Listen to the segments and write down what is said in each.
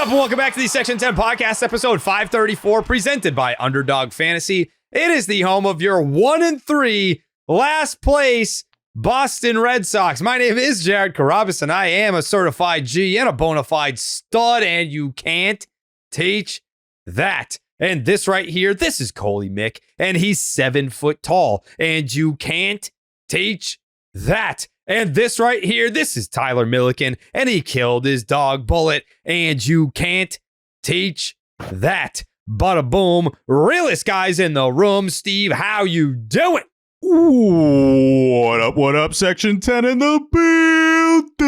up, and welcome back to the Section 10 podcast, episode 534, presented by Underdog Fantasy. It is the home of your 1-3 last place Boston Red Sox. My name is Jared Carabas, and I am a certified G and a bona fide stud, and you can't teach that. And this right here, this is Coley Mick, and he's 7 foot tall, and you can't teach that. And this right here, this is Tyler Milliken, and he killed his dog Bullet, and you can't teach that. Bada boom, realest guys in the room. Steve, how you doing? Ooh, what up, Section 10 in the building?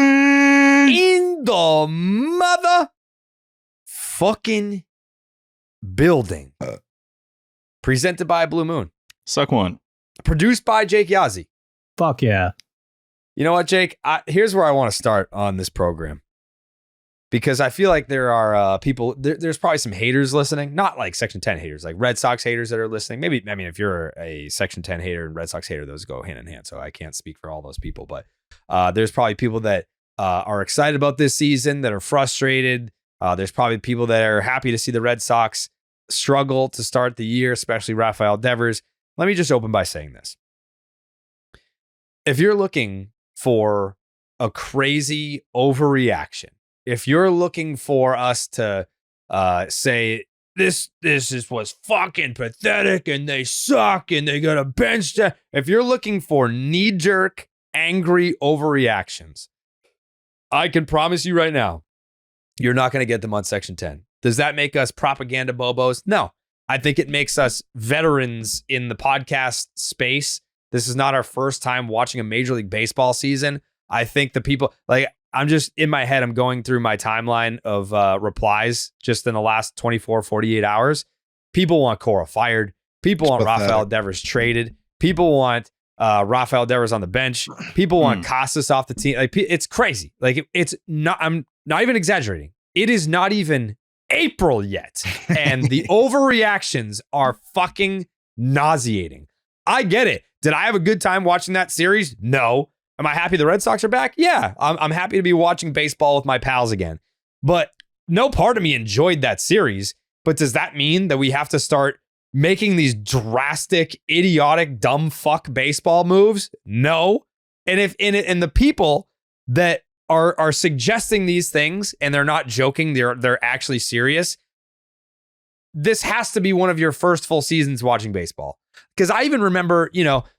In the mother fucking building. Presented by Blue Moon. Suck one. Produced by Jake Yazzie. Fuck yeah. You know what, Jake? Here's where I want to start on this program. Because I feel like there are people, there's probably some haters listening. Not like Section 10 haters, like Red Sox haters that are listening. Maybe, I mean, if you're a Section 10 hater and Red Sox hater, those go hand in hand. So I can't speak for all those people. But there's probably people that are excited about this season, that are frustrated. There's probably people that are happy to see the Red Sox struggle to start the year, especially Rafael Devers. Let me just open by saying this. If you're looking for a crazy overreaction, if you're looking for us to say this was fucking pathetic and they suck and they got a bench, if you're looking for knee-jerk, angry overreactions, I can promise you right now, you're not going to get them on Section 10. Does that make us propaganda bobos? No. I think it makes us veterans in the podcast space. This is not our first time watching a Major League Baseball season. I think the people, like, I'm just in my head, I'm going through my timeline of replies just in the last 24, 48 hours. People want Cora fired. People want Rafael Devers traded. People want Rafael Devers on the bench. People want Casas off the team. Like, it's crazy. Like, it's not, I'm not even exaggerating. It is not even April yet. And the overreactions are fucking nauseating. I get it. Did I have a good time watching that series? No. Am I happy the Red Sox are back? Yeah. I'm happy to be watching baseball with my pals again. But no part of me enjoyed that series. But does that mean that we have to start making these drastic, idiotic, dumb fuck baseball moves? No. And the people that are suggesting these things and they're not joking, they're actually serious. This has to be one of your first full seasons watching baseball. Because I even remember,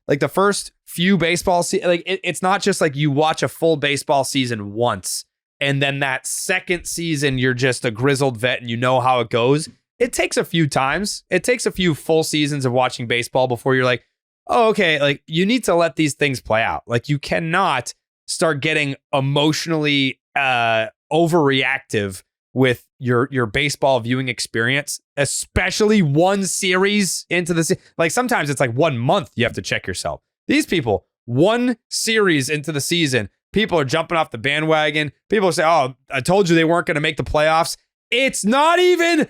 like the first few baseball like it's not just like you watch a full baseball season once and then that second season you're just a grizzled vet and you know how it goes. It takes a few times. It takes a few full seasons of watching baseball before you're like, oh, okay, like you need to let these things play out. Like you cannot start getting emotionally overreactive with your baseball viewing experience, especially one series into the like sometimes it's like 1 month you have to check yourself. These people, one series into the season, people are jumping off the bandwagon. People say, oh, I told you they weren't going to make the playoffs. It's not even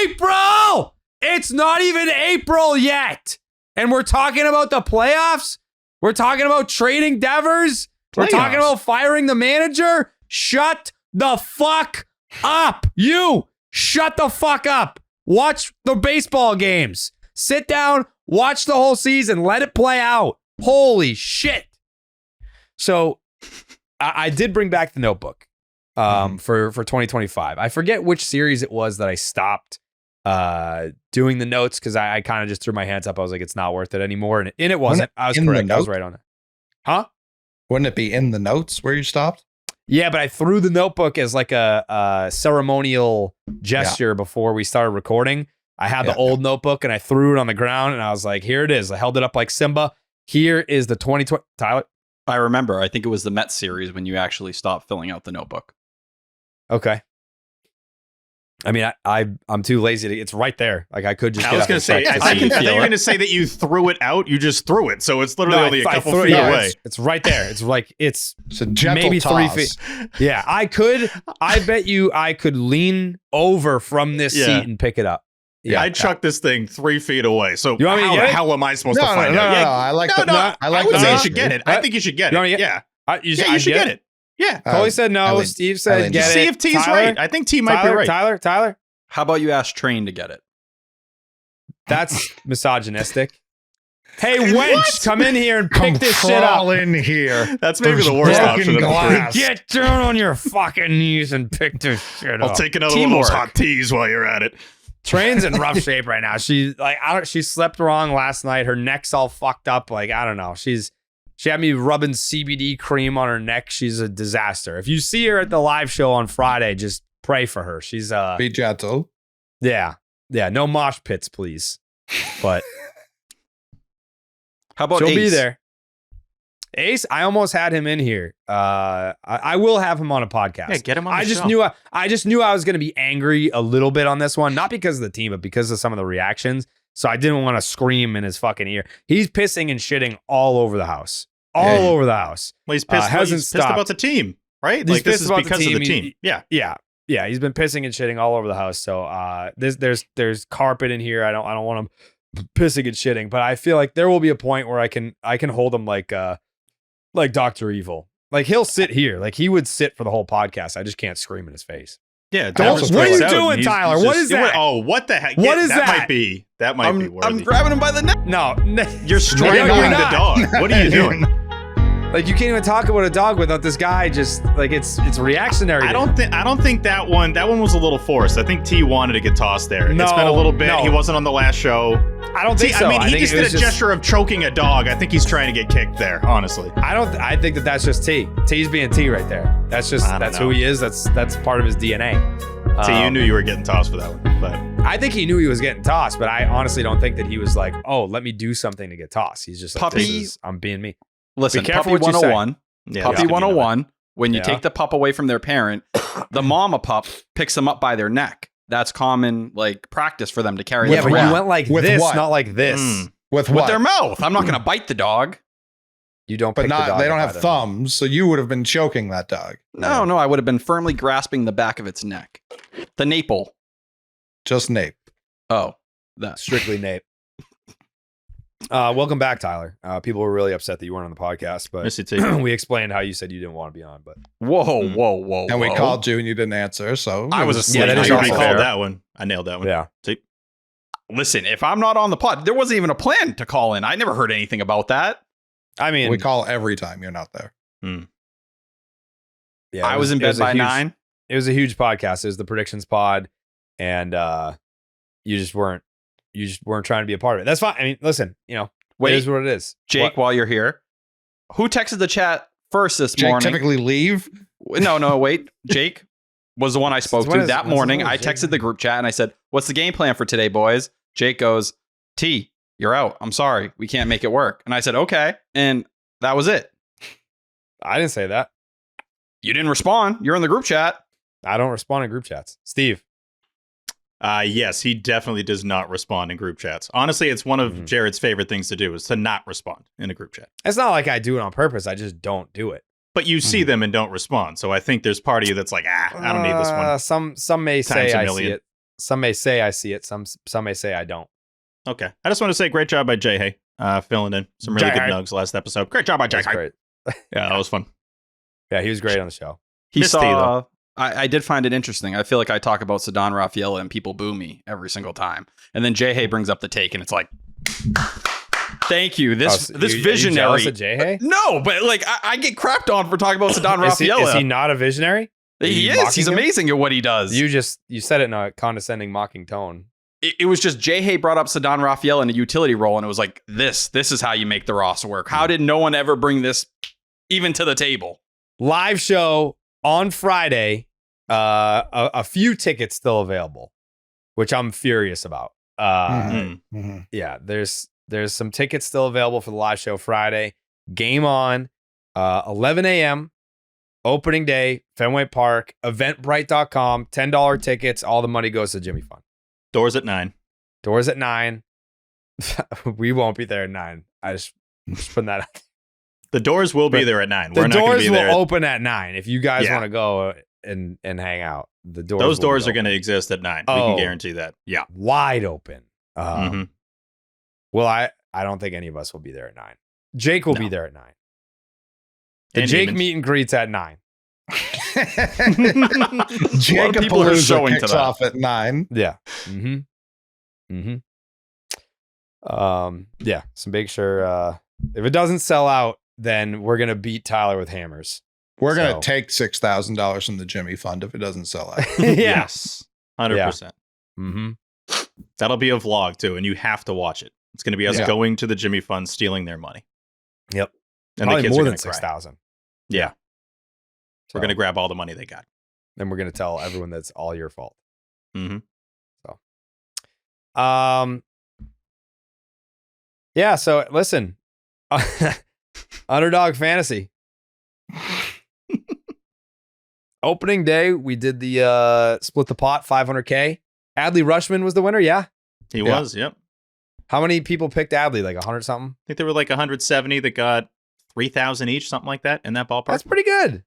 April. It's not even April yet. And we're talking about the playoffs. We're talking about trading Devers. We're talking about firing the manager. Shut the fuck up. You shut the fuck up. Watch the baseball games. Sit down, watch the whole season. Let it play out. Holy shit. So I did bring back the notebook for 2025. I forget which series it was that I stopped doing the notes because I kind of just threw my hands up. I was like, it's not worth it anymore. And it wasn't. I was correct. I was right on it. Huh? Wouldn't it be in the notes where you stopped? Yeah, but I threw the notebook as like a ceremonial gesture before we started recording. I had the old notebook and I threw it on the ground and I was like, here it is. I held it up like Simba. Here is the 2020. Tyler? I remember. I think it was the Mets series when you actually stopped filling out the notebook. Okay. I mean, I'm too lazy to. It's right there. Like I could just. I was going to say. I thought you were going to say that you threw it out. You just threw it, so it's literally only a couple feet away. It's right there. It's like it's a gentle maybe toss. 3 feet. Yeah, I could. I bet you I could lean over from this seat and pick it up. Yeah, I chucked this thing 3 feet away. So you want me to get it? How am I supposed to find out? No, I like the. I would say you should get it. I think you should get it. Yeah, you should get it. Yeah. Coley said no. Eileen- Steve said Eileen, get Just it. see if T's Tyler? right. I think T might be right. Tyler. How about you ask Train to get it? That's misogynistic. Hey, wench, come in here and pick this shit up. Crawl in here. That's maybe There's the worst broken option of the glass. three. Get down on your fucking knees and pick this shit I'll up. take another one of Teamwork. those hot teas while you're at it. Train's in rough shape right now. She she slept wrong last night. Her neck's all fucked up. Like, I don't know. She had me rubbing CBD cream on her neck. She's a disaster. If you see her at the live show on Friday, just pray for her. She's Be gentle. yeah. No mosh pits, please. But How about she'll Ace? be there. Ace, I almost had him in here. I will have him on a podcast. Yeah, get him on the I just show. knew I was going to be angry a little bit on this one, not because of the team, but because of some of the reactions. So I didn't want to scream in his fucking ear. He's pissing and shitting all over the house. All over the house. Well, he's pissed, Hasn't he's pissed stopped. about the team, right? He's Like, this pissed is about the because of the team. team. Yeah. Yeah. He's been pissing and shitting all over the house. So there's carpet in here. I don't want him pissing and shitting, but I feel like there will be a point where I can hold him like Dr. Evil. Like, he'll sit here. Like, he would sit for the whole podcast. I just can't scream in his face. Yeah. Don't- Tyler what are you strikes out, doing, and he's Tyler? just- What is that? Oh, what the heck? What is that? that? That might be worthy. I'm grabbing him by the neck. No. You're strangling you're the not. dog. What are you doing? Like, you can't even talk about a dog without this guy just like it's reactionary. I don't think that one was a little forced. I think T wanted to get tossed there. It's been a little bit. No. He wasn't on the last show. I don't think so. I mean, he think just it did was a gesture of choking a dog. I think he's trying to get kicked there, honestly. I think that's just T. T's being T right there. That's who he is. That's part of his DNA. T, you knew you were getting tossed for that one, but I think he knew he was getting tossed, but I honestly don't think that he was like, oh, let me do something to get tossed. He's just like, Puppy. I'm being me. Listen, Be careful Puppy what you say. 101. yeah, Puppy that's gonna be 101. When you Yeah. take the pup away from their parent, the mama pup picks them up by their neck. That's common like practice for them to carry Yeah, them but around. you went like With this, what? not like this. Mm. With with what? their mouth. I'm not going to bite the dog. You don't But pick the not. dog They don't up have either. thumbs, so you would have been choking that dog. No, I would have been firmly grasping the back of its neck. The naple. Just Nape. Oh, that. Strictly Nate. Welcome back, Tyler. People were really upset that you weren't on the podcast, but Miss you, T. we explained how you said you didn't want to be on. But Whoa. And we called you and you didn't answer, so I was asleep. that is I also called fair. that one. I nailed that one. yeah, See? Listen, if I'm not on the pod, there wasn't even a plan to call in. I never heard anything about that. I mean, we call every time you're not there. yeah, I was in bed by 9. It was a huge podcast. It was the predictions pod, and you just weren't trying to be a part of it. That's fine. I mean, listen, it is what it is. Jake, while you're here, who texted the chat first this Jake morning? typically leave. No, wait. Jake was the one I spoke when to is- that when's morning. the one I with Jake? texted the group chat and I said, "What's the game plan for today, boys?" Jake goes, "T, you're out. I'm sorry. We can't make it work." And I said, "Okay." And that was it. I didn't say that. You didn't respond. You're in the group chat. I don't respond in group chats. Steve, Yes, he definitely does not respond in group chats. Honestly, it's one of Jared's favorite things to do is to not respond in a group chat. it's not like I do it on purpose. I just don't do it. But you see them and don't respond. So I think there's part of you that's like, I don't need this one. Some may say Times a I see million. it. Some may say I see it. Some may say I don't. Okay. I just want to say great job by Jay Hay, filling in some really good Jay-Hay. nugs last episode. Great job by Jay That's Hay. great. Yeah, that was fun. Yeah, he was great on the show. He Missed T, saw. I did find it interesting. I feel like I talk about Sadan Rafaela and people boo me every single time. And then Jay Hay brings up the take and it's like, thank you. This Are you visionary. jealous of Jay Hay? No, but like I get crapped on for talking about Sadan Is Rafaela. he not a visionary? Are He you is. mocking He's him? amazing at what he does. You said it in a condescending, mocking tone. It was just Jay Hay brought up Sadan Rafael in a utility role, and it was like, this is how you make the roster work. How did no one ever bring this even to the table? Live show on Friday. A few tickets still available, which I'm furious about. Yeah, there's some tickets still available for the live show Friday. Game on, 11 a.m. opening day, Fenway Park, eventbrite.com, $10 tickets. All the money goes to Jimmy Fund. Doors at 9. Doors at 9. We won't be there at 9. I just putting that out. The doors will be But there at 9. The We're not going to doors be will there. open at 9. If you guys Yeah. want to go and hang out, the doors. Those will doors be are going to open. exist at 9. We Oh. can guarantee that. Yeah. Wide open. Mhm. Well, I don't think any of us will be there at 9. Jake will be No. there at 9. The And Jake Demons. meet and greets at 9. Jacob people are showing to kicks that. off at 9. Yeah. Yeah. So make sure if it doesn't sell out, then we're gonna beat Tyler with hammers. We're So- gonna take $6,000 from the Jimmy Fund if it doesn't sell out. Yes. 100%. Mm-hmm. That'll be a vlog too, and you have to watch it. It's going to be us Yeah. going to the Jimmy Fund, stealing their money. Yep. And Probably the kids more are than gonna cry. 6,000. Yeah. So, We're going to grab all the money they got. then we're gonna tell everyone that's all your fault. Mm-hmm. Yeah. So listen, Underdog Fantasy. Opening day, we did the split the pot 500K. Adley Rushman was the winner. Yeah. He Yeah. was, yep. How many people picked Adley? Like 100 something? I think there were like 170 that got 3,000 each, something like that, in that ballpark. That's pretty good.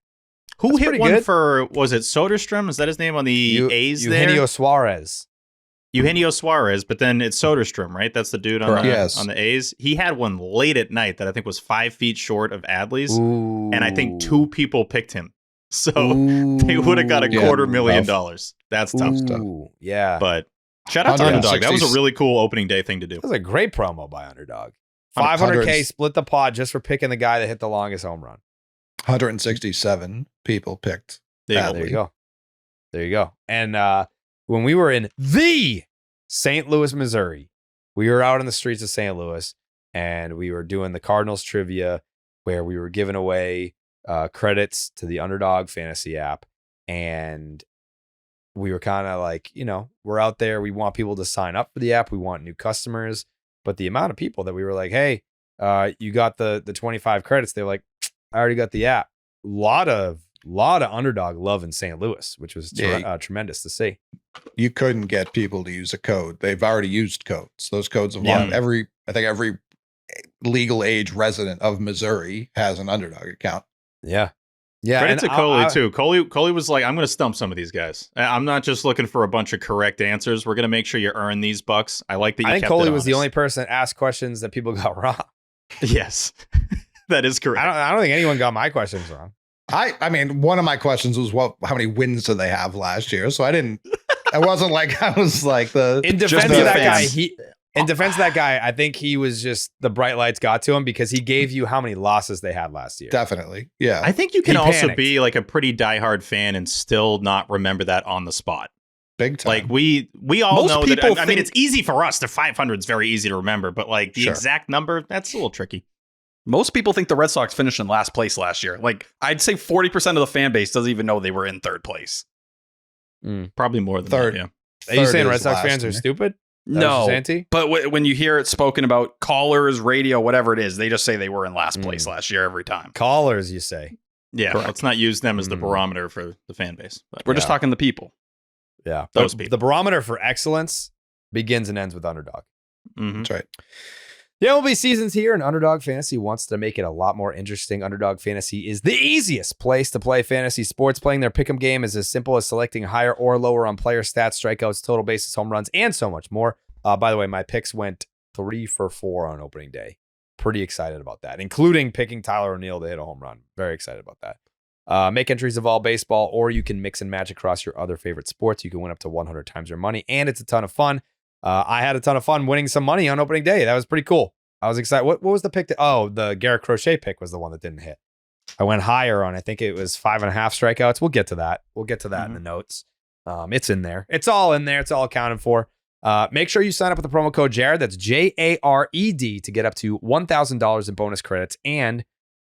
Who that's hit pretty one good. for, was it Soderstrom? Is that his name on the A's there? Eugenio Suarez. Eugenio Suarez, but then it's Soderstrom, right? That's the dude on Correct. the, Yes. on the A's. He had one late at night that I think was 5 feet short of Adley's, Ooh. and I think 2 people picked him. So they would have got a Yeah, $250,000. That's tough stuff. Ooh, yeah. But shout out to Underdog. That was 160. a really cool opening day thing to do. That was a great promo by Underdog. 100 500K split the pod just for picking the guy that hit the longest home run. 167 people picked. There you Yeah, go. there you go. There you go. And when we were in the St. Louis, Missouri, we were out in the streets of St. Louis and we were doing the Cardinals trivia where we were giving away credits to the Underdog Fantasy app. And we were kind of like, we're out there. We want people to sign up for the app. We want new customers. But the amount of people that we were like, hey, you got the 25 credits. They're like, I already got the app. Lot of Underdog love in St. Louis, which was tremendous to see. You couldn't get people to use a code. They've already used codes. Those codes have Yeah. won. I think every legal age resident of Missouri has an Underdog account. Yeah. Yeah. Credit to and Coley, I- too. Coley was like, I'm going to stump some of these guys. I'm not just looking for a bunch of correct answers. We're going to make sure you earn these bucks. I like that you I think kept Coley it was the honest. only person that asked questions that people got wrong. Yes. That is correct. I don't think anyone got my questions wrong. I mean, one of my questions was how many wins did they have last year? So I wasn't like, I was like In defense of the that guy, fans. in defense of that guy, I think he was just the bright lights got to him because he gave you how many losses they had last year. definitely. Yeah. I think you can He also panicked. be like a pretty diehard fan and still not remember that on the spot. Big time. Like we all Most know that. people I mean, think- it's easy for us. The 500 is very easy to remember, but like the Sure. exact number, that's a little tricky. Most people think the Red Sox finished in last place last year. Like, I'd say 40% of the fan base doesn't even know they were in third place. Probably more than Third. that. Yeah. Are you Third saying is Red Sox last fans are year. stupid? No, but when you hear it spoken about, callers, radio, whatever it is, they just say they were in last place last year every time. Callers, you say. Yeah. Correct. Let's not use them as the Mm. barometer for the fan base. But We're just Yeah. talking the people. Yeah. Those But people. the barometer for excellence begins and ends with Underdog. Mhm. That's right. The MLB season's here, and Underdog Fantasy wants to make it a lot more interesting. Underdog Fantasy is the easiest place to play fantasy sports. Playing their pick'em game is as simple as selecting higher or lower on player stats, strikeouts, total bases, home runs, and so much more. By the way, my picks went 3 for 4 on opening day. Pretty excited about that, including picking Tyler O'Neill to hit a home run. Very excited about that. Make entries of all baseball, or you can mix and match across your other favorite sports. You can win up to 100 times your money, and it's a ton of fun. I had a ton of fun winning some money on opening day. That was pretty cool. I was excited. What was the pick? The Garrett Crochet pick was the one that didn't hit. I went higher on, I think it was 5.5 strikeouts. We'll get to that. In the notes. It's in there. It's all in there. It's all accounted for. Make sure you sign up with the promo code Jared. That's JARED to get up to $1,000 in bonus credits and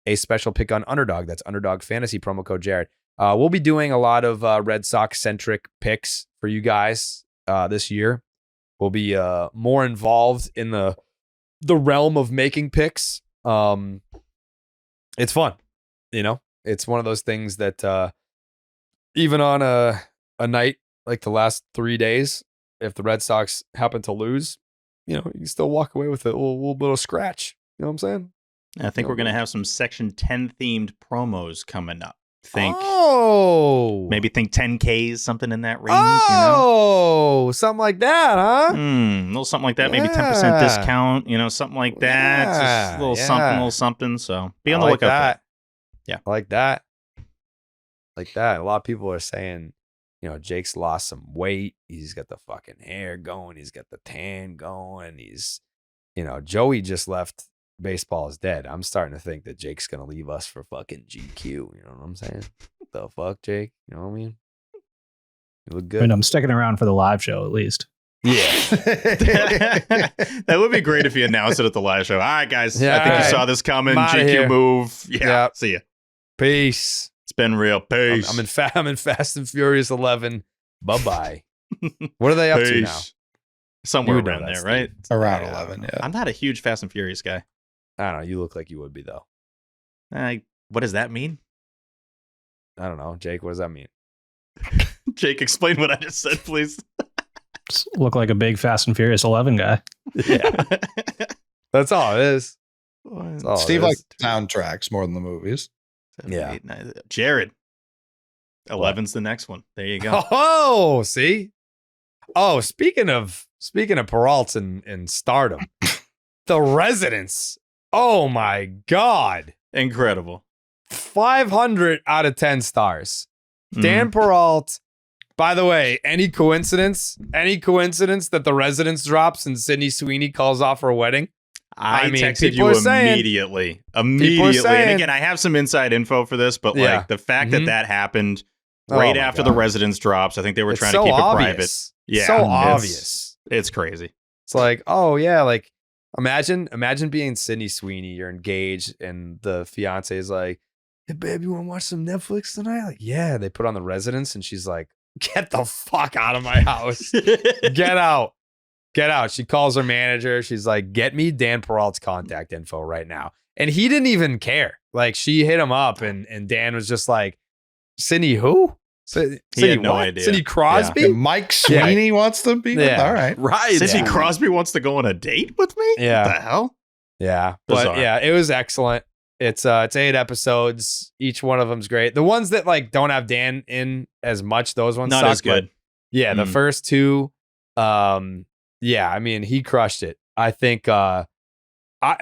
a special pick on Underdog. That's Underdog Fantasy promo code Jared. We'll be doing a lot of Red Sox centric picks for you guys this year. We'll be more involved in the realm of making picks. It's fun. It's one of those things that even on a night like the last 3 days, if the Red Sox happen to lose, you can still walk away with a little bit of scratch. You know what I'm saying? I think we're going to have some Section 10 themed promos coming up. Maybe think 10Ks, something in that range. Something like that, huh? A little something like that. Maybe 10% Yeah. discount, something like that. Just a little something, little something. So be on the I like lookout for that. Yeah. I like that. like that. A lot of people are saying, Jake's lost some weight. He's got the fucking hair going. He's got the tan going. He's, Joey just left Baseball Is Dead. I'm starting to think that Jake's going to leave us for fucking GQ. You know what I'm saying? The fuck, Jake? You know what I mean? You look good. I mean, I'm sticking around for the live show at least. Yeah. That would be great if you announced it at the live show. All right, guys. Yeah, I think all you right. saw this coming. I'm outta GQ here. move. Yeah. Yep. See ya. Peace. It's been real. Peace. I'm in Fast and Furious 11. Bye-bye. What are they up to now? Somewhere You would know around that, there, right? Around Yeah. 11, yeah. I'm not a huge Fast and Furious guy. I don't know. You look like you would be, though. What does that mean? I don't know. Jake, what does that mean? Jake, explain what I just said, please. Just look like a big Fast and Furious 11 guy. Yeah. That's all it is. That's all it Steve is. likes soundtracks more than the movies. Yeah. Jared. 11's the next one. There you go. Oh, see? Oh, speaking of Peralta and stardom, The Residents. Oh my God. Incredible. 500 out of 10 stars. Mm-hmm. Dan Peralta. By the way, any coincidence that The Residents drops and Sydney Sweeney calls off her wedding? I mean, texted people you are saying- immediately. People are And saying- again, I have some inside info for this, but Yeah. like the fact Mhm. that happened Oh right my after God. The Residents drops, I think they were It's trying so to keep obvious. it private. Yeah. So it's- obvious. It's crazy. It's like, oh yeah, like imagine being Sydney Sweeney, you're engaged, and the fiance is like, hey babe, you want to watch some Netflix tonight? Like, yeah. They put on The Residents, and she's like, get the fuck out of my house. Get out. Get out. She calls her manager. She's like, get me Dan Peralta's contact info right now. And he didn't even care. Like, she hit him up, and Dan was just like, Sydney who? Sydney had no what? idea. Sydney Crosby? And Mike Sweeney wants to be with. Yeah. All right. Right. Sidney Yeah. Crosby wants to go on a date with me? Yeah. What the hell? Yeah, but Bizarre. yeah, it was excellent. It's 8 episodes. Each one of them's great. The ones that like don't have Dan in as much, those ones Not suck, as good. but yeah, the Mm. first two, yeah, I mean, he crushed it. I think. I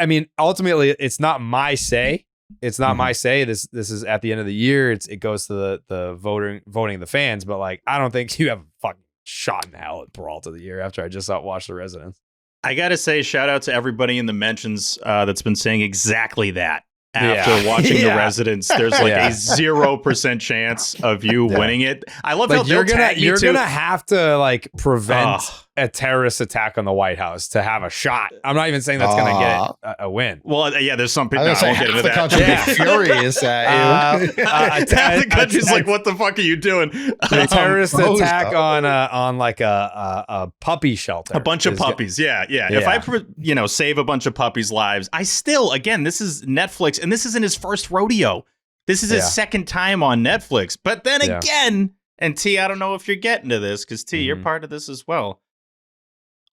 mean, ultimately, it's not my say. It's not my say. This is at the end of the year. It goes to the voting of the fans. But like, I don't think you have a fucking shot in hell at Peralta of the year after I just watched The Residents. I got to say, shout out to everybody in the mentions that's been saying exactly that. After Yeah. watching Yeah. The Residents, there's like Yeah. a 0% chance of you Yeah. winning it. I love how Like, they'll tag me you're too. gonna have to like prevent Ugh. a terrorist attack on the White House to have a shot. I'm not even saying that's gonna get a win. Well, yeah, there's some I people. was No, I going to won't say, get half into the that. country would be furious at you. Half the country's like, what the fuck are you doing? A terrorist closed attack up. on like a puppy shelter. A bunch of is- puppies. Yeah. If I, save a bunch of puppies' lives, I still, again, this is Netflix, and this isn't his first rodeo. This is his Yeah. second time on Netflix. But then Yeah. again, and T, I don't know if you're getting to this, because T, you're Mhm. part of this as well.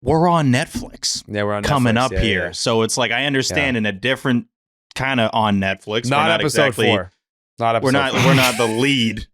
We're on Netflix Yeah, we're on coming Netflix. up Yeah, here. yeah. So it's like, I understand in a different kind of on Netflix. Not We're episode exactly, 4. Not episode We're not 4. we're not the lead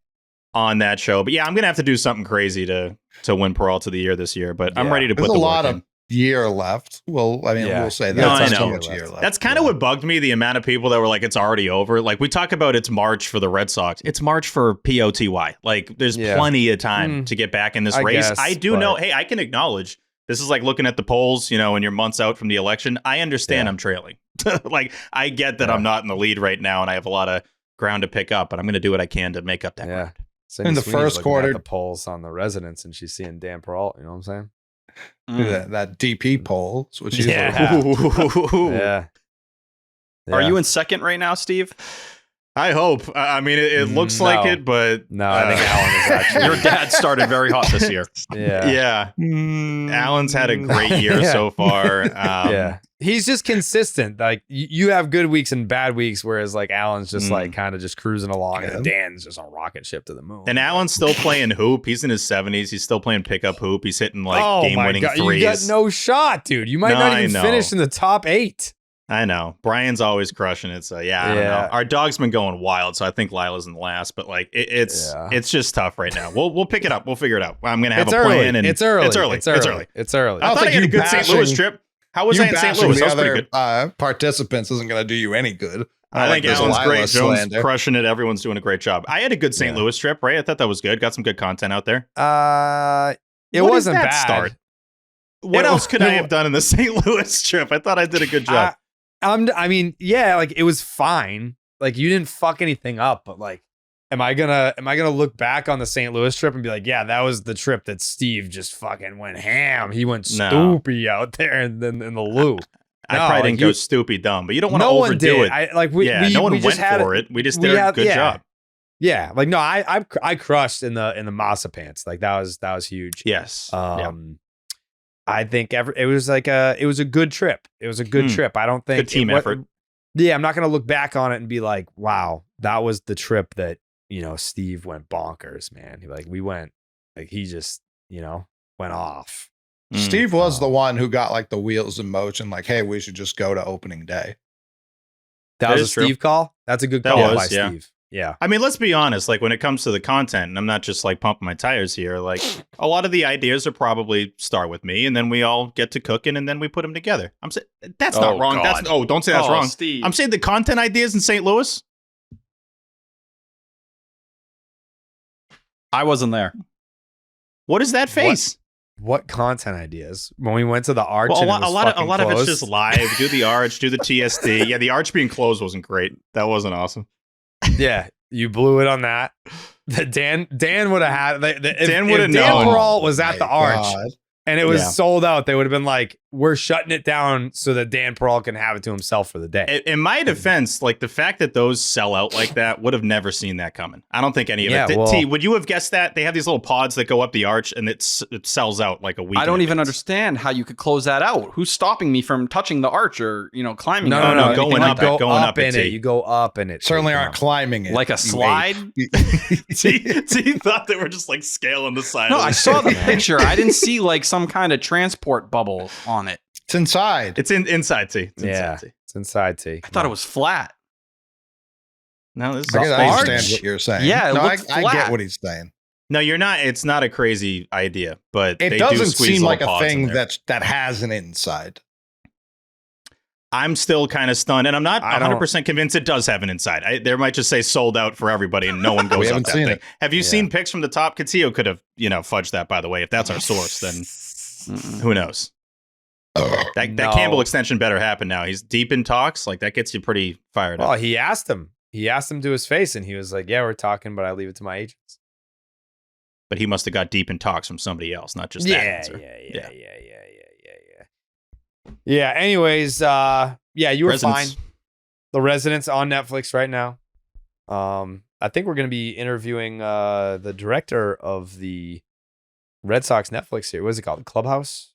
on that show. But yeah, I'm gonna have to do something crazy to win Peralta of the year this year. But I'm Yeah. ready to put There's a the lot work of in. year left. Well, I mean, Yeah. we'll say that. No, That's I so know. much year left. That's kind of what bugged me, the amount of people that were like, it's already over. Like, we talk about it's March for the Red Sox. It's March for POTY. Like, there's Yeah. plenty of time to get back in this I race. guess, I do but- know, hey, I can acknowledge this is like looking at the polls, and you're months out from the election. I understand Yeah. I'm trailing. Like, I get that Yeah. I'm not in the lead right now and I have a lot of ground to pick up, but I'm going to do what I can to make up that Yeah. ground. Sydney In the Sweeney's first looking quarter- at the polls on The Residents, and she's seeing Dan Peralta. You know what I'm saying? That DP poll, which is Yeah. Ooh. Yeah. Are Yeah. you in second right now, Steve? I hope. I mean, it looks like No. it, but No, I think Alan is actually. Your dad started very hot this year. Yeah. yeah. Alan's had a great year Yeah. so far. Yeah. He's just consistent. Like you have good weeks and bad weeks, whereas like Alan's just like kind of just cruising along, Yeah. and Dan's just on rocket ship to the moon. And Alan's still playing hoop. He's in his 70s. He's still playing pickup hoop. He's hitting like oh my game-winning God, threes. you got no shot, dude. You might No, not I even know. finish in the top 8. I know. Brian's always crushing it. So yeah, I don't Yeah. know. Our dog's been going wild, so I think Lila's in last. But like, it's just tough right now. We'll pick it up. We'll figure it out. I'm gonna have It's a early. plan. And It's early. It's early. It's early. It's early. I don't thought I think had a you good St. Louis bashing- trip. How was you I in St. bashing Louis? the That was pretty other good. participants isn't going to do you any good. I think this Alan's Lila great. Jones slander. crushing it. Everyone's doing a great job. I had a good St. Louis trip, right? I thought that was good. Got some good content out there. It What wasn't is that bad. start? What else could I have done in the St. Louis trip? I thought I did a good job. I mean, yeah, like it was fine. Like you didn't fuck anything up, but like, am I gonna look back on the St. Louis trip and be like, yeah, that was the trip that Steve just fucking went ham. He went stoopy out there in the loo. I probably didn't go stoopy dumb, but you don't want to overdo it. No one went for it. We just did a good job. Yeah, like no, I crushed in the masa pants. Like that was huge. Yes. I think it was a good trip. It was a good trip. I don't think good team effort. Yeah, I'm not gonna look back on it and be like, wow, that was the trip that Steve went bonkers, man. He just went off. Steve was the one who got like the wheels in motion, like, hey, we should just go to opening day. That was a Steve call? That's a good call by Steve. Yeah. I mean, let's be honest, like when it comes to the content, and I'm not just like pumping my tires here, like a lot of the ideas are probably start with me and then we all get to cooking and then we put them together. I'm saying that's not wrong. God. Don't say that's wrong. Steve. I'm saying the content ideas in St. Louis. I wasn't there. What is that face? What content ideas? When we went to the arch, Well, and a lot of it's closed? just live. Do the arch, do the TSD. Yeah, the arch being closed wasn't great. That wasn't awesome. Yeah, you blew it on that. Dan would have had. Dan would have Dan known. Peralt was at the arch, God. and it was sold out. They would have been like, "We're shutting it down so that Dan Peralt can have it to himself for the day." In my defense, like the fact that those sell out like that would have never seen that coming. I don't think any of it. T, would you have guessed that? They have these little pods that go up the arch and it sells out like a week. I don't even understand how you could close that out. Who's stopping me from touching the arch or climbing? No, going up in it. T. You go up in it. Certainly aren't climbing it. Like a slide? T thought they were just like scaling the side. No, of I saw the picture. I didn't see like some kind of transport bubble on it. It's inside. It's inside T. It's inside T. I thought it was flat. No, this is I understand what you're saying. Yeah, it no, looked I flat. get what he's saying. No, you're not. It's not a crazy idea, but It they doesn't do squeeze seem like little a pods in thing there. that has an inside. I'm still kind of stunned, and I'm not 100% convinced it does have an inside. There might just say sold out for everybody, and no one goes up that thing. it. Have you seen pics from the top? Katsio could have, fudged that, by the way. If that's our source, then who knows? That Campbell extension better happen now. He's deep in talks. Like, that gets you pretty fired up. Well, he asked him. He asked him to his face, and he was like, "Yeah, we're talking, but I leave it to my agents." But he must have got deep in talks from somebody else, not just that answer. Yeah. Anyways, you were Residence. fine. The Residence on Netflix right now. I think we're going to be interviewing the director of the Red Sox Netflix series. What is it called? Clubhouse?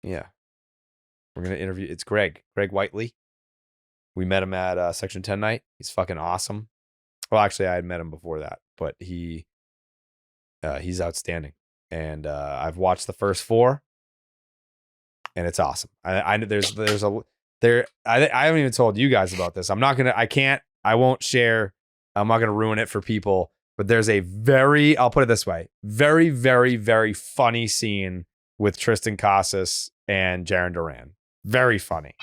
Yeah. We're going to interview. It's Greg Whiteley. We met him at Section 10 night. He's fucking awesome. Well, actually, I had met him before that, but he's outstanding. And I've watched the first 4. And it's awesome. I haven't even told you guys about this. I won't share. I'm not gonna ruin it for people. But there's I'll put it this way, very, very, very funny scene with Tristan Casas and Jaron Duran. Very funny.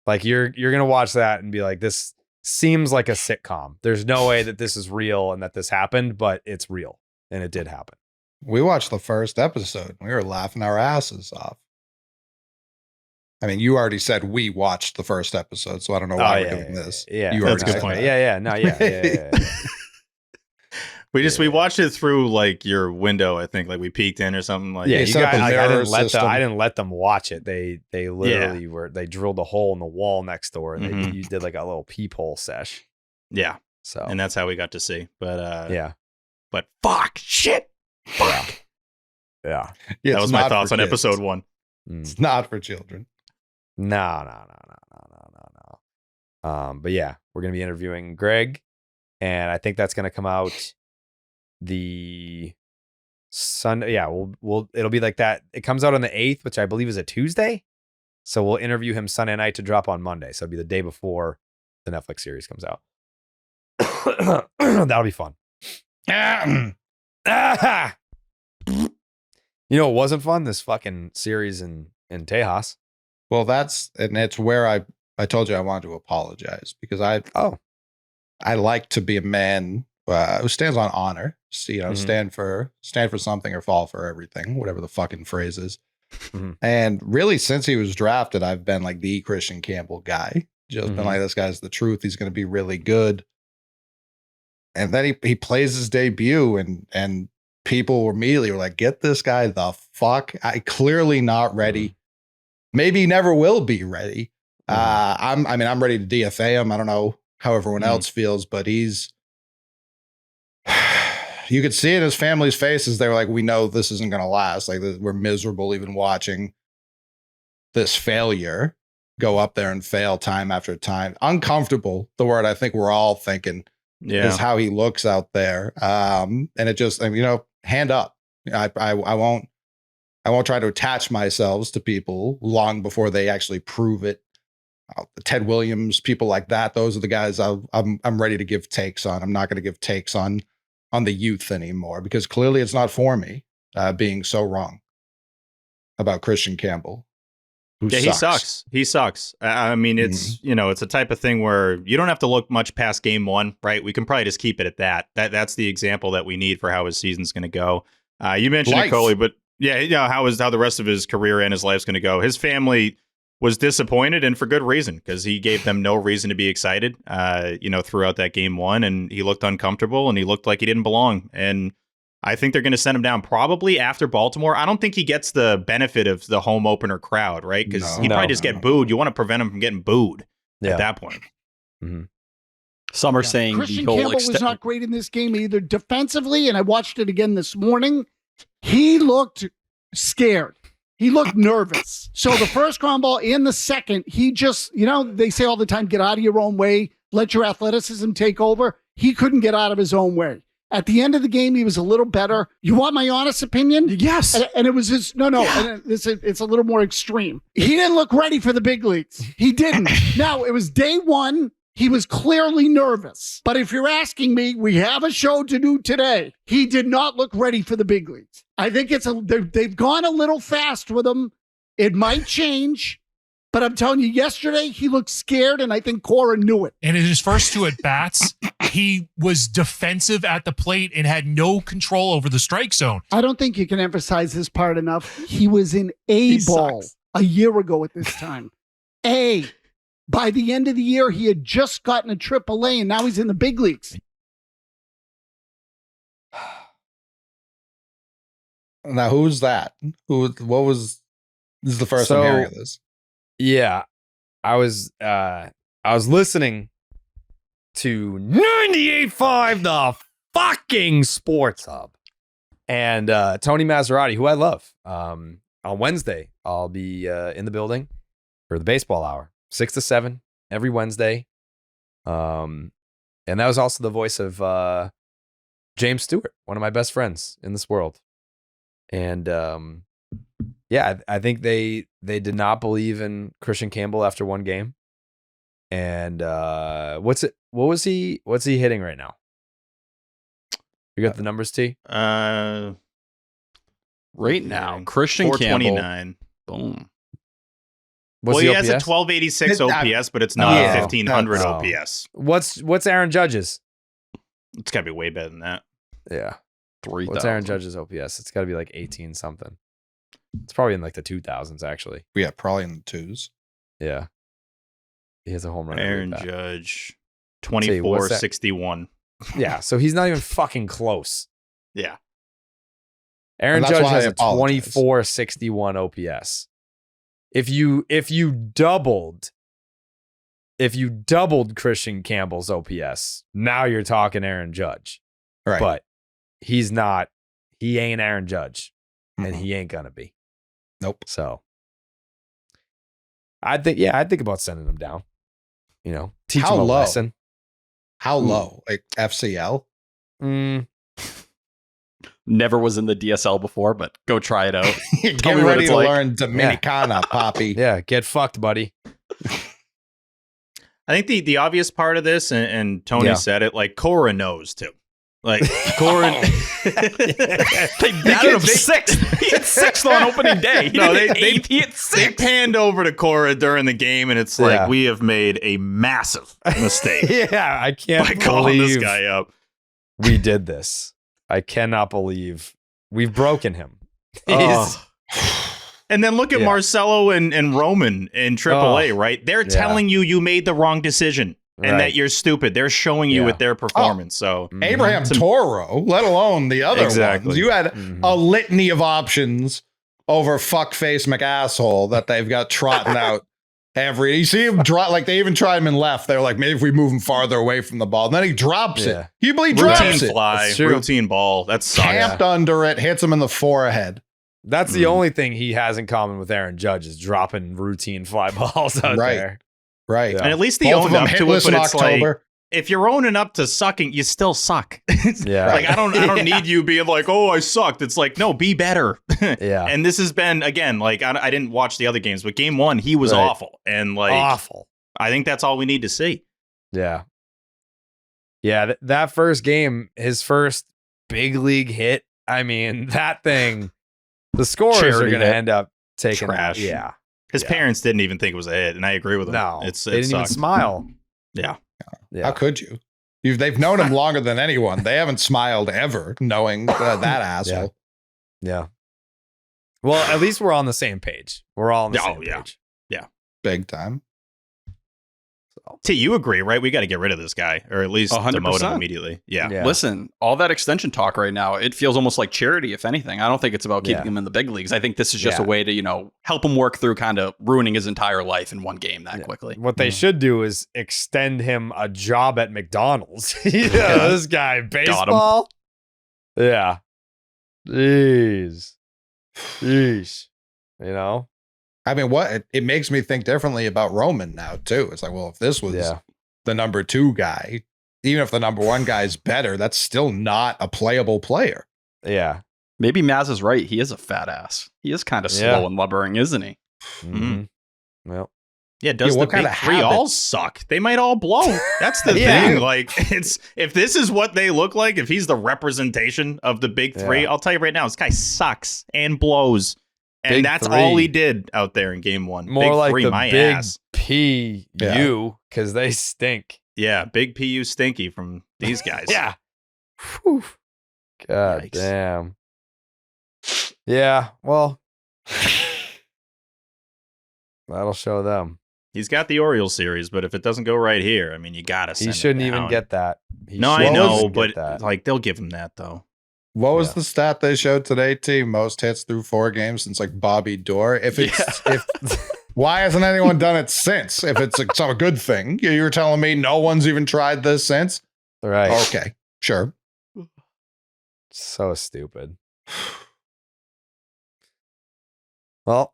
Like you're gonna watch that and be like, this seems like a sitcom. There's no way that this is real and that this happened, but it's real and it did happen. We watched the first episode. We were laughing our asses off. I mean, you already said we watched the first episode, so I don't know why we're doing this. Yeah, you that's a already good point. that. We watched it through like your window. I think like we peeked in or something like. Yeah, you you set up guys, a I mirror didn't system. I didn't let them watch it. They literally they drilled a hole in the wall next door and you did like a little peephole sesh. Yeah. So And that's how we got to see. But but fuck shit. Fuck. Yeah. Yeah, That it's was my not thoughts for on kids. episode 1. It's not for children. No. But yeah, we're gonna be interviewing Greg, and I think that's gonna come out the Sunday. Yeah, it'll be like that. It comes out on the 8th, which I believe is a Tuesday. So we'll interview him Sunday night to drop on Monday. So it'll be the day before the Netflix series comes out. That'll be fun. You know, it wasn't fun. This fucking series in Tejas. Well, it's where I I told you I wanted to apologize because I like to be a man who stands on honor. You know, stand for something or fall for everything, whatever the fucking phrase is. And really, since he was drafted, I've been like the Kristian Campbell guy. Just been like, this guy's the truth. He's going to be really good. And then he plays his debut, and people immediately were like, "Get this guy the fuck! Clearly not ready. Maybe he never will be ready." I'm ready to DFA him. I don't know how everyone else feels, but he's. You could see it in his family's faces. They were like, "We know this isn't going to last. Like, we're miserable even watching this failure go up there and fail time after time. Uncomfortable, the word I think we're all thinking." Is how he looks out there. And it just, hand up. I won't try to attach myself to people long before they actually prove it. Ted Williams, people like that. Those are the guys I'm ready to give takes on. I'm not going to give takes on the youth anymore because clearly it's not for me being so wrong about Kristian Campbell. He sucks. I mean, it's, it's a type of thing where you don't have to look much past game one, right? We can probably just keep it at that. That's the example that we need for how his season's going to go. You mentioned it, Coley, but how the rest of his career and his life's going to go. His family was disappointed, and for good reason, because he gave them no reason to be excited, throughout that game one, and he looked uncomfortable and he looked like he didn't belong. And I think they're going to send him down probably after Baltimore. I don't think he gets the benefit of the home opener crowd, right? Because he'd probably just get booed. You want to prevent him from getting booed at that point. Some are saying Kristian Campbell was not great in this game either defensively, and I watched it again this morning. He looked scared. He looked nervous. So the first ground ball and the second, he just, they say all the time, get out of your own way, let your athleticism take over. He couldn't get out of his own way. At the end of the game, he was a little better. You want my honest opinion? Yes. And it was just, no. And it's a little more extreme. He didn't look ready for the big leagues. He didn't. Now, it was day one. He was clearly nervous. But if you're asking me, we have a show to do today. He did not look ready for the big leagues. I think they've gone a little fast with him. It might change. But I'm telling you, yesterday, he looked scared, and I think Cora knew it. And in his first two at-bats, he was defensive at the plate and had no control over the strike zone. I don't think you can emphasize this part enough. He was in A-ball a year ago at this time. A. By the end of the year, he had just gotten a AAA, and now he's in the big leagues. Now, who's that? This is the first I'm hearing of this. Yeah, I was listening to 98.5 the fucking Sports Hub, and Tony Maserati, who I love. On Wednesday, I'll be in the building for the baseball hour, 6 to 7 every Wednesday. And that was also the voice of James Stewart, one of my best friends in this world. And I think they did not believe in Kristian Campbell after one game. And what's he hitting right now? You got the numbers, T? Right now, Kristian Campbell. Boom. He has a 1286 OPS, but it's not a 1500 OPS. What's Aaron Judge's? It's got to be way better than that. Yeah. 3,000. What's Aaron Judge's OPS? It's got to be like 18 something. It's probably in like the 2000s, actually. Yeah, probably in the twos. Yeah. He has a home run. Aaron Judge, 2461. Yeah, so he's not even fucking close. Yeah. Aaron Judge has a 2461 OPS. If you doubled Kristian Campbell's OPS, now you're talking Aaron Judge. Right. But he ain't Aaron Judge. And he ain't gonna be. Nope. So I think about sending him down. Teach him a lesson. How low? Like FCL? Never was in the DSL before, but go try it out. Get ready to learn Dominicana, Poppy. Yeah, get fucked, buddy. I think the obvious part of this, and Tony said it, like Cora knows too. Like Cora, They batted him sixth. He hit sixth on opening day. He No, hit they- eighth. He hit they sixth. panned over to Cora during the game, and it's like Yeah. we have made a massive mistake Yeah, I can't by calling this believe guy up. we did this. I cannot believe we've broken him. Oh. And then look at Yeah. Marcelo and Roman in AAA, right? They're telling you made the wrong decision and Right. that you're stupid. They're showing you Yeah. with their performance. So Mhm. Abraham Toro, let alone the other Exactly. ones. You had Mhm. a litany of options over fuckface McAsshole that they've got trotting out every. You see him drop, like they even tried him in left. They're like, maybe if we move him farther away from the ball. And then he drops Yeah. it. He drops routine it. fly, That's true. routine ball. That's sucks. Camped under it, hits him in the forehead. That's the only thing he has in common with Aaron Judge is dropping routine fly balls out Right. there. Right. Yeah. And at least he Both of owned them up to it, hitless but in it's like October. if you're owning up to sucking, you still suck. Yeah. Like I don't need you being like, oh, I sucked. It's like, no, be better. Yeah. And this has been again, like I didn't watch the other games, but game one, he was Right. awful. And like Awful. I think that's all we need to see. Yeah. Yeah. That first game, his first big league hit. I mean, that thing, the scorers are Charity going to hit. end up taking Trash. Yeah. His Yeah. parents didn't even think it was a hit, and I agree with him. No. It They didn't even sucked. smile. Yeah. Yeah. How could you? They've known him longer than anyone. They haven't smiled ever, knowing that asshole. Yeah. Well, at least we're on the same page. We're all on the Oh, same yeah. page. Big time. T, you agree, right? We got to get rid of this guy, or at least 100%. demote him immediately. Yeah. Yeah. Listen, all that extension talk right now, it feels almost like charity, if anything. I don't think it's about keeping Yeah. him in the big leagues. I think this is just Yeah. a way to, help him work through kind of ruining his entire life in one game that quickly. What they should do is extend him a job at McDonald's. Yeah, this guy, baseball. Yeah. Jeez. Jeez. I mean, it makes me think differently about Roman now, too. It's like, well, if this was Yeah. the number 2 guy, even if the number 1 guy is better, that's still not a playable player. Yeah. Maybe Maz is right. He is a fat ass. He is kind of Yeah. slow and lumbering, isn't he? Mhm. Well, Yeah, does what the kind big of three habit- all suck? They might all blow. That's the Yeah. thing. Like, if this is what they look like, if he's the representation of the big three, Yeah. I'll tell you right now, this guy sucks and blows. And Big that's three. all he did out there in game one. more big like three, the my big ass. PU because they stink. Yeah, big PU stinky from these guys. Yeah. Whew. God Yikes. damn. Yeah. Well, that'll show them. He's got the Orioles series, but if it doesn't go right here, I mean, you got to send He it shouldn't even down. get that. He No, I shouldn't know, even but get that. like they'll give him that though. What was Yeah. the stat they showed today, T? Most hits through 4 games since like Bobby Doerr. If it's why hasn't anyone done it since? If it's a good thing, you're telling me no one's even tried this since? Right. Okay, sure. So stupid. Well,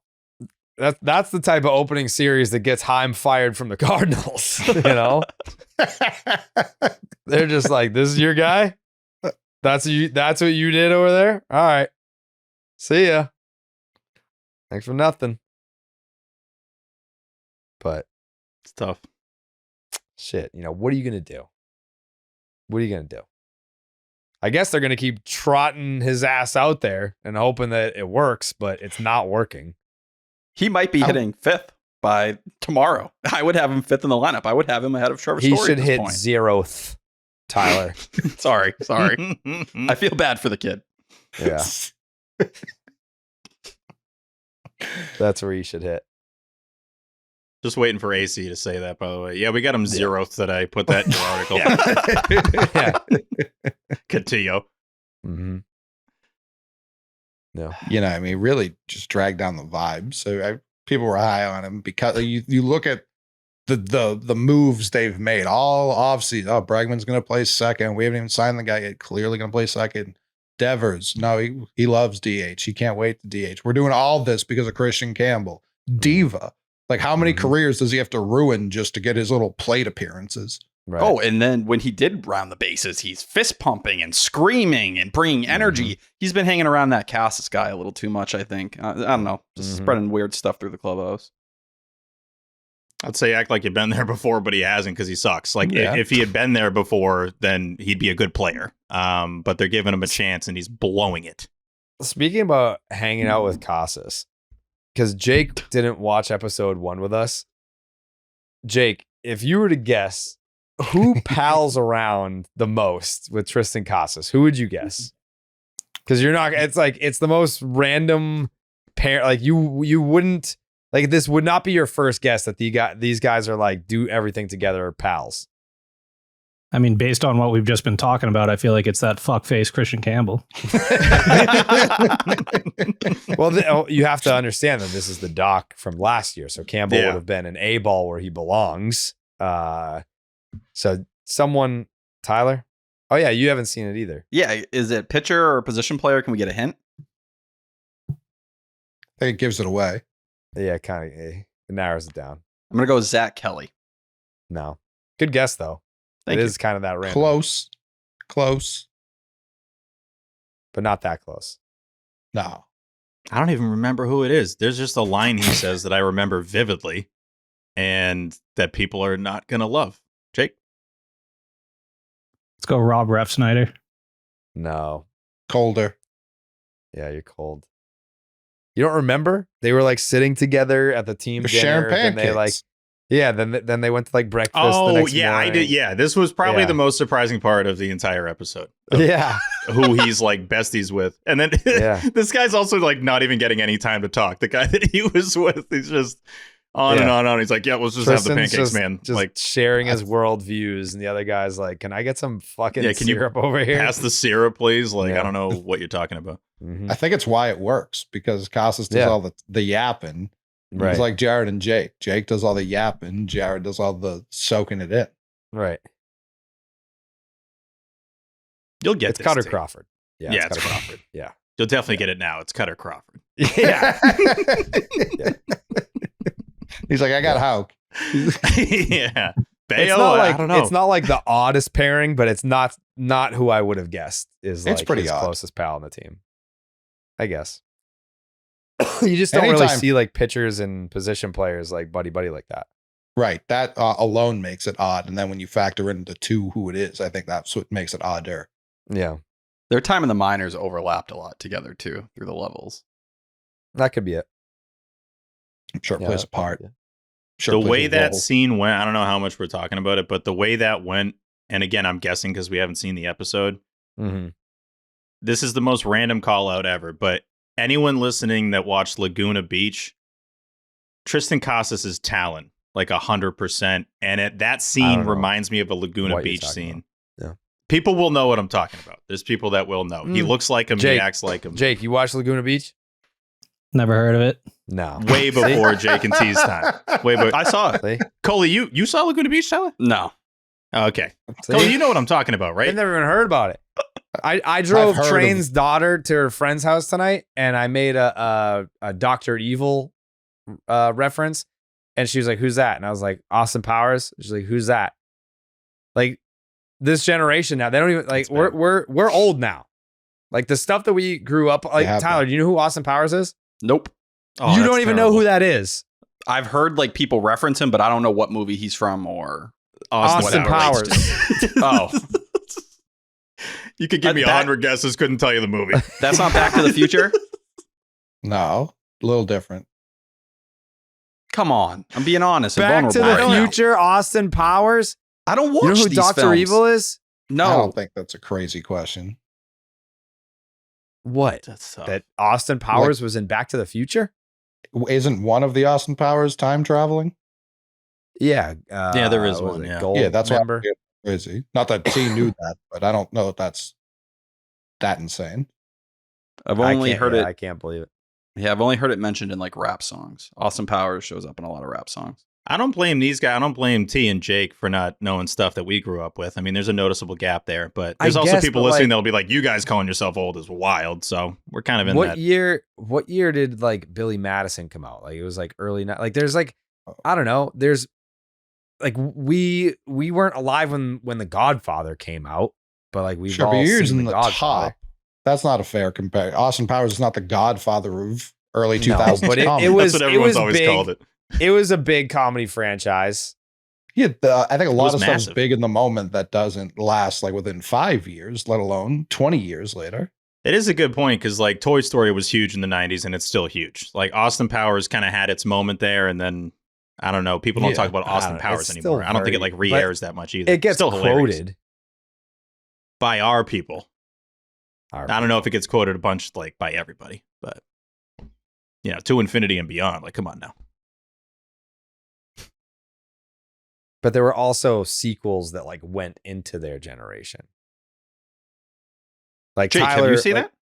that's the type of opening series that gets Heim fired from the Cardinals. They're just like, this is your guy? That's what you did over there? All right. See ya. Thanks for nothing. But It's tough. shit, what are you gonna do? What are you gonna do? I guess they're gonna keep trotting his ass out there and hoping that it works, but it's not working. He might be hitting 5th by tomorrow. I would have him 5th in the lineup. I would have him ahead of Trevor He Story should at this hit point. 0th, Tyler. Sorry. I feel bad for the kid. Yeah, that's where he should hit. Just waiting for AC to say that, by the way. Yeah, we got him 0th today. Put that in your article. Yeah. Catillo. Mm-hmm. No. Really just dragged down the vibe. So people were high on him because you look at the moves they've made all offseason. Oh, Bregman's going to play second. We haven't even signed the guy yet. Clearly going to play second. Devers, no, he loves DH. He can't wait to DH. We're doing all this because of Kristian Campbell. Diva. Like, how many careers does he have to ruin just to get his little plate appearances? Right. Oh, and then when he did round the bases, he's fist pumping and screaming and bringing energy. He's been hanging around that Casas guy a little too much, I think. I don't know. Just spreading weird stuff through the clubhouse. I'd say act like you've been there before, but he hasn't because he sucks. Like Yeah. if he had been there before, then he'd be a good player. But they're giving him a chance and he's blowing it. Speaking about hanging out with Casas, because Jake didn't watch episode 1 with us. Jake, if you were to guess who pals around the most with Tristan Casas, who would you guess? Because you're not. It's the most random pair. Like you wouldn't like this would not be your first guess that these guys are like do everything together, pals. I mean, based on what we've just been talking about, I feel like it's that fuckface Kristian Campbell. Well, you have to understand that this is the doc from last year, so Campbell would have been an A ball where he belongs. So someone, Tyler. Oh yeah, you haven't seen it either. Yeah, is it pitcher or position player? Can we get a hint? I think it gives it away. Yeah, kind of. It narrows it down. I'm gonna go with Zach Kelly. No, good guess though. Thank It you. is kind of that random, Close. but not that close. No. I don't even remember who it is. There's just a line he says that I remember vividly and that people are not going to love. Jake? Let's go Rob Refsnyder. No. Colder. Yeah, you're cold. You don't remember? They were like sitting together at the team dinner. Sharing Then they pancakes. then they went to like breakfast. the Oh, next yeah, I morning. did. Yeah, this was probably Yeah. the most surprising part of the entire episode. Of Yeah, who he's like besties with. And then Yeah. this guy's also like not even getting any time to talk. The guy that he was with, he's just on and Yeah. on and on. He's like, yeah, let's just have the Tristan's pancakes, just, man. Just Like, sharing his world views, and the other guy's like, "Can I get some fucking Yeah, can you syrup over here?" pass the syrup, please. Like, Yeah. I don't know what you're talking about. Mhm. I think it's why it works because Casas does Yeah. all the yapping. Right, It's like Jared and Jake. Jake does all the yapping. Jared does all the soaking it in. right. You'll get It's this, Cutter Dave. Crawford. Yeah, Yeah, it's it's Cutter Crawford. Yeah, You'll definitely get it now. It's Cutter Crawford. yeah. He's like, I got Hauk. Yeah. Bayo, It's not like I don't know. it's not like the oddest pairing, but it's not who I would have guessed is like It's pretty his odd. closest pal on the team. I guess. You just don't really Anytime- see like pitchers and position players like buddy like that. Right. That alone makes it odd. And then when you factor in the two who it is, I think that's what makes it odder. Yeah, Their time in the minors overlapped a lot together too through the levels. that could be it. I'm sure it Yeah, plays a that- part. yeah. Sure The plays way a that role. scene went, I don't know how much we're talking about it, but the way that went, and again, I'm guessing because we haven't seen the episode, Mhm. this is the most random call out ever, but anyone listening that watched Laguna Beach, Tristan Casas' talent, like 100%. And that I scene don't know reminds me of a Laguna what you're Beach talking scene. about. Yeah. People will know what I'm talking about. There's people that will know. He Mm. looks like him. He Jake, acts like him. Jake, you watch Laguna Beach? Never heard of it. No. Way before Jake and T's time. Way before. I saw it. See? Coley, you saw Laguna Beach, Tyler? No. Oh, okay. See? Coley, you know what I'm talking about, right? I've never even heard about it. I drove heard of- Train's daughter to her friend's house tonight, and I made a Dr. Evil reference, and she was like, "Who's that?" And I was like, "Austin Powers." She's like, "Who's that?" Like this generation now, they don't even like. That's bad. We're old now. Like the stuff that we grew up. Like have Tyler, been. do you know who Austin Powers is? Nope. Oh, you that's don't even know terrible. who that is. I've heard like people reference him, but I don't know what movie he's from or Austin what that Powers. relates to. Oh, You could give me That- 100 guesses, couldn't tell you the movie. that's not Back to the Future? No, a little different. Come on. I'm being honest and Back to vulnerable the right now. Future. Austin Powers. I don't watch You know who these Dr. films. Evil is? I No. don't think that's a crazy question. What? That's tough. That Austin Powers was in Back to the Future? Isn't one of the Austin Powers time traveling? Yeah. Yeah, there is what one, it, yeah. Gold Yeah, that's why member. I'm crazy. Not that T knew that, but I don't know if that's that insane. I've I only can't- heard yeah, it. I can't believe it. Yeah, I've only heard it mentioned in like rap songs. Austin Powers shows up in a lot of rap songs. I don't blame these guys. I don't blame T and Jake for not knowing stuff that we grew up with. I mean, there's a noticeable gap there, but I there's also guess, people but, listening like- that'll be like, you guys calling yourself old is wild. So we're kind of in What that. year did like Billy Madison come out? Like it was like early like there's like I don't know. There's like we weren't alive when The Godfather came out, but like we've Sure, all but you're seen using the top. That's not a fair comparison. Austin Powers is not the Godfather of early 2000s. but it comedy. was- That's what everyone's was always big. called it. It was a big comedy franchise. Yeah, I think a lot of stuff's massive. big in the moment that doesn't last like within 5 years, let alone 20 years later. It is a good point because like Toy Story was huge in the 90s and it's still huge. Like Austin Powers kind of had its moment there, and then I don't know, people don't Yeah, talk about I Austin don't know. Powers It's anymore. still I don't think it very- like re-airs that much either. It gets still hilarious. quoted. By our people. Our I don't know if it gets quoted a bunch like by everybody, but you know, to infinity and beyond. Like, come on now. But there were also sequels that like went into their generation. Like Jake, Tyler, have you seen like, it?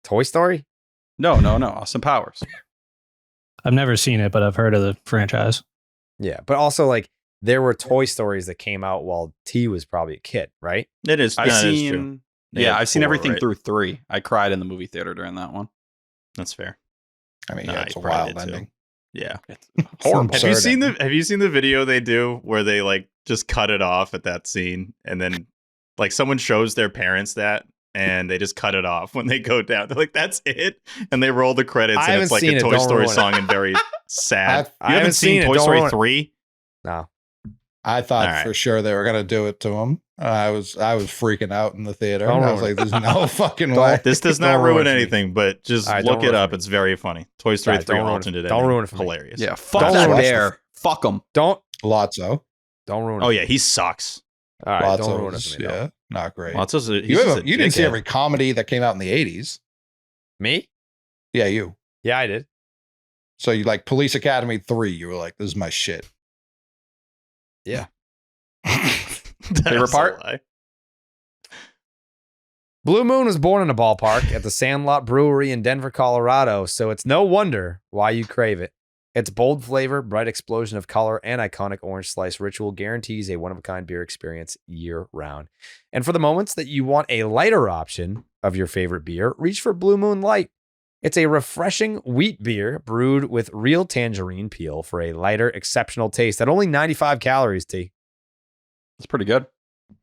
Toy Story? No. Austin Powers. I've never seen it, but I've heard of the franchise. Yeah, but also like there were Toy Stories that came out while T was probably a kid, right? It is. I've no, it is true. seen. They Yeah, had I've seen 4, everything right? through 3. I cried in the movie theater during that one. That's fair. I mean, Nah, yeah, it's you a probably wild did too. ending. Yeah. It's Horrible. Have you Absurd seen ending. Have you seen the video they do where they like just cut it off at that scene and then like someone shows their parents that and they just cut it off when they go down? They're like, "That's it," and they roll the credits I and it's haven't like seen a it, Toy don't Story ruin it. song and very sad. I You haven't seen it, Toy don't Story ruin it. 3? No. I thought All right. for sure they were gonna do it to him. I was freaking out in the theater. Don't I was ruin like, "There's no fucking way." This does not Don't ruin ruin it for me. anything, but just All right, look don't it ruin it up. for me. It's very funny. Toy Story Guys, 3 don't ruin it- alternate don't ending. ruin it for me. Hilarious. Yeah, fuck Don't that watch bear. Fuck him. Don't Lotso. ruin it. Oh yeah, he sucks. All right, don't ruin it Lotso's, for me. though. yeah, not great. Lotso's a, he's You, just a you didn't see dickhead. every comedy that came out in the 80s. Me? Yeah, you. Yeah, I did. So you like Police Academy 3, you were like, "This is my shit." Yeah. Favorite part? Blue Moon was born in a ballpark at the Sandlot Brewery in Denver, Colorado, so it's no wonder why you crave it. Its bold flavor, bright explosion of color, and iconic orange slice ritual guarantees a one-of-a-kind beer experience year-round. And for the moments that you want a lighter option of your favorite beer, reach for Blue Moon Light. It's a refreshing wheat beer brewed with real tangerine peel for a lighter, exceptional taste at only 95 calories, T. It's pretty good.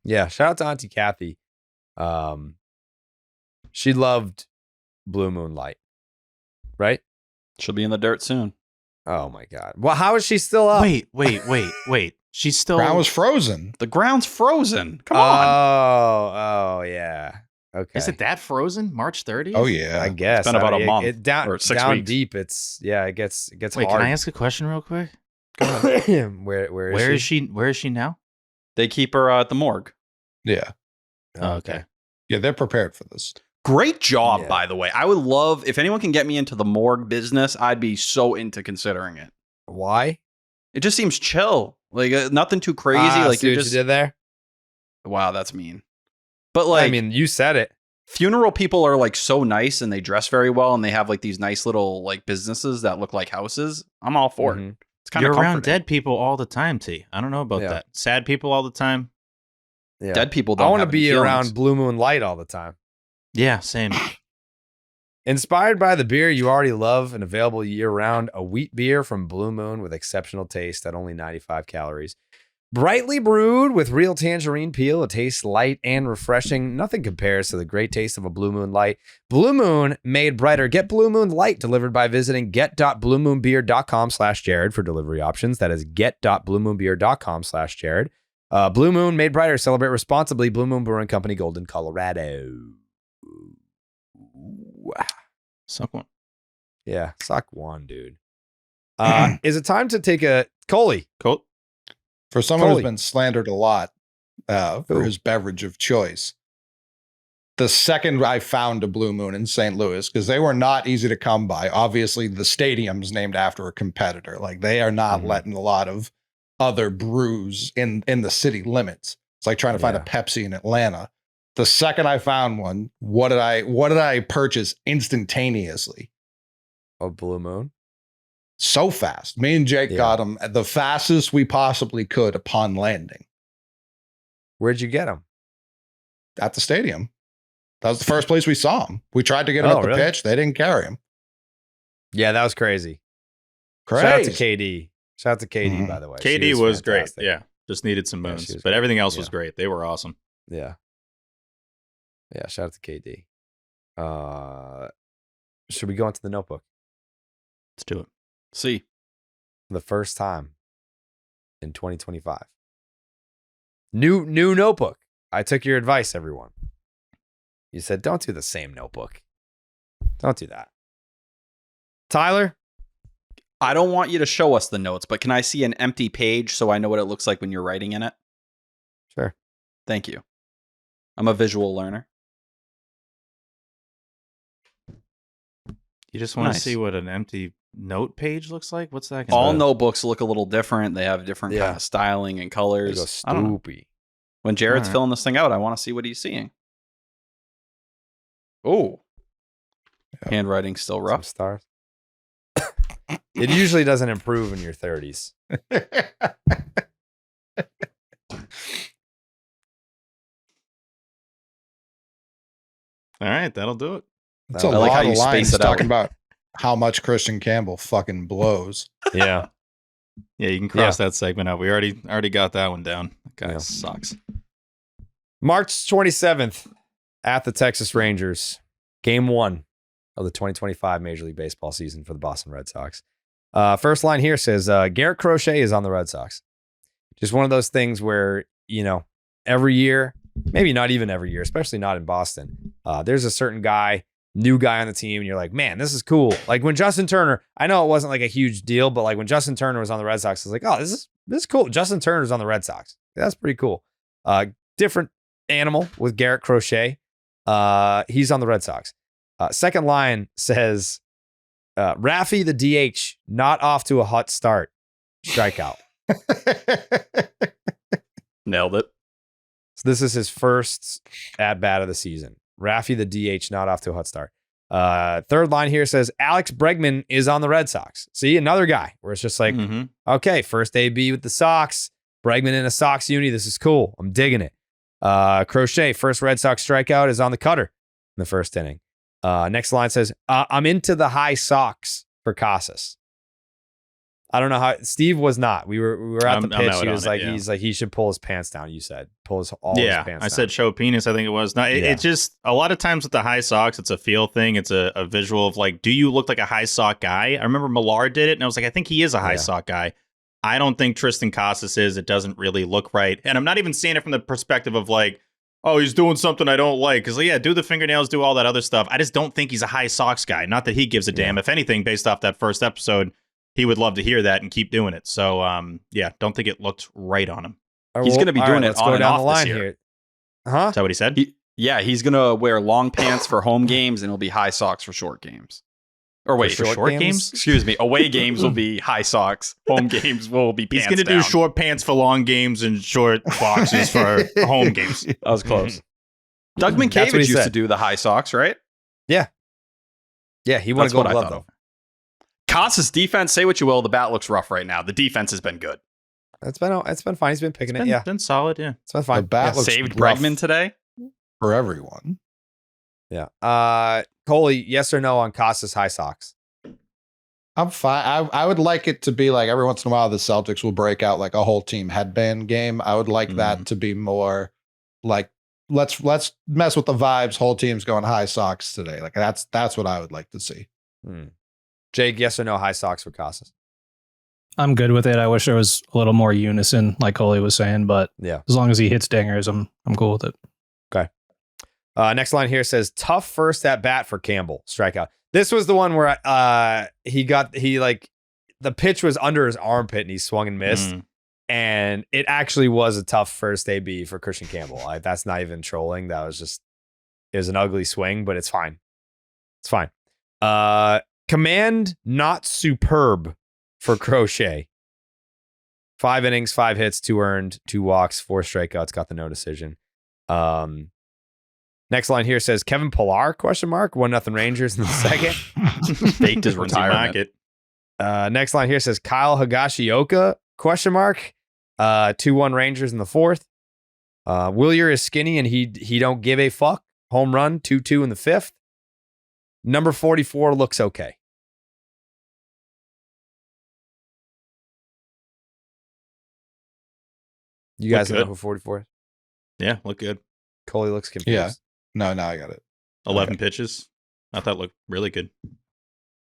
Yeah, shout out to Auntie Kathy. She loved Blue Moon Light, right? She'll be in the dirt soon. Oh my God. Well, how is she still up? Wait. She's still. Ground was frozen. The ground's frozen. Come Oh, on. yeah. Okay. Is it that frozen? March 30th? Oh yeah. I guess. It's been about a month It down or 6 down weeks. deep. It gets Wait, hard. can I ask a question real quick? Where is she? Where is she now? They keep her at the morgue. Yeah. Oh, okay. Yeah, they're prepared for this. Great job, Yeah. by the way. I would love, if anyone can get me into the morgue business, I'd be so into considering it. Why? It just seems chill. Like nothing too crazy. Like see you're what just, you did there? wow, that's mean. But like, I mean, you said it. funeral people are like so nice and they dress very well and they have like these nice little like businesses that look like houses. I'm all for it. Mhm. It's kind You're of around dead people all the time, T. I don't know about Yeah. that. Sad people all the time. Yeah. Dead people don't I want to have any be feelings. around Blue Moon Light all the time. Yeah, same. Inspired by the beer you already love and available year-round, a wheat beer from Blue Moon with exceptional taste at only 95 calories. Brightly brewed with real tangerine peel, it tastes light and refreshing. Nothing compares to the great taste of a Blue Moon Light. Blue Moon made brighter. Get Blue Moon Light delivered by visiting get.bluemoonbeer.com/Jared for delivery options. That is get.bluemoonbeer.com/Jared. Blue Moon made brighter. Celebrate responsibly. Blue Moon Brewing Company, Golden, Colorado. Suck one. Yeah, suck one, dude. Is it time to take a Coley? Cool. For someone Coley. who's been slandered a lot for Who? his beverage of choice, the second I found a Blue Moon in St. Louis, because they were not easy to come by. Obviously, the stadium's named after a competitor. Like they are not Mhm. letting a lot of other brews in the city limits. It's like trying to find a Yeah. Pepsi in Atlanta. The second I found one, what did I purchase instantaneously? A Blue Moon. So fast. Me and Jake Yeah. got them the fastest we possibly could upon landing Where'd you get them? at the stadium. That was the first place we saw him. We tried to get him Oh, at the really? pitch. They didn't carry him. Yeah, that was crazy. Crazy. Shout out to KD. Shout out to KD, Mhm. by the way. KD She was great. fantastic. Yeah. Just needed some Yeah, moons. she was but great. everything else was Yeah. great. They were awesome. Yeah. Yeah, shout out to KD. Should we go into the notebook? Let's do it. See. for the first time in 2025. New notebook. I took your advice, everyone. You said, don't do the same notebook. Don't do that. Tyler? I don't want you to show us the notes, but can I see an empty page so I know what it looks like when you're writing in it? Sure. Thank you. I'm a visual learner. You just want to Nice. see what an empty note page looks like? What's that? All notebooks look a little different. They have different Yeah. kind of styling and There colors. you go, I don't know. Stoopy. When Jared's All right. filling this thing out, I want to see what he's seeing. Oh. Handwriting still Some rough. stars. It usually doesn't improve in your 30s. All right, that'll do it. It's a I lot like how of you space lines it out. talking about how much Kristian Campbell fucking blows. Yeah. Yeah, you can cross that segment out. We already got that one down. That guy Yeah. sucks. March 27th at the Texas Rangers. Game 1 of the 2025 Major League Baseball season for the Boston Red Sox. First line here says, Garrett Crochet is on the Red Sox. Just one of those things where, every year, maybe not even every year, especially not in Boston, there's a certain guy, new guy on the team, and you're like, man, this is cool. Like when Justin Turner, I know it wasn't like a huge deal, but like when Justin Turner was on the Red Sox, I was like, oh, this is cool. Justin Turner's on the Red Sox. That's pretty cool. Different animal with Garrett Crochet. He's on the Red Sox. Second line says, Raffy the DH, not off to a hot start. Strikeout. Nailed it. So this is his first at bat of the season. Raffy the DH, not off to a hot start. Third line here says Alex Bregman is on the Red Sox. See, another guy where it's just like, Mhm. okay, first AB with the Sox. Bregman in a Sox uni. This is cool. I'm digging it. Crochet, first Red Sox strikeout is on the cutter in the first inning. Next line says, I'm into the high Sox for Casas. I don't know how Steve was not. We were at the I'm pitch. out He on was it, like, yeah. he's like, he should pull his pants down. You said pull his all his Yeah, pants I down. said show penis. I think it was. No, it just a lot of times with the high Sox, it's a feel thing. It's a visual of like, do you look like a high Sox guy? I remember Millar did it, and I was like, I think he is a high Sox guy. I don't think Tristan Casas is. It doesn't really look right, and I'm not even seeing it from the perspective of like, oh, he's doing something I don't like. Because yeah, do the fingernails, do all that other stuff. I just don't think he's a high Sox guy. Not that he gives a damn. If anything, based off that first episode, he would love to hear that and keep doing it. So yeah, don't think it looked right on him. He's going to be all doing right, it let's on go and down off the line this year. here. Huh? Is that what he said? He's going to wear long pants for home games, and it'll be high socks for short games. Or wait, For short games? Excuse me. Away games will be high socks. Home games will be pants He's going to do down. short pants for long games and short boxes for home games. That was close. Doug That's what Mankiewicz he used to said. do the high socks, right? Yeah, he won a That's gold what I glove thought though. of. Casas' defense, say what you will, the bat looks rough right now. The defense has been good. It's been fine. He's been picking it. Yeah, Been solid, yeah. it's been The fine. bat looks Saved rough Bregman today. for everyone. Yeah. Coley, yes or no on Casas high socks? I'm fine. I would like it to be like every once in a while the Celtics will break out like a whole team headband game. I would like that to be more like let's mess with the vibes. Whole team's going high socks today. Like that's what I would like to see. Jake, yes or no high socks for Casas? I'm good with it. I wish there was a little more unison, like Coley was saying, but Yeah. as long as he hits dingers, I'm cool with it. Next line here says tough first at bat for Campbell. Strikeout. This was the one where the pitch was under his armpit and he swung and missed. And it actually was a tough first AB for Kristian Campbell. That's not even trolling. It was an ugly swing, but it's fine. It's fine. Command not superb for Crochet. 5 innings, 5 hits, 2 earned, 2 walks, 4 strikeouts, got the no decision. Next line here says Kevin Pillar, ? 1-0 Rangers in the second. Faked his Once you retirement. mock it. Next line here says Kyle Higashioka, ? 2-1 Rangers in the fourth. Willier is skinny and he don't give a fuck. Home run, 2-2 in the fifth. Number 44 looks okay. You guys Look know good. who 44 is? Yeah, look good. Coley looks confused. Yeah. No, I got it. 11 pitches. I thought looked really good.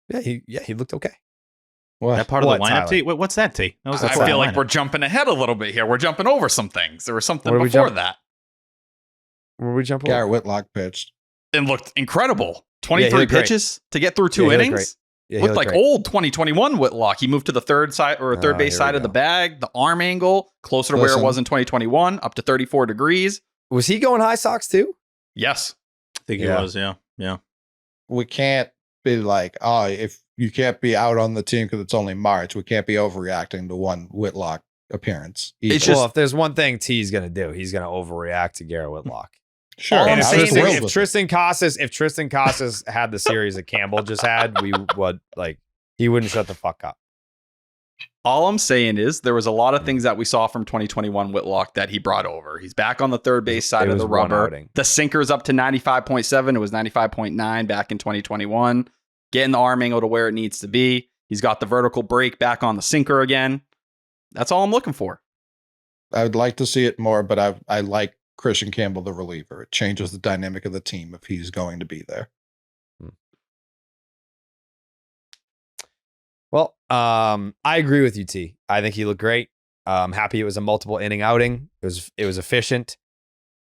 Yeah, he looked okay. What? That part of What, the lineup, Tyler? T? What's that, T? That was I the part feel of the like lineup. we're jumping ahead a little bit here. We're jumping over some things. There was something What are we before jumping- that. Where we jump Garrett over? Whitlock pitched. And looked incredible. Yeah, he 23 looked great. pitches to get through 2 Yeah, he looked innings. great. Yeah, he Looked looked like great. old 2021 Whitlock. He moved to the third side or third base here side we of the go. bag. The arm angle closer to where it Listen. was in 2021, up to 34 degrees. Was he going high Sox too? Yes. I think Yeah. he was, yeah. We can't be like, oh, if you can't be out on the team because it's only March, we can't be overreacting to one Whitlock appearance. It's either. just- Well, if there's one thing T's going to do, he's going to overreact to Garrett Whitlock. sure. all I'm And if I saying was is Tristan, thrilled if with it. Tristan Casas had the series that Campbell just had, we would he wouldn't shut the fuck up. All I'm saying is there was a lot of things that we saw from 2021 Whitlock that he brought over. He's back on the third base side It of was the one rubber. outing. The sinker's up to 95.7. It was 95.9 back in 2021. Getting the arm angle to where it needs to be. He's got the vertical break back on the sinker again. That's all I'm looking for. I would like to see it more, but I like Kristian Campbell, the reliever. It changes the dynamic of the team if he's going to be there. Well, I agree with you, T. I think he looked great. I'm happy it was a multiple inning outing. It was efficient,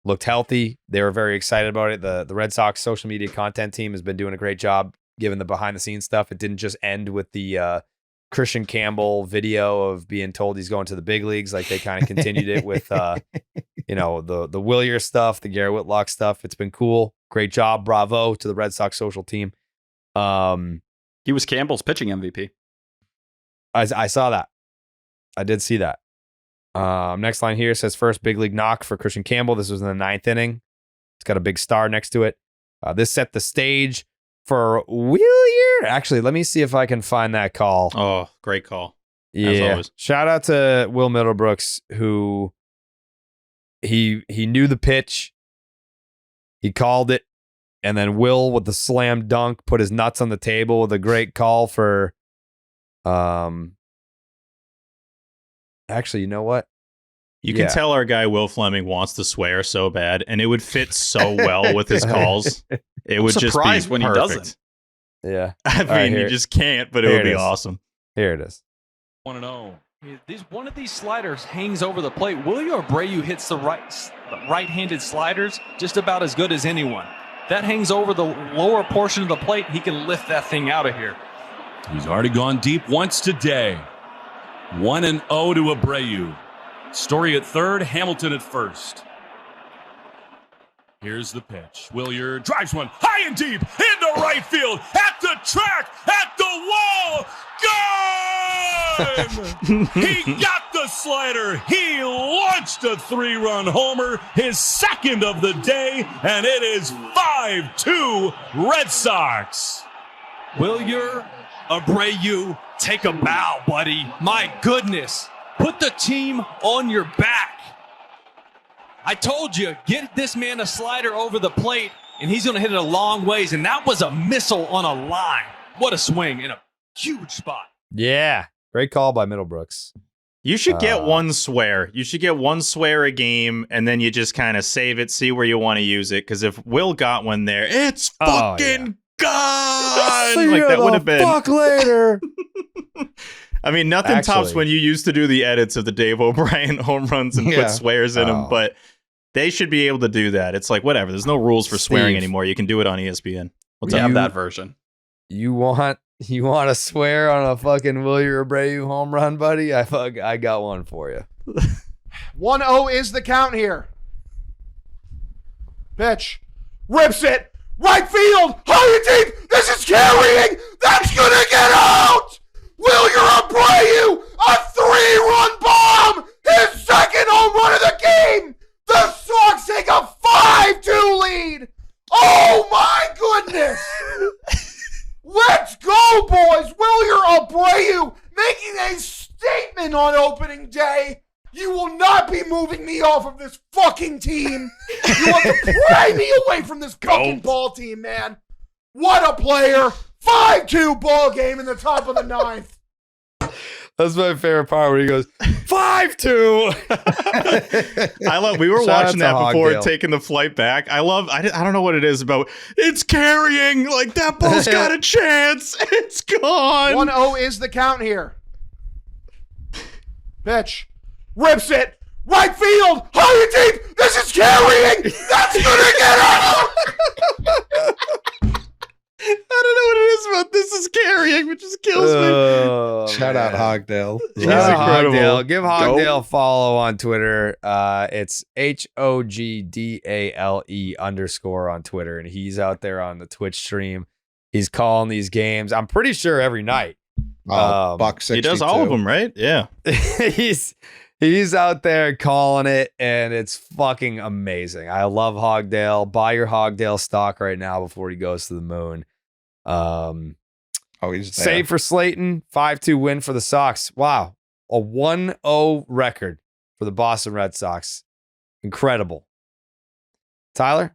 looked healthy. They were very excited about it. The Red Sox social media content team has been doing a great job giving the behind the scenes stuff. It didn't just end with the Kristian Campbell video of being told he's going to the big leagues. Like they kind of continued it with the Willier stuff, the Garrett Whitlock stuff. It's been cool. Great job. Bravo to the Red Sox social team. He was Campbell's pitching MVP. I saw that. I did see that. Next line here says first big league knock for Kristian Campbell. This was in the 9th inning. It's got a big star next to it. This set the stage for Willier. Actually, let me see if I can find that call. Oh, great call. Yeah. always. Shout out to Will Middlebrooks, who he knew the pitch. He called it. And then Will with the slam dunk put his nuts on the table with a great call for actually, you know what? You can Yeah. tell our guy Will Fleming wants to swear so bad, and it would fit so well with his calls. It would just be surprised when he perfect. doesn't. Yeah. I mean, right, you here- just can't, but it here would it be is. awesome. Here it is. 1-0. One of these sliders hangs over the plate. William Abreu hits the right-handed sliders just about as good as anyone. That hangs over the lower portion of the plate. He can lift that thing out of here. He's already gone deep once today. 1-0 to Abreu. Story at third, Hamilton at first. Here's the pitch. Willier drives one high and deep into right field, at the track, at the wall. Gone! He got the slider. He launched a 3-run homer, his second of the day, and it is 5-2 Red Sox. William Abreu, take a bow, buddy. My goodness. Put the team on your back. I told you, get this man a slider over the plate, and he's going to hit it a long ways. And that was a missile on a line. What a swing in a huge spot. Yeah. Great call by Middlebrooks. You should get one swear. You should get one swear a game, and then you just kind of save it, see where you want to use it. Because if Will got one there, it's fucking gone. See Like you that would the have been. fuck later. I mean, nothing tops Actually- when you used to do the edits of the Dave O'Brien home runs and Yeah. put swears in them, but they should be able to do that. It's like, whatever. There's no rules for swearing Steve. anymore. You can do it on ESPN. What's We up? have that version. You want to swear on a fucking William Abreu home run, buddy? I got one for you. 1-0 is the count here. Pitch. Rips it. Right field. High and deep. This is carrying. That's going to get out. William Abreu, a 3-run bomb. His second home run of the game. The Sox take a 5-2 lead. Oh, my goodness. Let's go, boys. William Abreu making a statement on opening day. You will not be moving me off of this fucking team. You want to pry me away from this fucking ball team, man. What a player. 5-2 ball game in the top of the 9th. That's my favorite part where he goes 5-2. I love. We were Shout watching out that to before Hogdale. taking the flight back. I don't know what it is about. It's carrying. Like that ball's got a chance. It's gone. 1-0 is the count here. Pitch. Rips it. Right field. High and deep. This is carrying. That's gonna get out. I don't know what it is about this is carrying, which just kills me. Shout out Hogdale. He's Shout out incredible. Hogdale. Give Hogdale a follow on Twitter. It's HOGDALE_ on Twitter. And he's out there on the Twitch stream. He's calling these games. I'm pretty sure every night. Buck 62. He does all of them, right? Yeah. He's out there calling it, and it's fucking amazing. I love Hogdale. Buy your Hogdale stock right now before he goes to the moon. He's there. Save for Slayton, 5-2 win for the Sox. Wow. A 1-0 record for the Boston Red Sox. Incredible. Tyler?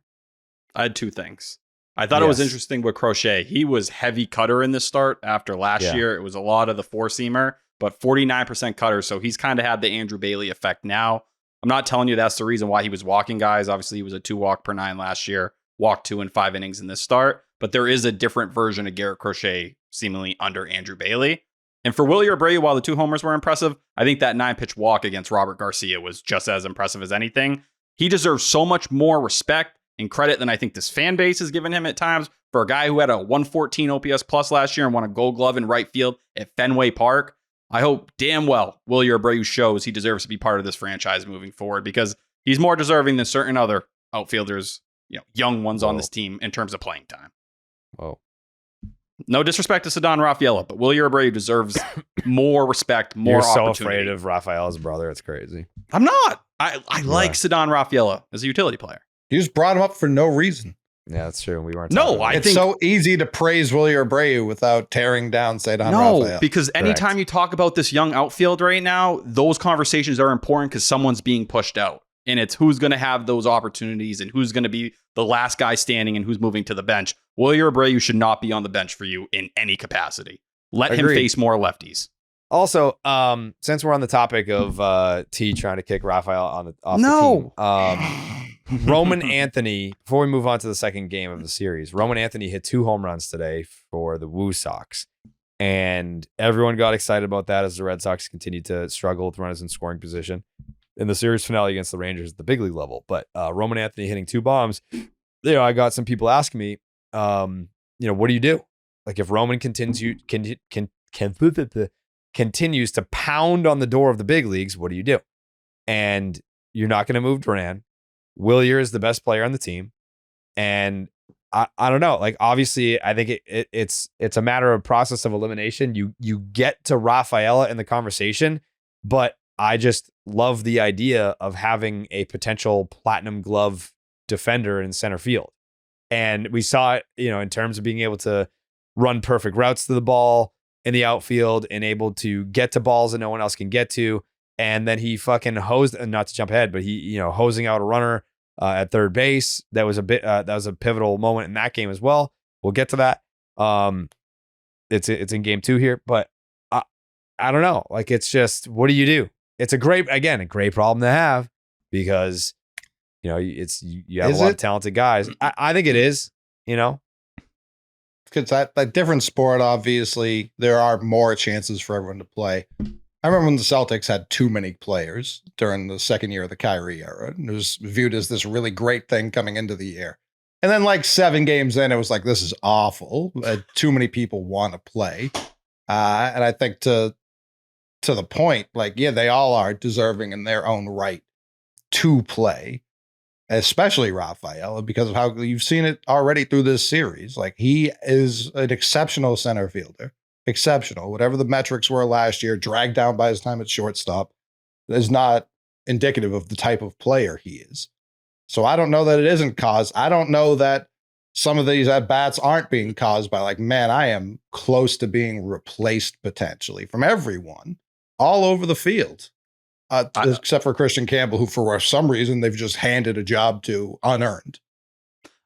I had two things. I thought it was interesting with Crochet. He was heavy cutter in this start after last year. It was a lot of the four-seamer, but 49% cutter. So he's kind of had the Andrew Bailey effect now. I'm not telling you that's the reason why he was walking guys. Obviously, he was a 2-walk per 9 last year, walked 2 in 5 innings in this start. But there is a different version of Garrett Crochet seemingly under Andrew Bailey. And for Wilyer Abreu, while the 2 homers were impressive, I think that 9-pitch walk against Robert Garcia was just as impressive as anything. He deserves so much more respect and credit than I think this fan base has given him at times. For a guy who had a 114 OPS plus last year and won a Gold Glove in right field at Fenway Park, I hope damn well Wilyer Abreu shows he deserves to be part of this franchise moving forward, because he's more deserving than certain other outfielders, young ones on this team in terms of playing time. Whoa. No disrespect to Ceddanne Rafaela, but Wilyer Abreu deserves more respect, more You're so opportunity. afraid of Rafael's brother. It's crazy. I'm not. I like Ceddanne Rafaela as a utility player. You just brought him up for no reason. Yeah, that's true. We weren't. No, I It's think so easy to praise Wilyer Abreu without tearing down Ceddanne Rafael. Because anytime you talk about this young outfield right now, those conversations are important because someone's being pushed out. And it's who's going to have those opportunities and who's going to be the last guy standing and who's moving to the bench. Wilyer Abreu should not be on the bench for you in any capacity. Let him face more lefties. Also, since we're on the topic of T trying to kick Rafael off the team, Roman Anthony, before we move on to the second game of the series, Roman Anthony hit 2 home runs today for the Woo Sox. And everyone got excited about that as the Red Sox continued to struggle with runners in scoring position in the series finale against the Rangers at the big league level. But Roman Anthony hitting 2 bombs, I got some people asking me, what do you do? Like if Roman continues to pound on the door of the big leagues, what do you do? And you're not going to move Duran. Wilyer is the best player on the team. And I don't know. Like, obviously, I think it's a matter of process of elimination. You get to Rafaela in the conversation, but I just love the idea of having a potential platinum glove defender in center field. And we saw it, in terms of being able to run perfect routes to the ball in the outfield and able to get to balls that no one else can get to. And then he fucking hosed, not to jump ahead, but he, hosing out a runner at third base. That was a pivotal moment in that game as well. We'll get to that. It's in game 2 here, but I don't know. Like, it's just, what do you do? It's a great problem to have because, you have a lot of talented guys. I think it is, Because that different sport, obviously, there are more chances for everyone to play. I remember when the Celtics had too many players during the second year of the Kyrie era. And it was viewed as this really great thing coming into the year. And then like 7 games in, it was like, this is awful. Too many people want to play. And I think to the point, they all are deserving in their own right to play, especially Rafael, because of how you've seen it already through this series. Like, he is an exceptional center fielder. Exceptional. Whatever the metrics were last year, dragged down by his time at shortstop, is not indicative of the type of player he is. So I don't know that it isn't caused. I don't know that some of these at-bats aren't being caused by I am close to being replaced potentially from everyone all over the field. Except for Kristian Campbell, who for some reason they've just handed a job to unearned.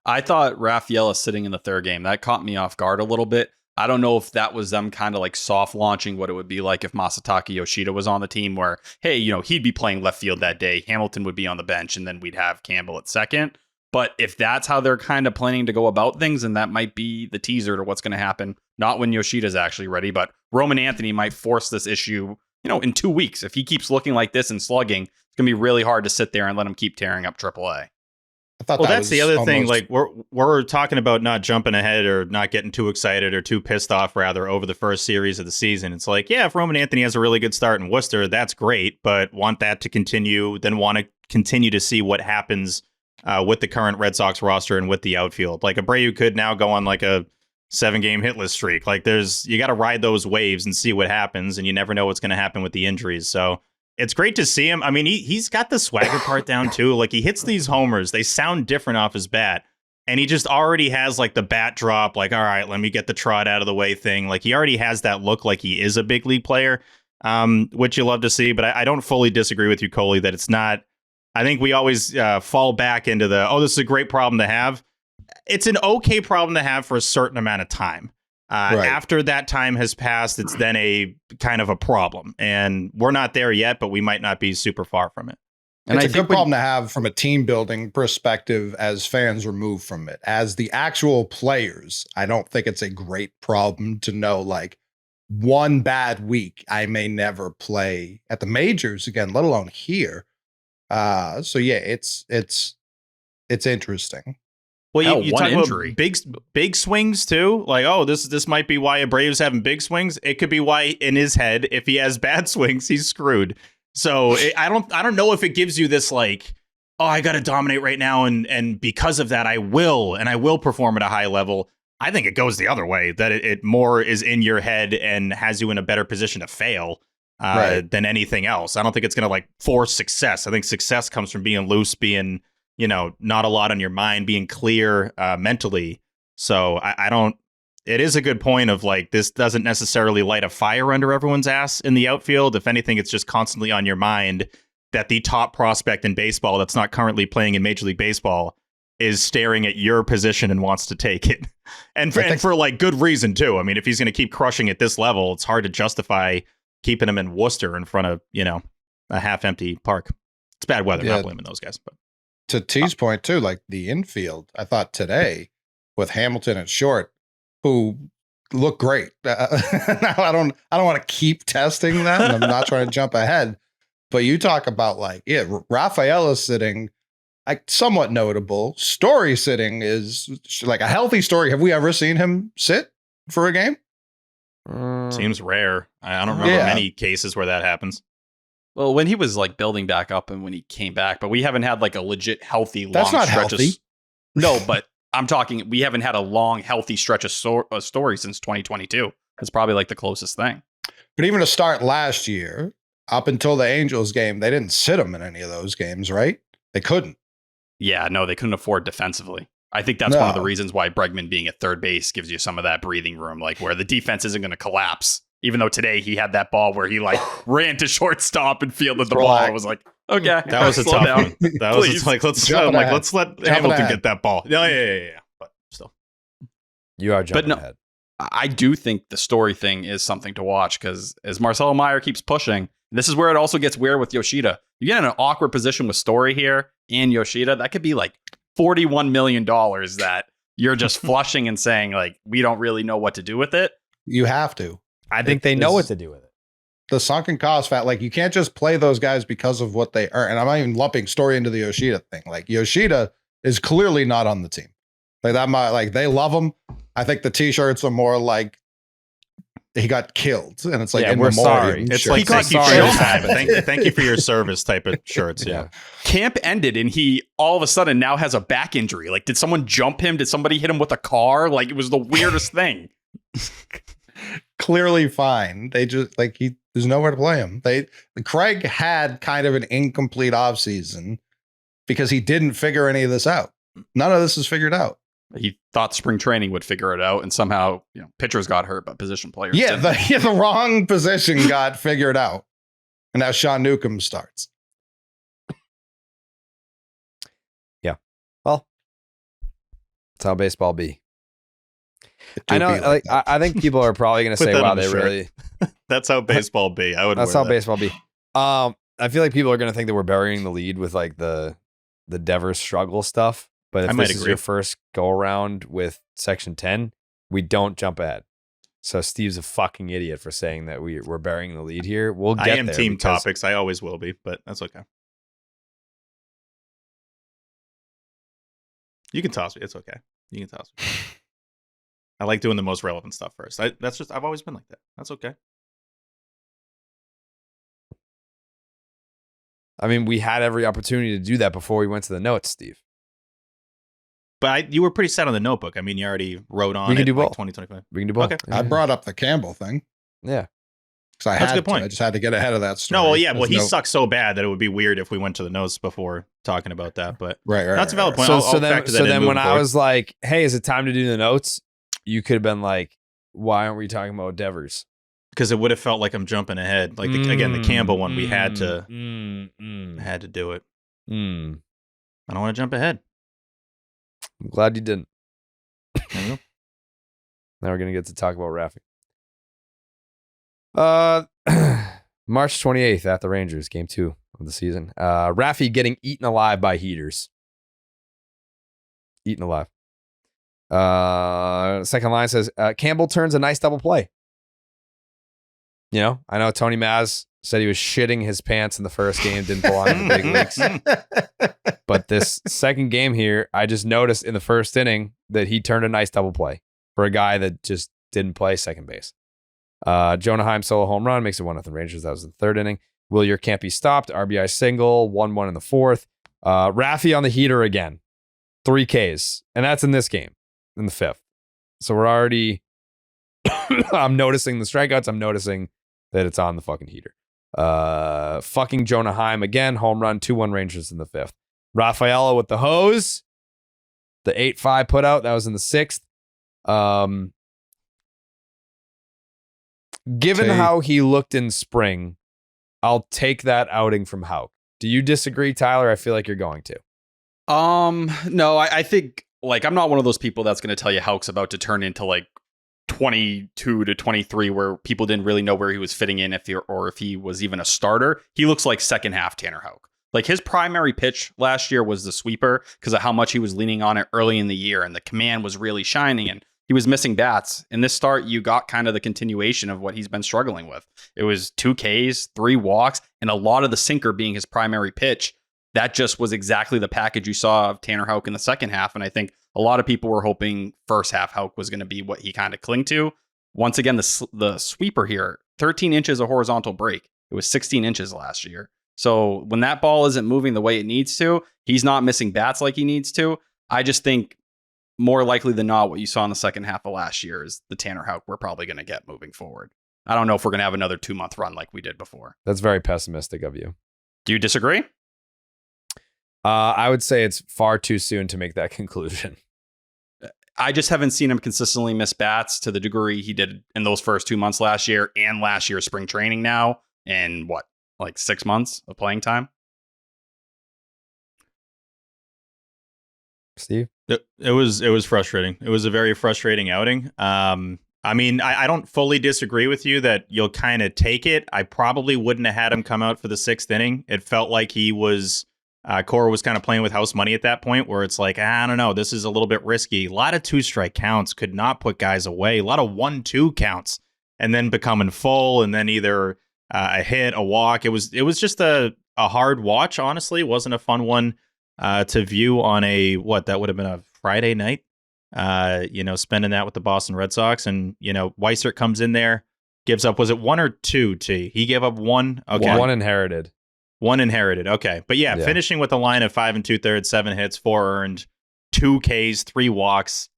I thought Rafaela sitting in the third game, that caught me off guard a little bit. I don't know if that was them kind of like soft launching what it would be like if Masataka Yoshida was on the team where, hey, he'd be playing left field that day. Hamilton would be on the bench and then we'd have Campbell at second. But if that's how they're kind of planning to go about things, then that might be the teaser to what's going to happen. Not when Yoshida's actually ready, but Roman Anthony might force this issue, in 2 weeks. If he keeps looking like this and slugging, it's going to be really hard to sit there and let him keep tearing up AAA. Well, that's the other thing. Like we're talking about not jumping ahead or not getting too excited or too pissed off, rather, over the first series of the season. It's like, yeah, if Roman Anthony has a really good start in Worcester, that's great. But want that to continue, then want to continue to see what happens with the current Red Sox roster and with the outfield. Like Abreu could now go on like a 7-game hitless streak. Like you got to ride those waves and see what happens, and you never know what's going to happen with the injuries. So it's great to see him. I mean, he's got the swagger part down too. Like he hits these homers, they sound different off his bat, and he just already has like the bat drop. Like, all right, let me get the trot out of the way thing. Like he already has that look like he is a big league player, which you love to see. But I don't fully disagree with you, Coley, that it's not. I think we always fall back into this is a great problem to have. It's an okay problem to have for a certain amount of time. Right. After that time has passed, it's then a kind of a problem. And we're not there yet, but we might not be super far from it. And it's a good problem to have from a team building perspective as fans remove from it. As the actual players, I don't think it's a great problem to know, like, one bad week, I may never play at the majors again, let alone here. So yeah, it's interesting. Well, you talk about big swings too. Like, oh, this might be why Abreu's having big swings. It could be why in his head, if he has bad swings, he's screwed. So I don't know if it gives you this like, oh, I got to dominate right now, and because of that, I will perform at a high level. I think it goes the other way, that it more is in your head and has you in a better position to fail than anything else. I don't think it's going to like force success. I think success comes from being loose, being not a lot on your mind, being clear mentally. So I don't, it is a good point of like, this doesn't necessarily light a fire under everyone's ass in the outfield. If anything, it's just constantly on your mind that the top prospect in baseball that's not currently playing in Major League Baseball is staring at your position and wants to take it. And for like good reason too. I mean, if he's going to keep crushing at this level, it's hard to justify keeping him in Worcester in front of, a half empty park. It's bad weather, not blaming those guys, but. To T's point too, like the infield, I thought today with Hamilton at short, who looked great. I don't want to keep testing that, and I'm not trying to jump ahead. But you talk about like, Raphael is sitting, like somewhat notable. Story sitting is like a healthy Story. Have we ever seen him sit for a game? Seems rare. I don't remember many cases where that happens. Well, when he was like building back up and when he came back, but we haven't had like a legit healthy long That's not stretch healthy. No, but I'm talking, we haven't had a long healthy stretch of Story since 2022. It's probably like the closest thing. But even to start last year, up until the Angels game, they didn't sit him in any of those games, right? They couldn't. Yeah, no, they couldn't afford defensively. I think that's one of the reasons why Bregman being at third base gives you some of that breathing room, like where the defense isn't going to collapse. Even though today he had that ball where he like ran to shortstop and fielded the ball. I was like, okay, that was a tough one. That was like, let's let Hamilton get that ball. Yeah. But still, you are jumping ahead. I do think the Story thing is something to watch because as Marcelo Meyer keeps pushing, this is where it also gets weird with Yoshida. You get in an awkward position with Story here and Yoshida. That could be like $41 million that you're just flushing and saying like, we don't really know what to do with it. You have to. I think they know what to do with it. The sunken cost fat, like you can't just play those guys because of what they earn. And I'm not even lumping Story into the Yoshida thing. Like Yoshida is clearly not on the team. Like that might, like they love him. I think the t-shirts are more like he got killed, and it's like we're sorry. It's like thank you for your time. Thank you for your service type of shirts. Yeah. Camp ended, and he all of a sudden now has a back injury. Like, did someone jump him? Did somebody hit him with a car? Like, it was the weirdest thing. Clearly fine. They just like there's nowhere to play him. Craig had kind of an incomplete offseason because he didn't figure any of this out. None of this is figured out. He thought spring training would figure it out, and somehow pitchers got hurt, but position players didn't. The wrong position got figured out, and now Sean Newcomb starts. Yeah, well, that's how baseball be. I know. Like I think people are probably going to say, "Wow, they really." That's how baseball be. I would. That's how baseball be. I feel like people are going to think that we're burying the lead with like the Devers struggle stuff. But if this is your first go around with Section 10, we don't jump ahead. So Steve's a fucking idiot for saying that we're burying the lead here. We'll get there. I am team topics. I always will be, but that's okay. You can toss me. It's okay. You can toss me. I like doing the most relevant stuff first. I've always been like that. That's okay. I mean, we had every opportunity to do that before we went to the notes, Steve. But you were pretty set on the notebook. I mean, you already wrote on. We can do both. Like 2025. We can do both. Okay. I brought up the Campbell thing. Yeah. Because That's a good point. I just had to get ahead of that story. No, well, yeah. Well, he sucks so bad that it would be weird if we went to the notes before talking about that. But right. That's a valid point. So then when I was like, hey, is it time to do the notes? You could have been like, why aren't we talking about Devers? Because it would have felt like I'm jumping ahead. Like, again, the Campbell one, we had to do it. I don't want to jump ahead. I'm glad you didn't. There you go. Now we're going to get to talk about Raffy. March 28th at the Rangers, game 2 of the season. Raffy getting eaten alive by heaters. Eaten alive. Second line says, Campbell turns a nice double play. You know, I know Tony Maz said he was shitting his pants in the first game, didn't pull on in the big leagues. But this second game here, I just noticed in the first inning that he turned a nice double play for a guy that just didn't play second base. Jonah Heim solo home run makes it 1-0 Rangers. That was the third inning. Willier can't be stopped. RBI single, 1-1 in the fourth. Raffy on the heater again. 3 Ks. And that's in this game, in the fifth. So we're already, I'm noticing the strikeouts. I'm noticing that it's on the fucking heater. Fucking Jonah Heim again. Home run, 2-1 Rangers in the fifth. Rafaela with the hose. The 8-5 put out. That was in the sixth. Given how he looked in spring, I'll take that outing from Houck. Do you disagree, Tyler? I feel like you're going to. No, I think like I'm not one of those people that's going to tell you Houck's about to turn into like 22 to 23 where people didn't really know where he was fitting in if he was even a starter. He looks like second half Tanner Houck. Like his primary pitch last year was the sweeper because of how much he was leaning on it early in the year and the command was really shining and he was missing bats. In this start, you got kind of the continuation of what he's been struggling with. It was 2 Ks, 3 walks, and a lot of the sinker being his primary pitch. That just was exactly the package you saw of Tanner Houck in the second half. And I think a lot of people were hoping first half Houck was going to be what he kind of clung to. Once again, the sweeper here, 13 inches of horizontal break. It was 16 inches last year. So when that ball isn't moving the way it needs to, he's not missing bats like he needs to. I just think more likely than not, what you saw in the second half of last year is the Tanner Houck we're probably going to get moving forward. I don't know if we're going to have another 2-month run like we did before. That's very pessimistic of you. Do you disagree? I would say it's far too soon to make that conclusion. I just haven't seen him consistently miss bats to the degree he did in those first 2 months last year and last year's spring training now in what, like 6 months of playing time? Steve? It was frustrating. It was a very frustrating outing. I mean, I don't fully disagree with you that you'll kind of take it. I probably wouldn't have had him come out for the 6th inning. It felt like he was, Cora was kind of playing with house money at that point where it's like, I don't know, this is a little bit risky. A lot of 2-strike counts could not put guys away. A lot of 1-2 counts and then becoming full and then either a hit, a walk. It was just a hard watch, honestly. It wasn't a fun one to view on that would have been a Friday night, spending that with the Boston Red Sox. And, Weissert comes in there, gives up, was it 1 or 2, T? He gave up 1? Okay. 1 inherited. 1 inherited. Okay. But yeah, finishing with a line of 5 2/3, 7 hits, 4 earned, 2 Ks, 3 walks,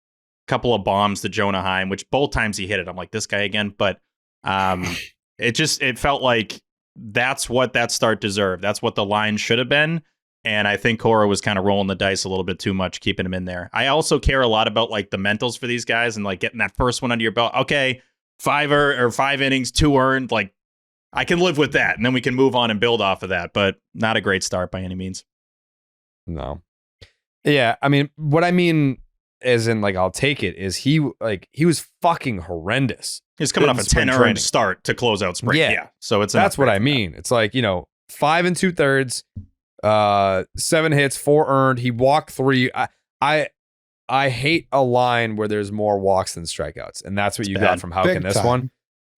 couple of bombs to Jonah Heim, which both times he hit it. I'm like, this guy again. But it felt like that's what that start deserved. That's what the line should have been. And I think Cora was kind of rolling the dice a little bit too much, keeping him in there. I also care a lot about like the mentals for these guys and like getting that first one under your belt. Okay, 5 innings, 2 earned. Like I can live with that. And then we can move on and build off of that. But not a great start by any means. No. Yeah. I mean, what I mean as in like I'll take it, is he was fucking horrendous. He's coming off a spring 10 training. earned start to close out spring. Yeah. So it's that's what I enough. mean. It's like, 5 2/3, 7 hits, 4 earned. He walked 3. I hate a line where there's more walks than strikeouts, and that's what you got from Houck in this one.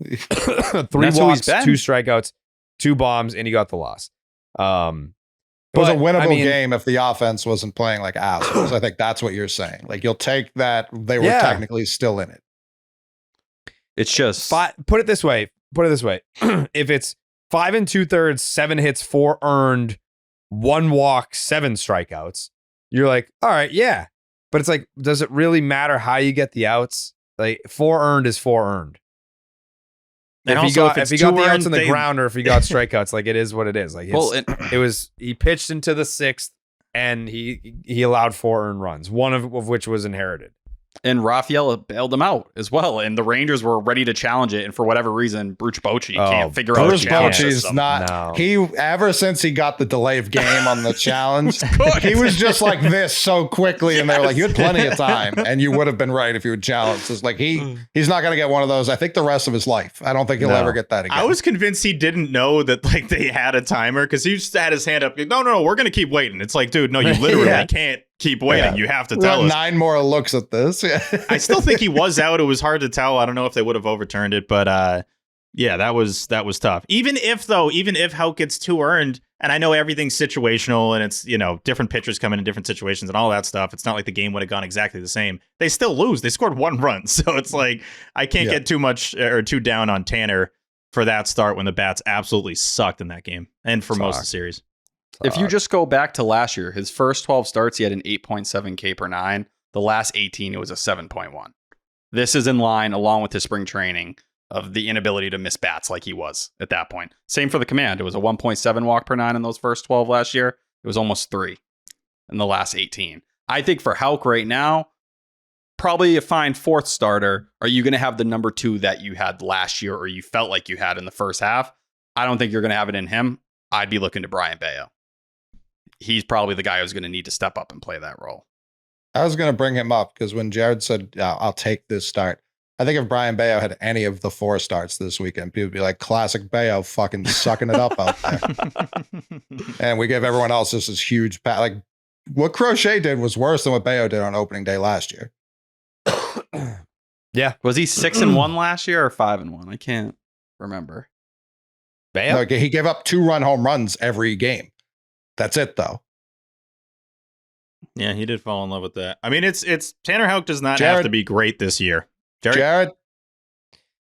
3 walks, 2 strikeouts, 2 bombs, and he got the loss. It was a winnable game if the offense wasn't playing like assholes. I think that's what you're saying. Like, you'll take that. They were technically still in it. It's just put it this way. If it's 5 2/3, 7 hits, 4 earned, 1 walk, 7 strikeouts, you're like, all right, yeah. But it's like, does it really matter how you get the outs? Like, 4 earned is 4 earned. And if he got the outs on the ground, or if he got strikeouts, like, it is what it is. Like, he pitched into the 6th, and he allowed 4 earned runs, one of which was inherited. And Raphael bailed him out as well. And the Rangers were ready to challenge it. And for whatever reason, Bruce Bochy can't figure out the challenge system. Ever since he got the delay of game on the challenge, he was just like this so quickly. And they were like, you had plenty of time. And you would have been right if you would challenge. It's like he's not going to get one of those, I think, the rest of his life. I don't think he'll ever get that again. I was convinced he didn't know that like they had a timer because he just had his hand up. No, we're going to keep waiting. It's like, dude, no, you literally can't keep waiting. You have to tell us. 9 more looks at this. I still think he was out. It was hard to tell. I don't know if they would have overturned it, but that was tough. Even if Houck gets 2 earned, and I know everything's situational and it's, different pitchers come in different situations and all that stuff. It's not like the game would have gone exactly the same. They still lose. They scored 1 run. So it's like, I can't get too much or too down on Tanner for that start when the bats absolutely sucked in that game and for most of the series. If you just go back to last year, his first 12 starts, he had an 8.7 K per 9. The last 18, it was a 7.1. This is in line, along with his spring training, of the inability to miss bats like he was at that point. Same for the command. It was a 1.7 walk per 9 in those first 12 last year. It was almost 3 in the last 18. I think for Houck right now, probably a fine 4th starter. Are you going to have the number 2 that you had last year or you felt like you had in the first half? I don't think you're going to have it in him. I'd be looking to Brian Bayo. He's probably the guy who's going to need to step up and play that role. I was going to bring him up because when Jared said, I'll take this start, I think if Brian Bayo had any of the 4 starts this weekend, people would be like, classic Bayo fucking sucking it up out there. And we give everyone else just this huge pat. Like, what Crochet did was worse than what Bayo did on opening day last year. Yeah. Was he 6-1 last year or 5-1? I can't remember. Bayo? No, he gave up 2-run home runs every game. That's it, though. Yeah, he did fall in love with that. I mean, it's Tanner Houck does not have to be great this year. Jared?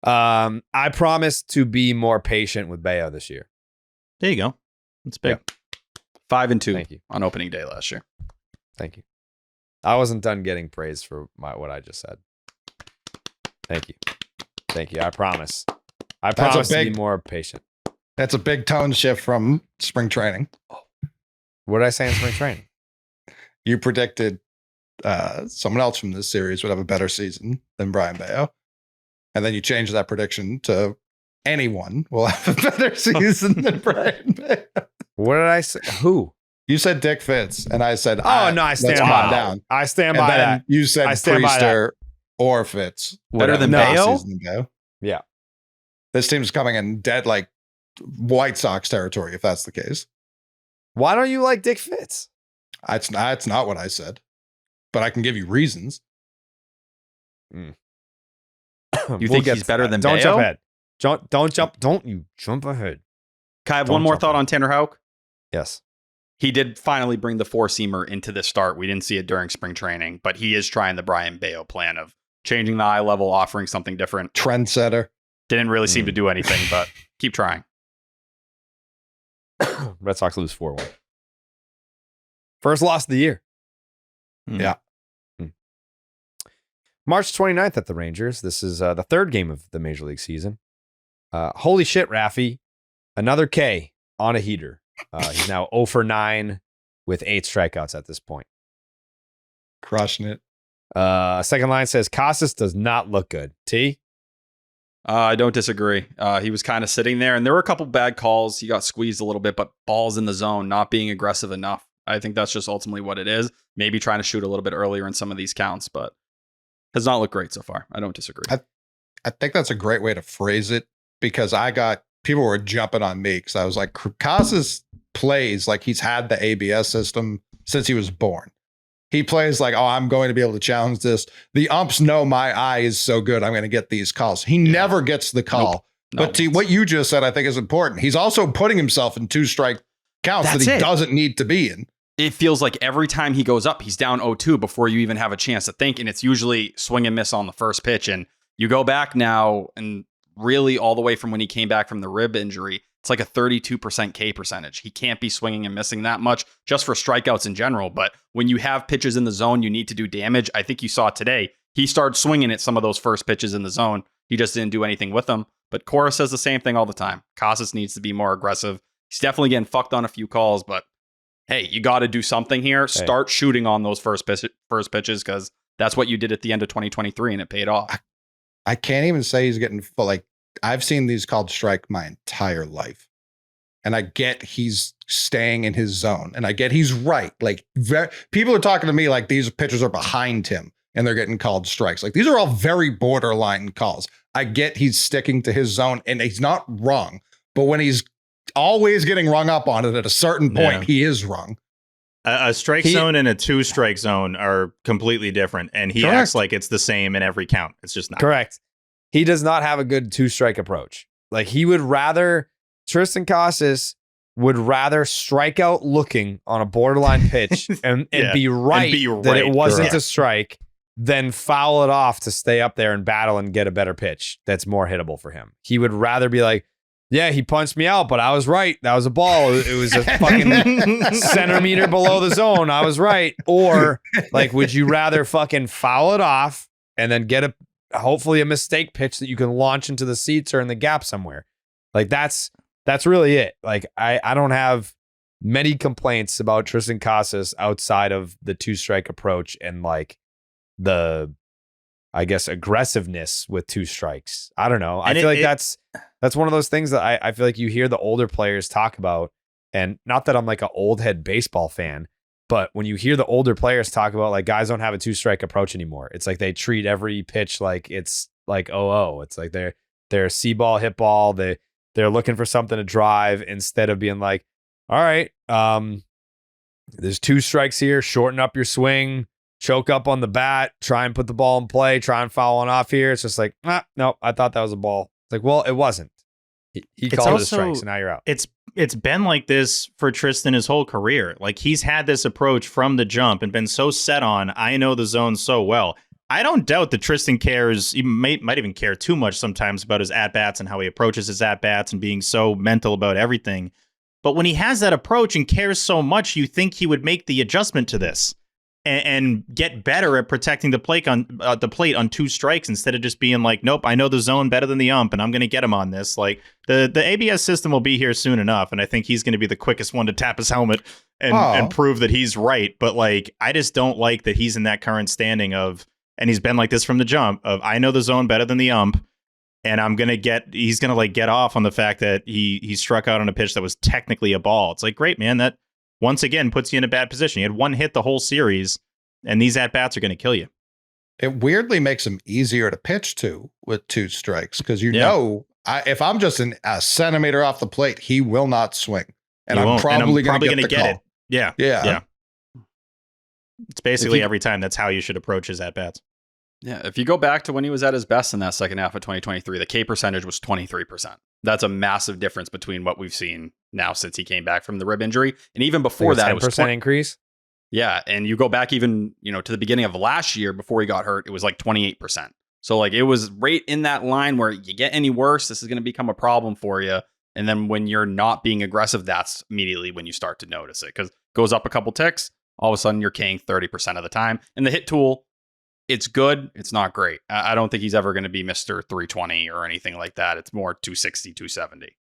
I promise to be more patient with Bayo this year. There you go. That's big. Yeah. 5-2 Thank you. on opening day last year. Thank you. I wasn't done getting praise for what I just said. Thank you. I promise. I promise to be more patient. That's a big tone shift from spring training. What did I say in spring training? You predicted someone else from this series would have a better season than Brian Bayo. And then you changed that prediction to anyone will have a better season than Brian Bayo. What did I say? Who? You said Dick Fitz, and I said, I stand by that. I stand by that. You said Priester or Fitz. Better than Bayo? Yeah. This team's coming in dead like White Sox territory, if that's the case. Why don't you like Dick Fitz? It's not what I said, but I can give you reasons. You think he's better than Bayo? Don't jump ahead. Don't you jump ahead. Can I have one more thought on Tanner Houck? Yes. He did finally bring the 4-seamer into the start. We didn't see it during spring training, but he is trying the Brian Bayo plan of changing the eye level, offering something different. Trendsetter. Didn't really seem to do anything, but keep trying. Red Sox lose 4-1. First loss of the year. Yeah. March 29th at the Rangers. This is the 3rd game of the Major League season. Holy shit, Raffy. Another K on a heater. He's now 0 for 9 with 8 strikeouts at this point. Crushing it. Second line says, Casas does not look good. T? I don't disagree. He was kind of sitting there, and there were a couple bad calls. He got squeezed a little bit, but balls in the zone, not being aggressive enough. I think that's just ultimately what it is. Maybe trying to shoot a little bit earlier in some of these counts, but has not looked great so far. I don't disagree. I think that's a great way to phrase it, because people were jumping on me because I was like, Casas plays like he's had the ABS system since he was born. He plays like, oh, I'm going to be able to challenge this. The umps know my eye is so good, I'm going to get these calls. He never gets the call. Nope. But what you just said, I think is important. He's also putting himself in 2-strike counts that he doesn't need to be in. It feels like every time he goes up, he's down 0-2 before you even have a chance to think. And it's usually swing and miss on the first pitch. And you go back now and really all the way from when he came back from the rib injury, it's like a 32% K percentage. He can't be swinging and missing that much just for strikeouts in general. But when you have pitches in the zone, you need to do damage. I think you saw today, he started swinging at some of those first pitches in the zone. He just didn't do anything with them. But Cora says the same thing all the time. Casas needs to be more aggressive. He's definitely getting fucked on a few calls, but hey, you got to do something here. Start shooting on those first pitches, because that's what you did at the end of 2023 and it paid off. I can't even say he's getting like, I've seen these called strike my entire life. And I get he's staying in his zone, and I get he's right. Like people are talking to me like these pitchers are behind him and they're getting called strikes. Like these are all very borderline calls. I get he's sticking to his zone and he's not wrong, but when he's always getting rung up on it at a certain point, he is wrong. A strike zone and a 2-strike zone are completely different, and he acts like it's the same in every count. It's just not. Correct. He does not have a good 2-strike approach. Like he would rather, Tristan Casas would rather strike out looking on a borderline pitch and be right that it wasn't a strike than foul it off to stay up there and battle and get a better pitch that's more hittable for him. He would rather be like, yeah, he punched me out, but I was right. That was a ball. It was a fucking centimeter below the zone. I was right. Or like, would you rather fucking foul it off and then get hopefully a mistake pitch that you can launch into the seats or in the gap somewhere? Like that's really it. Like I don't have many complaints about Tristan Casas outside of the 2-strike approach and like the, I guess, aggressiveness with 2 strikes. I don't know. I feel like that's one of those things that I feel like you hear the older players talk about, and not that I'm like an old head baseball fan, but when you hear the older players talk about like guys don't have a 2-strike approach anymore, it's like they treat every pitch like it's like it's like they're see ball, hit ball. They're looking for something to drive instead of being like, all right, there's 2 strikes here, shorten up your swing, choke up on the bat, try and put the ball in play, try and foul one off here. It's just like, no, I thought that was a ball. It's like, well, it wasn't. He called it a strike, so now you're out. It's been like this for Tristan his whole career. Like he's had this approach from the jump and been so set on, I know the zone so well. I don't doubt that Tristan cares, he might even care too much sometimes about his at-bats and how he approaches his at-bats and being so mental about everything. But when he has that approach and cares so much, you think he would make the adjustment to this and get better at protecting the plate on 2 strikes instead of just being like, nope, I know the zone better than the ump and I'm going to get him on this. Like the ABS system will be here soon enough, and I think he's going to be the quickest one to tap his helmet and prove that he's right. But like, I just don't like that he's in that current standing of, and he's been like this from the jump of, I know the zone better than the ump, and he's going to like get off on the fact that he struck out on a pitch that was technically a ball. It's like, great, man, that once again puts you in a bad position. He had 1 hit the whole series, and these at-bats are going to kill you. It weirdly makes him easier to pitch to with 2 strikes, because know if I'm just a centimeter off the plate, he will not swing. And I'm probably going to get it. Yeah. It's basically every time that's how you should approach his at-bats. Yeah, if you go back to when he was at his best in that second half of 2023, the K percentage was 23%. That's a massive difference between what we've seen now since he came back from the rib injury. And even before that, it was 10% increase. Yeah, and you go back even, to the beginning of last year before he got hurt, it was like 28%. So like it was right in that line where you get any worse, this is going to become a problem for you. And then when you're not being aggressive, that's immediately when you start to notice it, because it goes up a couple ticks, all of a sudden you're K'ing 30% of the time. And the hit tool, it's good. It's not great. I don't think he's ever going to be Mr. 320 or anything like that. It's more 260, 270.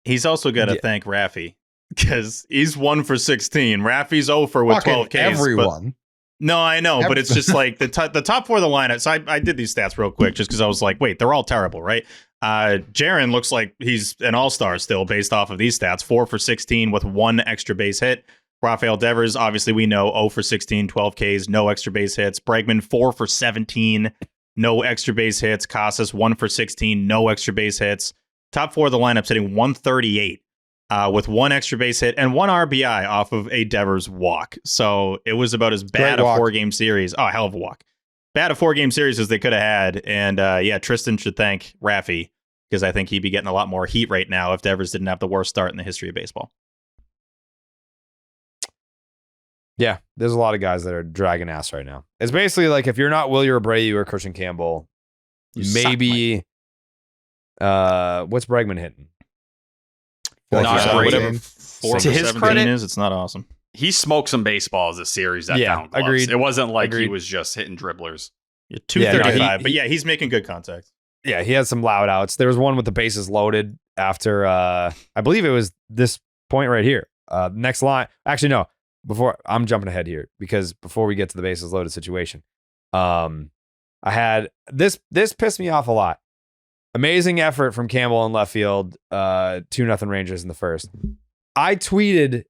He's also got to thank Raffy, because he's 1 for 16. Raffy's 0 for with 12 Ks. Everyone. No, I know, but it's just like the top 4 of the lineup. So I did these stats real quick just because I was like, wait, they're all terrible, right? Jaron looks like he's an all-star still based off of these stats. 4 for 16 with 1 extra base hit. Rafael Devers, obviously we know 0 for 16, 12 Ks, no extra base hits. Bregman 4 for 17, no extra base hits. Casas 1 for 16, no extra base hits. Top 4 of the lineup hitting 138 with 1 extra base hit and 1 RBI off of a Devers walk. So it was about as bad a 4-game series. Oh, hell of a walk. Bad a 4-game series as they could have had. And Tristan should thank Raffy, because I think he'd be getting a lot more heat right now if Devers didn't have the worst start in the history of baseball. Yeah, there's a lot of guys that are dragging ass right now. It's basically like if you're not Wilyer Abreu or Kristian Campbell, maybe what's Bregman hitting? Whatever 4 to for his 17 credit, is, it's not awesome. He smoked some baseballs this series that found gloves. Agreed. It wasn't like he was just hitting dribblers. 235, but he's making good contact. Yeah, he had some loud outs. There was one with the bases loaded after, I believe it was this point right here. Next line. Actually, no. Before I'm jumping ahead here because before we get to the bases loaded situation, I had this pissed me off a lot. Amazing effort from Campbell in left field. 2-0 Rangers in the first. I tweeted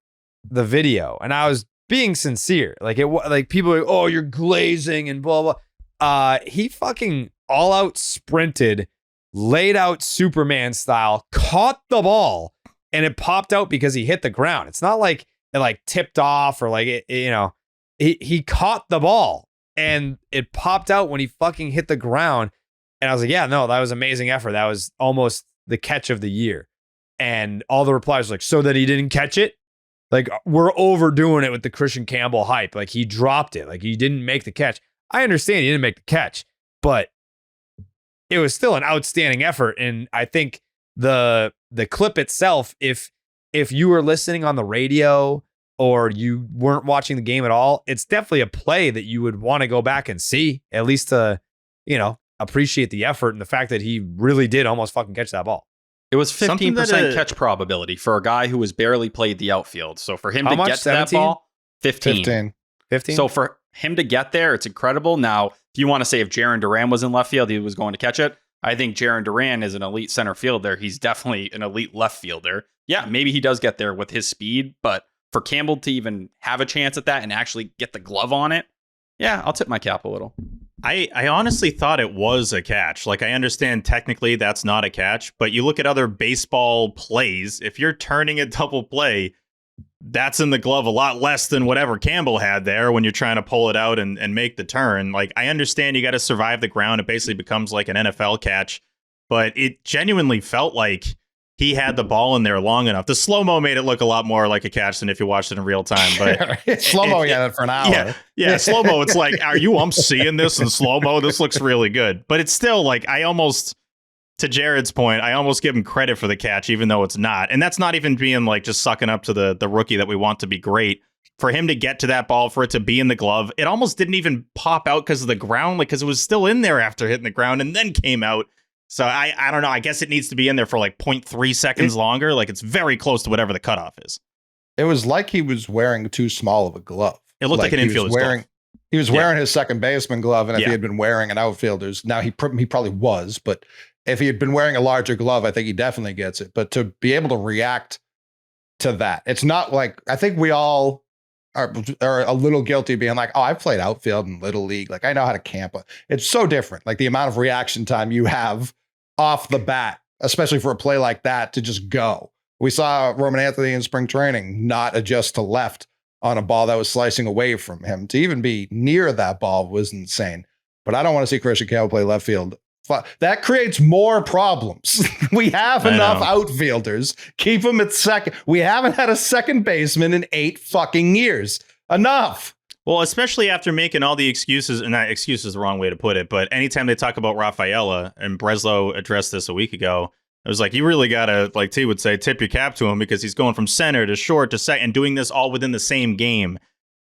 the video and I was being sincere. Like people are like, oh, you're glazing and blah blah. He fucking all out sprinted, laid out Superman style, caught the ball, and it popped out because he hit the ground. It's not like it like tipped off or like he caught the ball and it popped out when he fucking hit the ground. And I was like, yeah, no, that was amazing effort. That was almost the catch of the year. And all the replies were like, so that he didn't catch it? Like, we're overdoing it with the Kristian Campbell hype. Like, he dropped it. Like, he didn't make the catch. I understand he didn't make the catch, but it was still an outstanding effort. And I think the clip itself, if you were listening on the radio or you weren't watching the game at all, it's definitely a play that you would want to go back and see, at least to, appreciate the effort and the fact that he really did almost fucking catch that ball. It was 15% catch probability for a guy who has barely played the outfield. So for him to get to 17? That ball, 15. So for him to get there, it's incredible. Now, if you want to say if Jarren Duran was in left field, he was going to catch it. I think Jarren Duran is an elite center fielder. He's definitely an elite left fielder. Yeah, maybe he does get there with his speed, but for Campbell to even have a chance at that and actually get the glove on it, yeah, I'll tip my cap a little. I honestly thought it was a catch. Like, I understand technically that's not a catch, but you look at other baseball plays, if you're turning a double play, that's in the glove a lot less than whatever Campbell had there when you're trying to pull it out and make the turn. Like, I understand you got to survive the ground. It basically becomes like an NFL catch, but it genuinely felt like he had the ball in there long enough. The slow-mo made it look a lot more like a catch than if you watched it in real time. But slow-mo, he had it for an hour. Yeah, slow-mo, it's like, I'm seeing this in slow-mo? This looks really good. But it's still like, to Jared's point, I almost give him credit for the catch, even though it's not. And that's not even being like just sucking up to the rookie that we want to be great. For him to get to that ball, for it to be in the glove, it almost didn't even pop out because of the ground, like because it was still in there after hitting the ground and then came out. So I don't know. I guess it needs to be in there for like 0.3 seconds longer. Like, it's very close to whatever the cutoff is. It was like he was wearing too small of a glove. It looked like an infielder's glove. He was wearing his second baseman glove, and if he had been wearing an outfielder's, now he probably was, but if he had been wearing a larger glove, I think he definitely gets it. But to be able to react to that, it's not like, I think we all are a little guilty of being like, oh, I've played outfield in Little League. Like, I know how to camp. It's so different. Like, the amount of reaction time you have off the bat, especially for a play like that, to just go. We saw Roman Anthony in spring training not adjust to left on a ball that was slicing away from him. To even be near that ball was insane. But I don't want to see Kristian Campbell play left field. That creates more problems. We have enough outfielders. Keep them at second. We haven't had a second baseman in 8 fucking years. Enough. Well, especially after making all the excuses, and that excuse is the wrong way to put it, but anytime they talk about Rafaela, and Breslow addressed this a week ago, it was like, you really got to, like T would say, tip your cap to him because he's going from center to short to second and doing this all within the same game.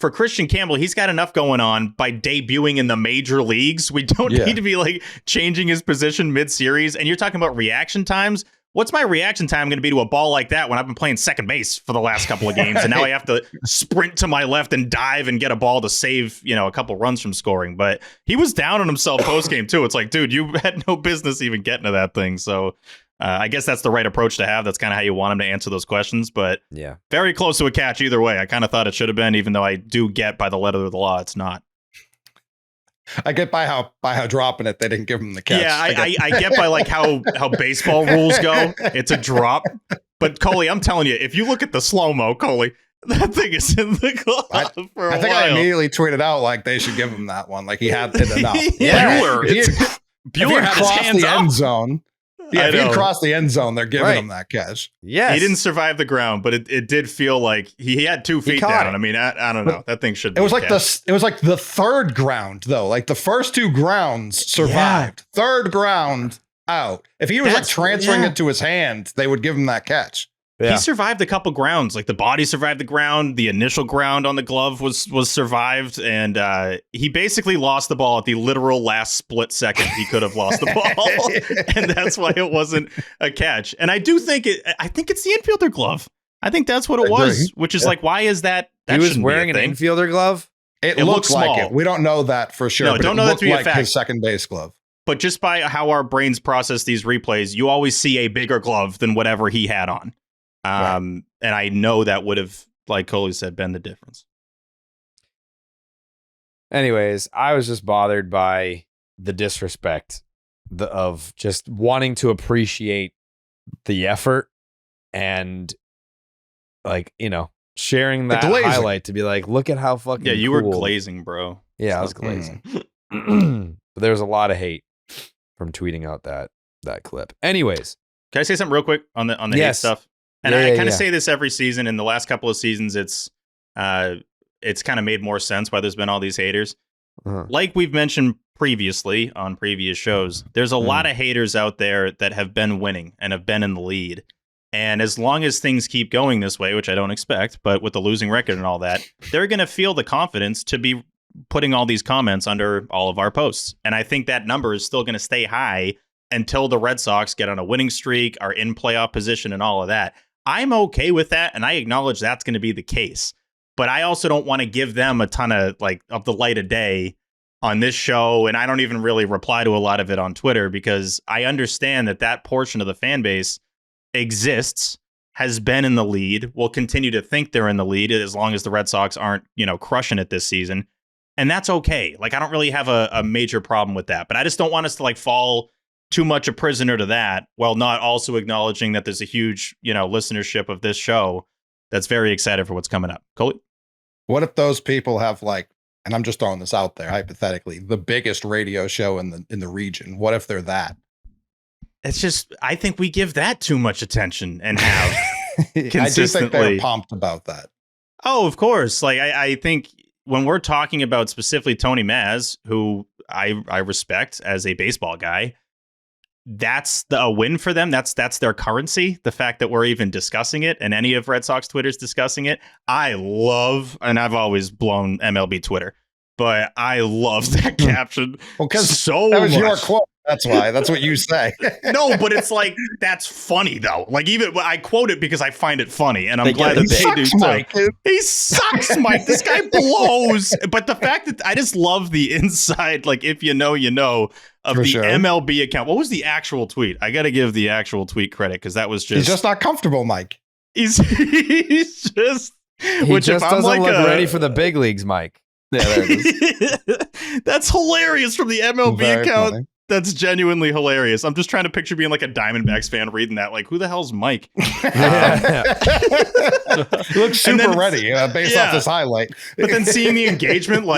For Kristian Campbell, he's got enough going on by debuting in the major leagues. We don't need to be like changing his position mid-series. And you're talking about reaction times. What's my reaction time going to be to a ball like that when I've been playing second base for the last couple of games? And now I have to sprint to my left and dive and get a ball to save, a couple runs from scoring. But he was down on himself post game too. It's like, dude, you had no business even getting to that thing. So I guess that's the right approach to have. That's kind of how you want him to answer those questions. But Yeah. very close to a catch either way. I kind of thought it should have been, even though I do get by the letter of the law, it's not. I get by how dropping it, they didn't give him the catch. Yeah, I get by like how baseball rules go. It's a drop. But Coley, I'm telling you, if you look at the slow-mo, Coley, that thing is in the glove for a I think while. I immediately tweeted out like they should give him that one. Like he had it enough. Yeah. Bueller had his hands the up. end zone. Yeah, if he know. crossed the end zone, they're giving Right. him that catch. Yes. He didn't survive the ground, but it did feel like he had 2 feet caught down. it. I mean, I don't know. That thing should be It was a like catch. it was like the third ground though. Like the first 2 grounds survived. Third ground out. If he was like transferring it to his hand, they would give him that catch. Yeah. He survived a couple grounds. Like the body survived the ground. The initial ground on the glove was survived. And he basically lost the ball at the literal last split second he could have lost the ball. And that's why it wasn't a catch. And I do think I think it's the infielder glove. I think that's what it was, which is like, why is that? He was shouldn't be a wearing an thing. infielder glove. It It looks looks like small. it. We don't know that for sure. No, but don't it know that looked to be a like fact. his second base glove. But just by how our brains process these replays, you always see a bigger glove than whatever he had on. And I know that would have, like Coley said, been the difference. Anyways, I was just bothered by the disrespect of just wanting to appreciate the effort and like, sharing that glazing. highlight to be like, look at how fucking Yeah, you were cool. glazing, bro. Yeah, I was glazing. But there was a lot of hate from tweeting out that clip. Anyways, Can I say something real quick on the hate Yes. stuff? And Yeah, I yeah, kind of yeah. say this every season. In the last couple of seasons, it's kind of made more sense why there's been all these haters. Uh-huh. Like we've mentioned previously on previous shows, there's a lot of haters out there that have been winning and have been in the lead. And as long as things keep going this way, which I don't expect, but with the losing record and all that, they're going to feel the confidence to be putting all these comments under all of our posts. And I think that number is still going to stay high until the Red Sox get on a winning streak, are in playoff position and all of that. I'm okay with that, and I acknowledge that's going to be the case. But I also don't want to give them a ton of the light of day on this show, and I don't even really reply to a lot of it on Twitter because I understand that portion of the fan base exists, has been in the lead, will continue to think they're in the lead as long as the Red Sox aren't, crushing it this season. And that's okay. Like, I don't really have a major problem with that, but I just don't want us to fall too much a prisoner to that while not also acknowledging that there's a huge, listenership of this show that's very excited for what's coming up. Coley? What if those people have and I'm just throwing this out there hypothetically, the biggest radio show in the region? What if they're that? It's just, I think we give that too much attention and have I do think consistently. they're pumped about that. Oh, of course. I think when we're talking about specifically Tony Maz, who I respect as a baseball guy, that's a win for them. That's their currency. The fact that we're even discussing it and any of Red Sox Twitter's discussing it. I love, and I've always blown MLB Twitter, but I love that caption. Well, because so that was much. your quote. That's why. That's what you say. No, but it's that's funny though. Even I quote it because I find it funny, and I'm glad He that they do sucks, too. Mike. He sucks, Mike. This guy blows. But the fact that I just love the inside, if you know, of For the sure. MLB account. What was the actual tweet? I got to give the actual tweet credit because that was He's just not comfortable, Mike. he's just He which just if I'm doesn't look ready for the big leagues, Mike. Yeah, there it is. That's hilarious from the MLB Very account. funny. That's genuinely hilarious. I'm just trying to picture being a Diamondbacks fan reading that. Who the hell's Mike? He looks And super then- ready based off this highlight. But then seeing the engagement,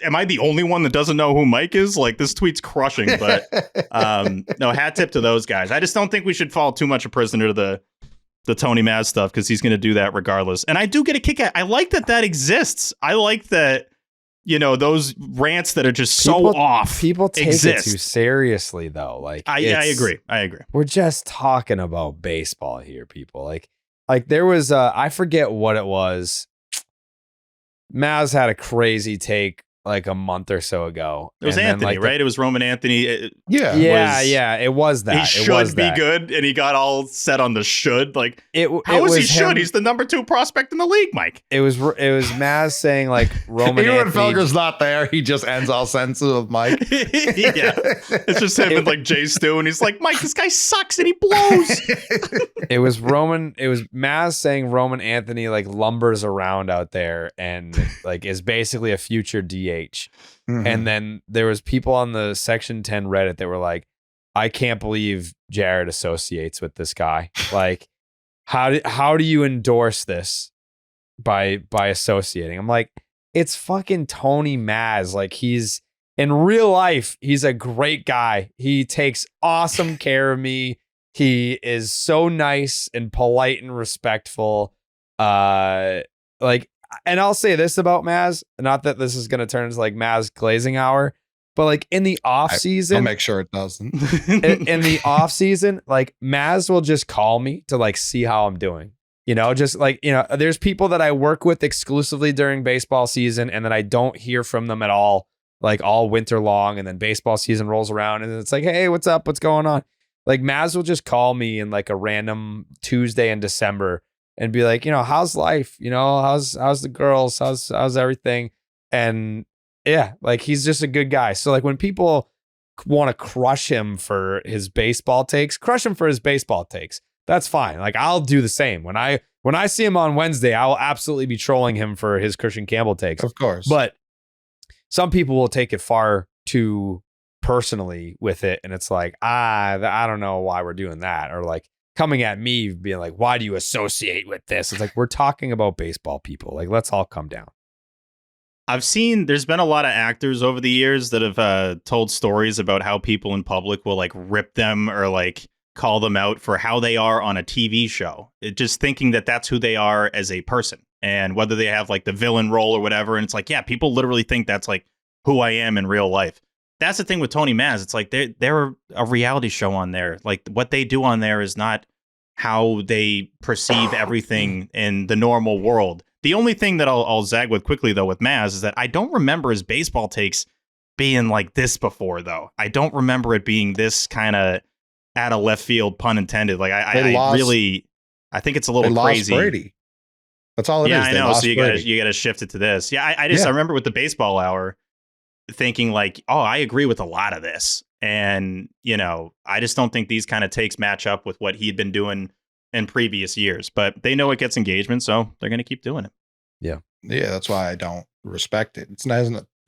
am I the only one that doesn't know who Mike is? This tweet's crushing. But no, hat tip to those guys. I just don't think we should fall too much a prisoner to the Tony Maz stuff because he's going to do that regardless. And I do get a kick out. I like that exists. I like that. Those rants that are just so off. People take exist. it too seriously, though. I agree. We're just talking about baseball here, people. Like there was, I forget what it was. Maz had a crazy take, like a month or so ago. It was And then, Anthony, like, right? It was Roman Anthony. Yeah, it was that. He It should was be that. good, and he got all set on the should. Like, How how is he should? He's the number 2 prospect in the league, Mike. It was Maz saying like Roman Even when Anthony. Felger's not there, he just ends all sentences with Mike. Yeah, it's just him and like Jay Stu, and he's like, Mike, this guy sucks and he blows. It was Maz saying Roman Anthony like lumbers around out there and like is basically a future DH. Mhm. And then there was people on the Section 10 Reddit that were like, I can't believe Jared associates with this guy. Like, how do you endorse this by associating? I'm like, it's fucking Tony Maz. Like, he's in real life, he's a great guy. He takes awesome care of me. He is so nice and polite and respectful. And I'll say this about Maz, not that this is going to turn into like Maz glazing hour, but like in the off I'll season, make sure it doesn't. in the off season, like Maz will just call me to like see how I'm doing. You know, just like, you know, there's people that I work with exclusively during baseball season and then I don't hear from them at all, like all winter long. And then baseball season rolls around and it's like, hey, what's up? What's going on? Like Maz will just call me in like a random Tuesday in December and be like, you know, how's life? You know, how's the girls? How's everything? And yeah, like he's just a good guy. So like when people want to crush him for his baseball takes, crush him for his baseball takes. That's fine. Like I'll do the same. When I see him on Wednesday, I will absolutely be trolling him for his Kristian Campbell takes. Of course. But some people will take it far too personally with it. And it's like, I don't know why we're doing that. Or like coming at me being like, why do you associate with this? It's like, we're talking about baseball, people. Like, let's all come down. There's been a lot of actors over the years that have told stories about how people in public will like rip them or like call them out for how they are on a TV show. Just thinking that that's who they are as a person and whether they have like the villain role or whatever. And it's like, yeah, people literally think that's like who I am in real life. That's the thing with Tony Maz. It's like they're a reality show on there. Like what they do on there is not how they perceive everything in the normal world. The only thing that I'll zag with quickly, though, with Maz is that I don't remember his baseball takes being like this before, though. I don't remember it being this kind of out of left field, pun intended. Like I think it's a little crazy. Lost Brady. That's all it is. Yeah, I know. So you gotta shift it to this. Yeah, I remember with the baseball hour thinking like, oh, I agree with a lot of this. And, you know, I just don't think these kind of takes match up with what he'd been doing in previous years, but they know it gets engagement, so they're going to keep doing it. Yeah, that's why I don't respect it. It's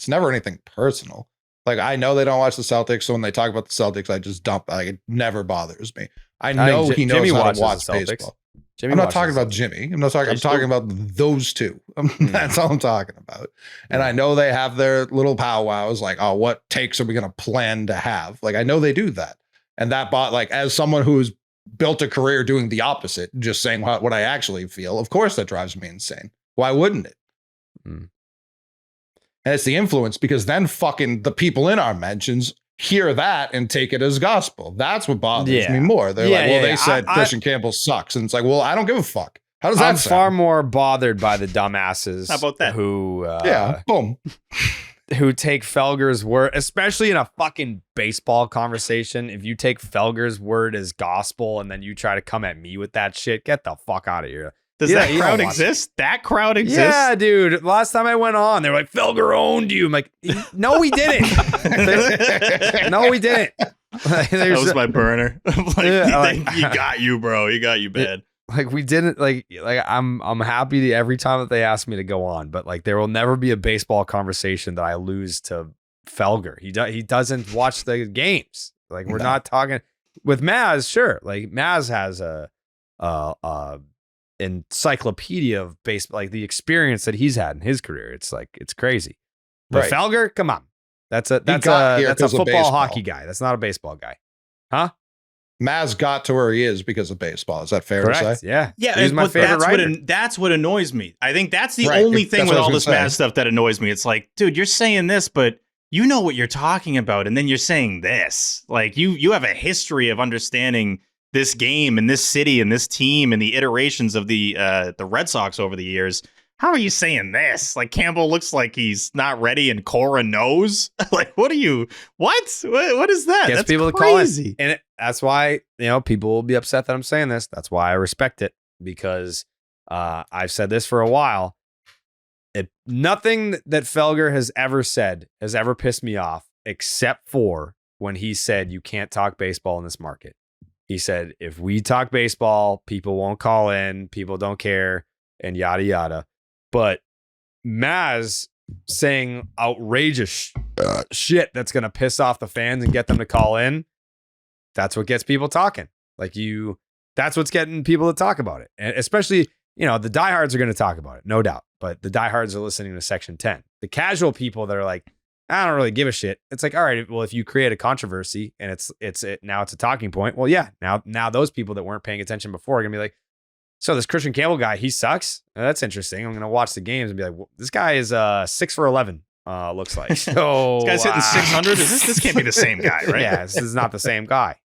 never anything personal. Like I know they don't watch the Celtics, so when they talk about the Celtics, I just dump. Like it never bothers me. I know he knows Jimmy how watches to watch the Celtics. baseball. Jimmy I'm not watches talking the about Celtics. Jimmy. I'm talking about those two. That's all I'm talking about. And I know they have their little powwows. Like, oh, what takes are we going to plan to have? Like I know they do that, and that bot like as someone who's built a career doing the opposite, just saying what I actually feel. Of course, that drives me insane. Why wouldn't it? And it's the influence because then fucking the people in our mentions hear that and take it as gospel. That's what bothers me more. They're like, well, they said Kristian Campbell sucks. And it's like, well, I don't give a fuck. How does that I'm sound? far more bothered by the dumbasses. How about that? Who, boom. Who take Felger's word, especially in a fucking baseball conversation. If you take Felger's word as gospel and then you try to come at me with that shit, get the fuck out of here. Does that crowd exist? That crowd exists? Yeah, dude. Last time I went on, they were like, Felger owned you. I'm like, no, we didn't. No, we didn't. That was my burner. You got you, bro. You got you bad. Like we didn't like I'm happy every time that they ask me to go on, but like there will never be a baseball conversation that I lose to Felger. He doesn't watch the games. Like we're not talking with Maz. Sure, like Maz has a encyclopedia of baseball, like the experience that he's had in his career. It's like it's crazy. But Felger, come on, that's a football hockey guy. That's not a baseball guy, huh? Maz got to where he is because of baseball. Is that fair to say? Yeah. He's my favorite writer. That's what annoys me. I think that's the only thing with all this Maz stuff that annoys me. It's like, dude, you're saying this, but you know what you're talking about, and then you're saying this. Like you have a history of understanding this game and this city and this team and the iterations of the Red Sox over the years. how are you saying this? Like Campbell looks like he's not ready and Cora knows. Like, what is that? Gets That's people crazy. to call it. And that's why, people will be upset that I'm saying this. That's why I respect it, because I've said this for a while. Nothing that Felger has ever said has ever pissed me off, except for when he said you can't talk baseball in this market. He said, if we talk baseball, people won't call in, people don't care, and yada, yada. But Maz saying outrageous shit that's going to piss off the fans and get them to call in, that's what gets people talking. That's what's getting people to talk about it. And especially, the diehards are going to talk about it, no doubt. But the diehards are listening to Section 10. The casual people that are like, I don't really give a shit. It's like, all right, well, if you create a controversy and now it's a talking point. Well, yeah, now those people that weren't paying attention before are gonna be like, so this Kristian Campbell guy, he sucks. That's interesting. I'm gonna watch the games and be like, well, this guy is 6 for 11. Looks like. So this guy's hitting 600. This can't be the same guy, right? Yeah, this is not the same guy.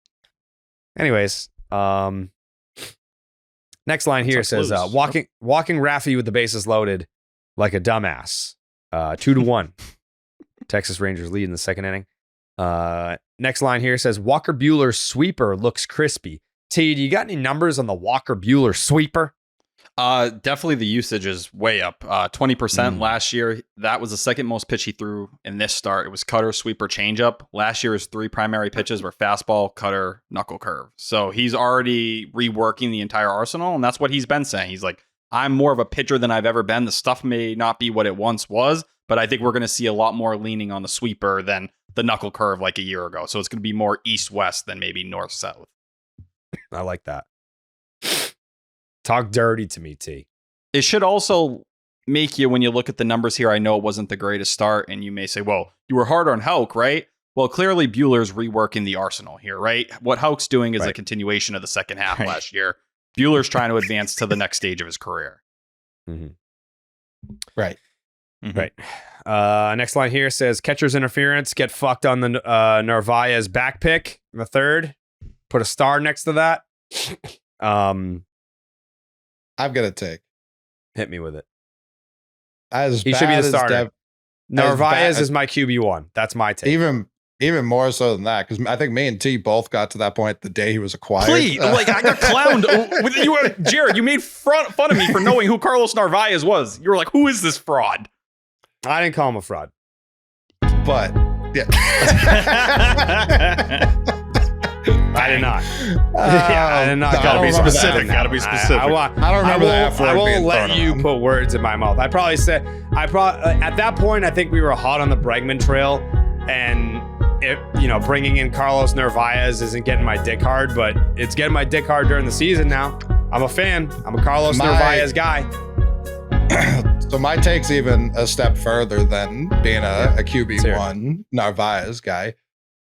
Anyways, next line here says, walking Raffy with the bases loaded like a dumbass. 2-1. Texas Rangers lead in the second inning. Next line here says, Walker Buehler's sweeper looks crispy. T, do you got any numbers on the Walker Buehler sweeper? Definitely the usage is way up. 20% last year. That was the second most pitch he threw in this start. It was cutter, sweeper, changeup. Last year, his 3 primary pitches were fastball, cutter, knuckle curve. So he's already reworking the entire arsenal, and that's what he's been saying. He's like, I'm more of a pitcher than I've ever been. The stuff may not be what it once was, but I think we're going to see a lot more leaning on the sweeper than the knuckle curve like a year ago. So it's going to be more east-west than maybe north-south. I like that. Talk dirty to me, T. It should also make you, when you look at the numbers here, I know it wasn't the greatest start, and you may say, well, you were hard on Houck, right? Well, clearly Buehler's reworking the arsenal here, right? What Houck's doing is a continuation of the second half last year. Buehler's trying to advance to the next stage of his career. Mm-hmm. Right. Mm-hmm. Right. Next line here says, catcher's interference, get fucked on the Narvaez back pick in the third. Put a star next to that. I've got a take. Hit me with it. He should be the starter. Narvaez is my QB1. That's my take. Even more so than that, because I think me and T both got to that point the day he was acquired. Please, I got clowned. Jared, you made fun of me for knowing who Carlos Narvaez was. You were like, who is this fraud? I didn't call him a fraud. But, yeah. I did not. I did not. Gotta be specific. Gotta be specific. I don't remember that. I won't let you put words in my mouth. I probably said, at that point, I think we were hot on the Bregman trail, and bringing in Carlos Narvaez isn't getting my dick hard, but it's getting my dick hard during the season now. I'm a fan. I'm a Carlos Narvaez guy. So my take's even a step further than being a QB1 Narvaez guy.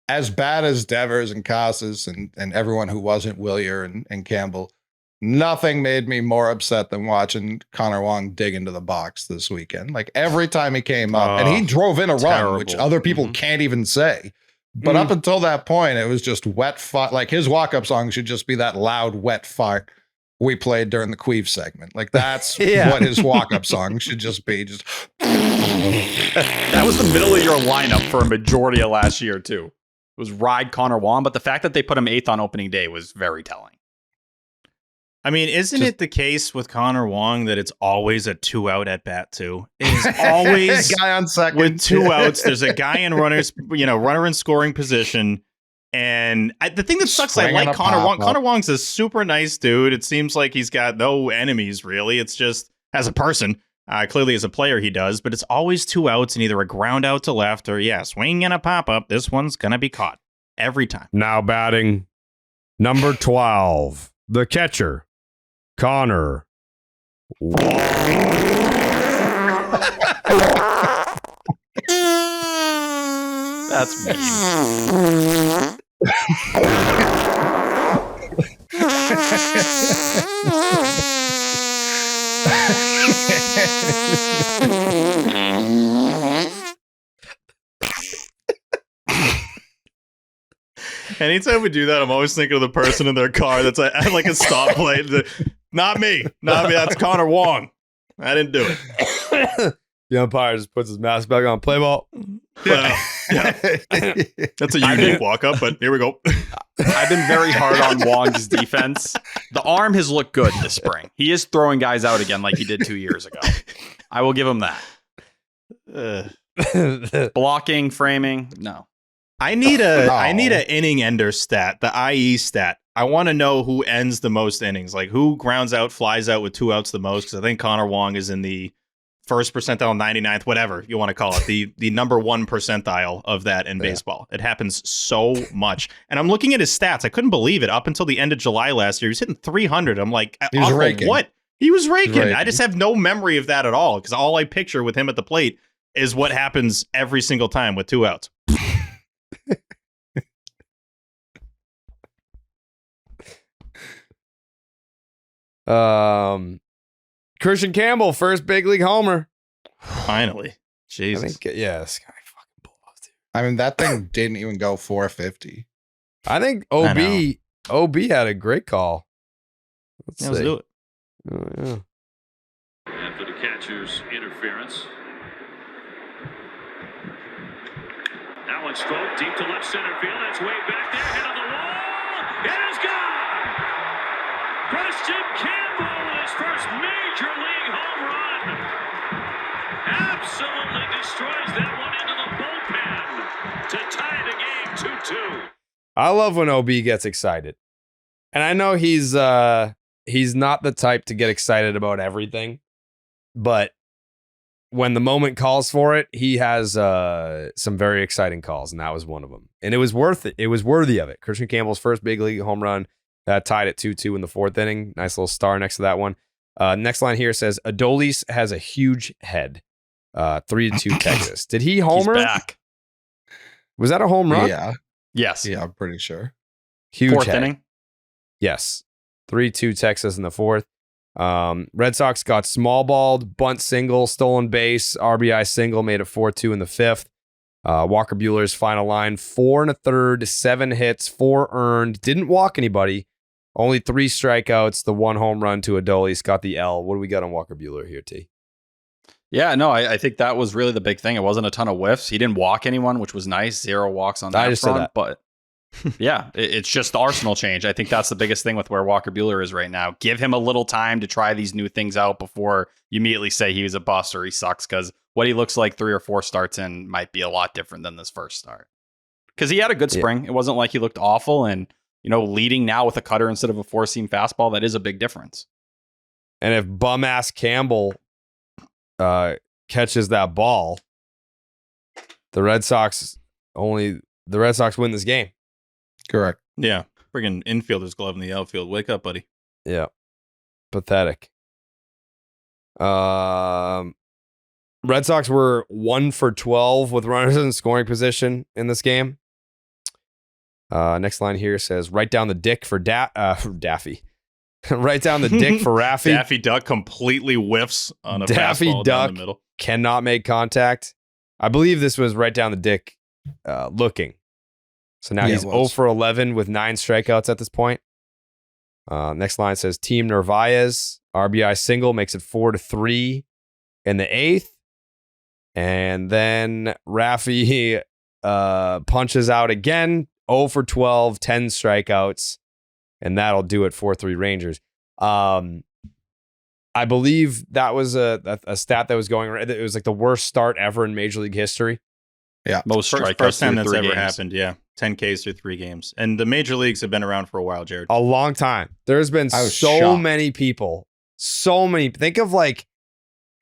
As bad as Devers and Casas and everyone who wasn't Willier and Campbell, nothing made me more upset than watching Connor Wong dig into the box this weekend. Like every time he came up, and he drove in a run, which other people can't even say. But up until that point, it was just wet fart. Like his walk-up song should just be that loud, wet fart we played during the Queef segment. Like that's what his walk-up song should just be. Just that was the middle of your lineup for a majority of last year too. It was ride Connor Wong, but the fact that they put him 8th on opening day was very telling. I mean, isn't it the case with Connor Wong that it's always a 2-out at bat too? It is always a guy on second with 2 outs. There's a guy in runner in scoring position. And the thing that sucks, I like Connor Wong. Connor Wong's a super nice dude. It seems like he's got no enemies, really. It's just, as a person, clearly as a player he does, but it's always 2 outs and either a ground out to left or, swing and a pop-up. This one's going to be caught every time. Now batting number 12, the catcher, Connor Wong. That's mean. Anytime we do that, I'm always thinking of the person in their car that's like a stoplight. Not me. That's Connor Wong. I didn't do it. The umpire just puts his mask back on. Play ball. Yeah. That's a unique walk up, but here we go. I've been very hard on Wong's defense. The arm has looked good this spring. He is throwing guys out again like he did 2 years ago. I will give him that. Blocking, framing, no. I need an inning ender stat, the IE stat. I want to know who ends the most innings, like who grounds out, flies out with 2 outs the most. Because I think Connor Wong is in the first percentile, 99th, whatever you want to call it, the number 1 percentile of that in baseball. It happens so much. And I'm looking at his stats. I couldn't believe it. Up until the end of July last year, he was hitting 300. I'm like, he was raking. What? He was raking. I just have no memory of that at all because all I picture with him at the plate is what happens every single time with 2 outs. Kristian Campbell, first big league homer. Finally. Jesus. I think, this guy fucking blows, dude. I mean, that thing didn't even go 450. I think OB had a great call. Let's do it. Oh, yeah. After the catcher's interference. That one's stroked deep to left center field. That's way back there. Hit on the wall. It is gone. Kristian Campbell with his first major league home run. Absolutely destroys that one into the bullpen to tie the game 2-2. I love when OB gets excited. And I know he's not the type to get excited about everything, but when the moment calls for it, he has some very exciting calls, and that was one of them. And it was worth it. It was worthy of it. Kristian Campbell's first big league home run tied at 2-2 in the 4th inning. Nice little star next to that one. Next line here says, Adolis has a huge head. 3-2 Texas. Did he homer? He's back. Was that a home run? Yeah. Yes. Yeah, I'm pretty sure. Huge 4th head. inning. Yes. 3-2 Texas in the 4th. Red Sox got small balled, bunt single, stolen base, RBI single, made it 4-2 in the 5th. Walker Buehler's final line, 4 1/3, 7 hits, 4 earned, didn't walk anybody, only 3 strikeouts, the 1 home run to Adolis, got the L. What do we got on Walker Buehler here, T? Yeah, no, I think that was really the big thing. It wasn't a ton of whiffs. He didn't walk anyone, which was nice. 0 walks on that I just front, said that. But yeah, it's just the Arsenal change. I think that's the biggest thing with where Walker Buehler is right now. Give him a little time to try these new things out before you immediately say he was a bust or he sucks, because what he looks like 3 or 4 starts in might be a lot different than this first start. Because he had a good spring. It wasn't like he looked awful, and leading now with a cutter instead of a 4-seam fastball, that is a big difference. And if bum-ass Campbell catches that ball, the Red Sox win this game. Correct. Yeah. Friggin' infielder's glove in the outfield. Wake up, buddy. Yeah. Pathetic. Red Sox were 1 for 12 with runners in scoring position in this game. Next line here says, right down the dick for Daffy. Right down the dick for Raffy. Daffy Duck completely whiffs on a Daffy fastball Duck down the middle. Cannot make contact. I believe this was right down the dick looking. So now he's 0 for 11 with 9 strikeouts at this point. Next line says, Team Narvaez, RBI single, makes it 4-3 in the 8th. And then Raffy punches out again, 0 for 12, 10 strikeouts. And that'll do it, 4-3 Rangers. I believe that was a stat that was going around. It was like the worst start ever in Major League history. Yeah. Most strikeouts First time that's through 3 ever games. happened. Yeah. 10 Ks through 3 games. And the major leagues have been around for a while, Jared. A long time. There's been so shocked. many people. So many. Think of like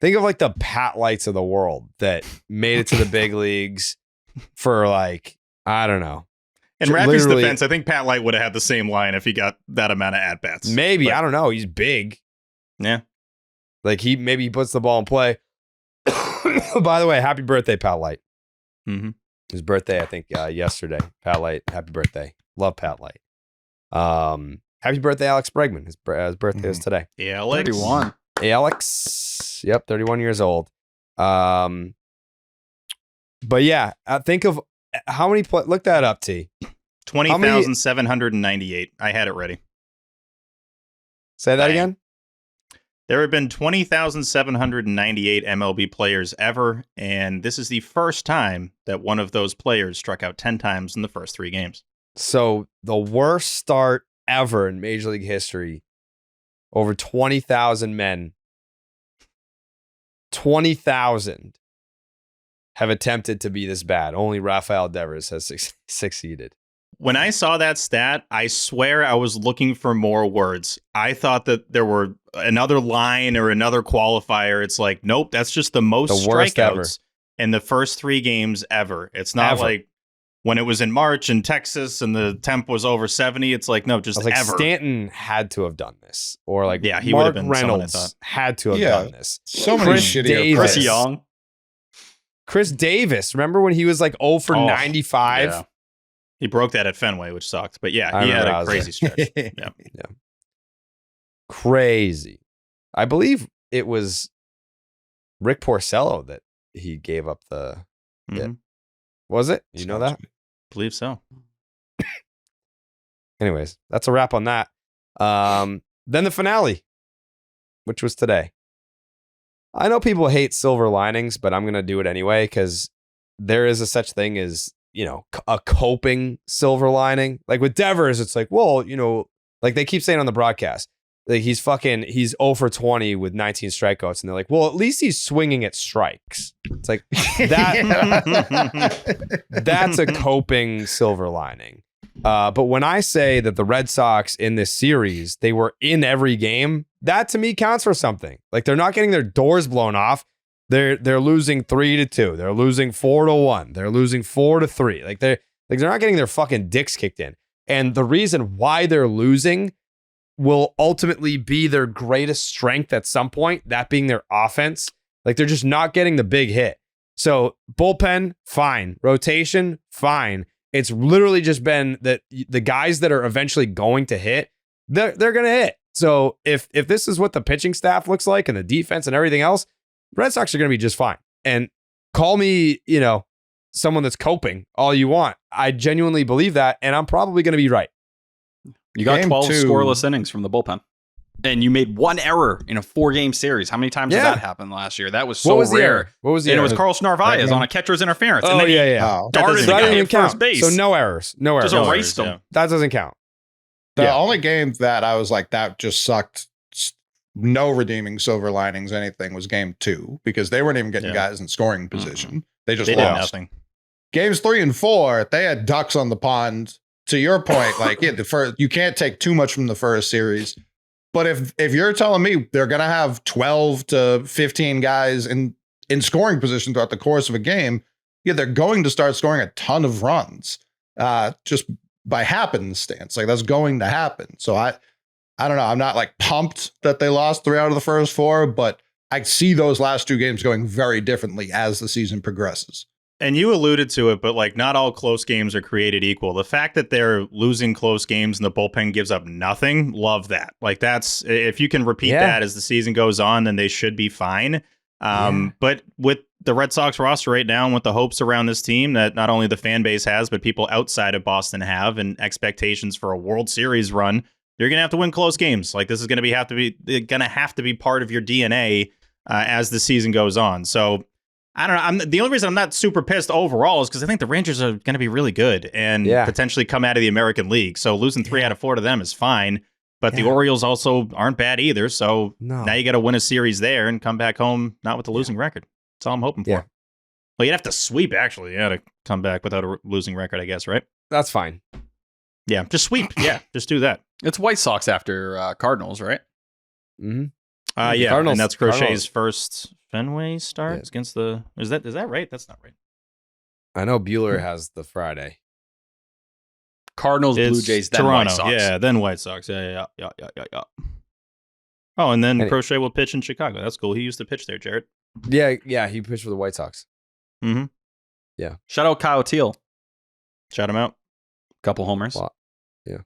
the Pat Lights of the world that made it to the big leagues for like, I don't know. In Raffy's defense, I think Pat Light would have had the same line if he got that amount of at-bats. Maybe. But, I don't know. He's big. Yeah. Like maybe he puts the ball in play. By the way, happy birthday, Pat Light. Mm-hmm. His birthday, I think, yesterday. Pat Light, happy birthday. Love Pat Light. Happy birthday, Alex Bregman. His birthday is today. Yeah, Alex. 31. Hey, Alex. Yep, 31 years old. But yeah, think of how many look that up, T. 20,798. I had it ready. Say that again. There have been 20,798 MLB players ever, and this is the first time that one of those players struck out 10 times in the first 3 games. So the worst start ever in Major League history. Over 20,000 men. 20,000 have attempted to be this bad. Only Rafael Devers has succeeded. When I saw that stat, I swear I was looking for more words. I thought that there were another line or another qualifier. It's like, nope, that's just the most worst strikeouts ever. in the first 3 games ever. It's not like when it was in March in Texas and the temp was over 70. It's like, no, just I was like, ever. Stanton had to have done this. Or like, Yeah, he would Mark have been someone I Reynolds thought. had to have done this. So many Chris shitty Davis. Chris Young. Chris Davis. Remember when he was like 0 for 95? Yeah. He broke that at Fenway, which sucked. But yeah, I he had remember I a was crazy there. stretch. Yeah. Yeah. Crazy. I believe it was Rick Porcello that he gave up the hit. Was it? You know that? Believe so. Anyways, that's a wrap on that. Then the finale, which was today. I know people hate silver linings, but I'm going to do it anyway because there is a such thing as, you know, a coping silver lining. Like with Devers, it's like, well, you know, like they keep saying on the broadcast, like he's 0 for 20 with 19 strikeouts. And they're like, well, at least he's swinging at strikes. It's like that. That's a coping silver lining. But when I say that the Red Sox in this series, they were in every game, that to me counts for something. Like they're not getting their doors blown off. They're losing 3-2. They're losing 4-1. They're losing 4-3. Like they're not getting their fucking dicks kicked in. And the reason why they're losing will ultimately be their greatest strength at some point, that being their offense. Like they're just not getting the big hit. So bullpen, fine. Rotation, fine. It's literally just been that the guys that are eventually going to hit, they're going to hit. So if this is what the pitching staff looks like and the defense and everything else, Red Sox are going to be just fine. And call me, you know, someone that's coping all you want. I genuinely believe that, and I'm probably going to be right. You got Game 12 2. scoreless innings from the bullpen. And you made 1 error in a 4-game series. How many times did that happen last year? That was so What was the rare. error? What was the And error? it was Carlos Narvaez on a catcher's interference. Oh, and then he yeah. Oh. darted the That guy doesn't even at first count. base. So no errors. No errors. Just No erased errors. him. That doesn't count. The only game that I was like, that just sucked. No redeeming silver linings, anything, was game 2 because they weren't even getting guys in scoring position. They just They did lost. nothing. Games 3 and 4, they had ducks on the pond. To your point, like the first, you can't take too much from the first series. But if you're telling me they're gonna have 12 to 15 guys in scoring position throughout the course of a game, they're going to start scoring a ton of runs just by happenstance. Like that's going to happen. So I don't know. I'm not like pumped that they lost 3 out of the first 4, but I see those last 2 games going very differently as the season progresses. And you alluded to it, but like not all close games are created equal. The fact that they're losing close games and the bullpen gives up nothing, love that. Like that's, if you can repeat that as the season goes on, then they should be fine. But with the Red Sox roster right now and with the hopes around this team that not only the fan base has, but people outside of Boston have, and expectations for a World Series run, you're going to have to win close games. Like this is going to have to be part of your DNA as the season goes on. So I don't know. The only reason I'm not super pissed overall is because I think the Rangers are going to be really good and potentially come out of the American League. So losing 3 out of 4 to them is fine. But the Orioles also aren't bad either. So now you got to win a series there and come back home not with a losing record. That's all I'm hoping for. Well, you'd have to sweep, actually. To come back without a losing record, I guess, right? That's fine. Yeah, just sweep. Just do that. It's White Sox after Cardinals, right? Mm-hmm. Cardinals, and that's Crochet's first Fenway start against the. Is that right? That's not right. I know Bueller has the Friday. Cardinals, Blue Jays, then Toronto, White Sox. Yeah, then White Sox. Yeah. Oh, and then Crochet will pitch in Chicago. That's cool. He used to pitch there, Jared. Yeah, he pitched for the White Sox. Mm-hmm. Yeah. Shout out Kyle Teal. Shout him out. Couple homers. Wow. Yeah.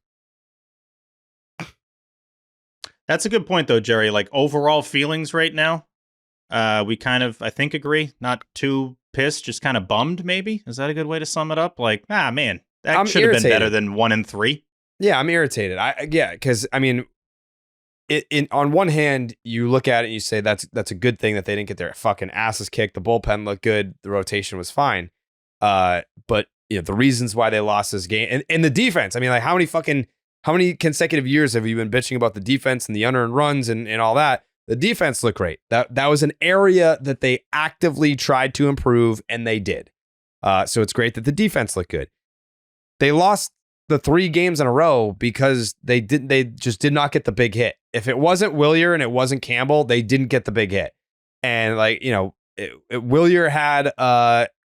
That's a good point, though, Jerry. Like, overall feelings right now, we kind of, I think, agree. Not too pissed, just kind of bummed, maybe. Is that a good way to sum it up? Like, man, that should have been better than 1 and 3. Yeah, I'm irritated. Because, I mean, on one hand, you look at it and you say that's a good thing that they didn't get their fucking asses kicked. The bullpen looked good. The rotation was fine. But the reasons why they lost this game and the defense. I mean, like how many consecutive years have you been bitching about the defense and the unearned runs and all that? The defense looked great. That was an area that they actively tried to improve, and they did. So it's great that the defense looked good. They lost the 3 games in a row because they just did not get the big hit. If it wasn't Willier and it wasn't Campbell, they didn't get the big hit. And Willier had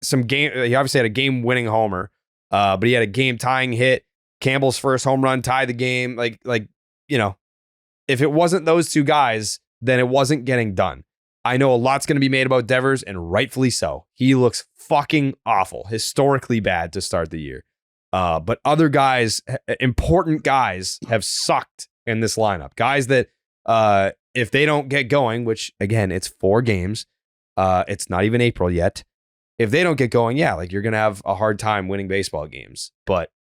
some game. He obviously had a game-winning homer, but he had a game-tying hit. Campbell's first home run tied the game. If it wasn't those 2 guys, then it wasn't getting done. I know a lot's going to be made about Devers, and rightfully so. He looks fucking awful, historically bad to start the year. But other guys, important guys, have sucked in this lineup. Guys that if they don't get going, which again, it's 4 games. It's not even April yet. If they don't get going, you're going to have a hard time winning baseball games. But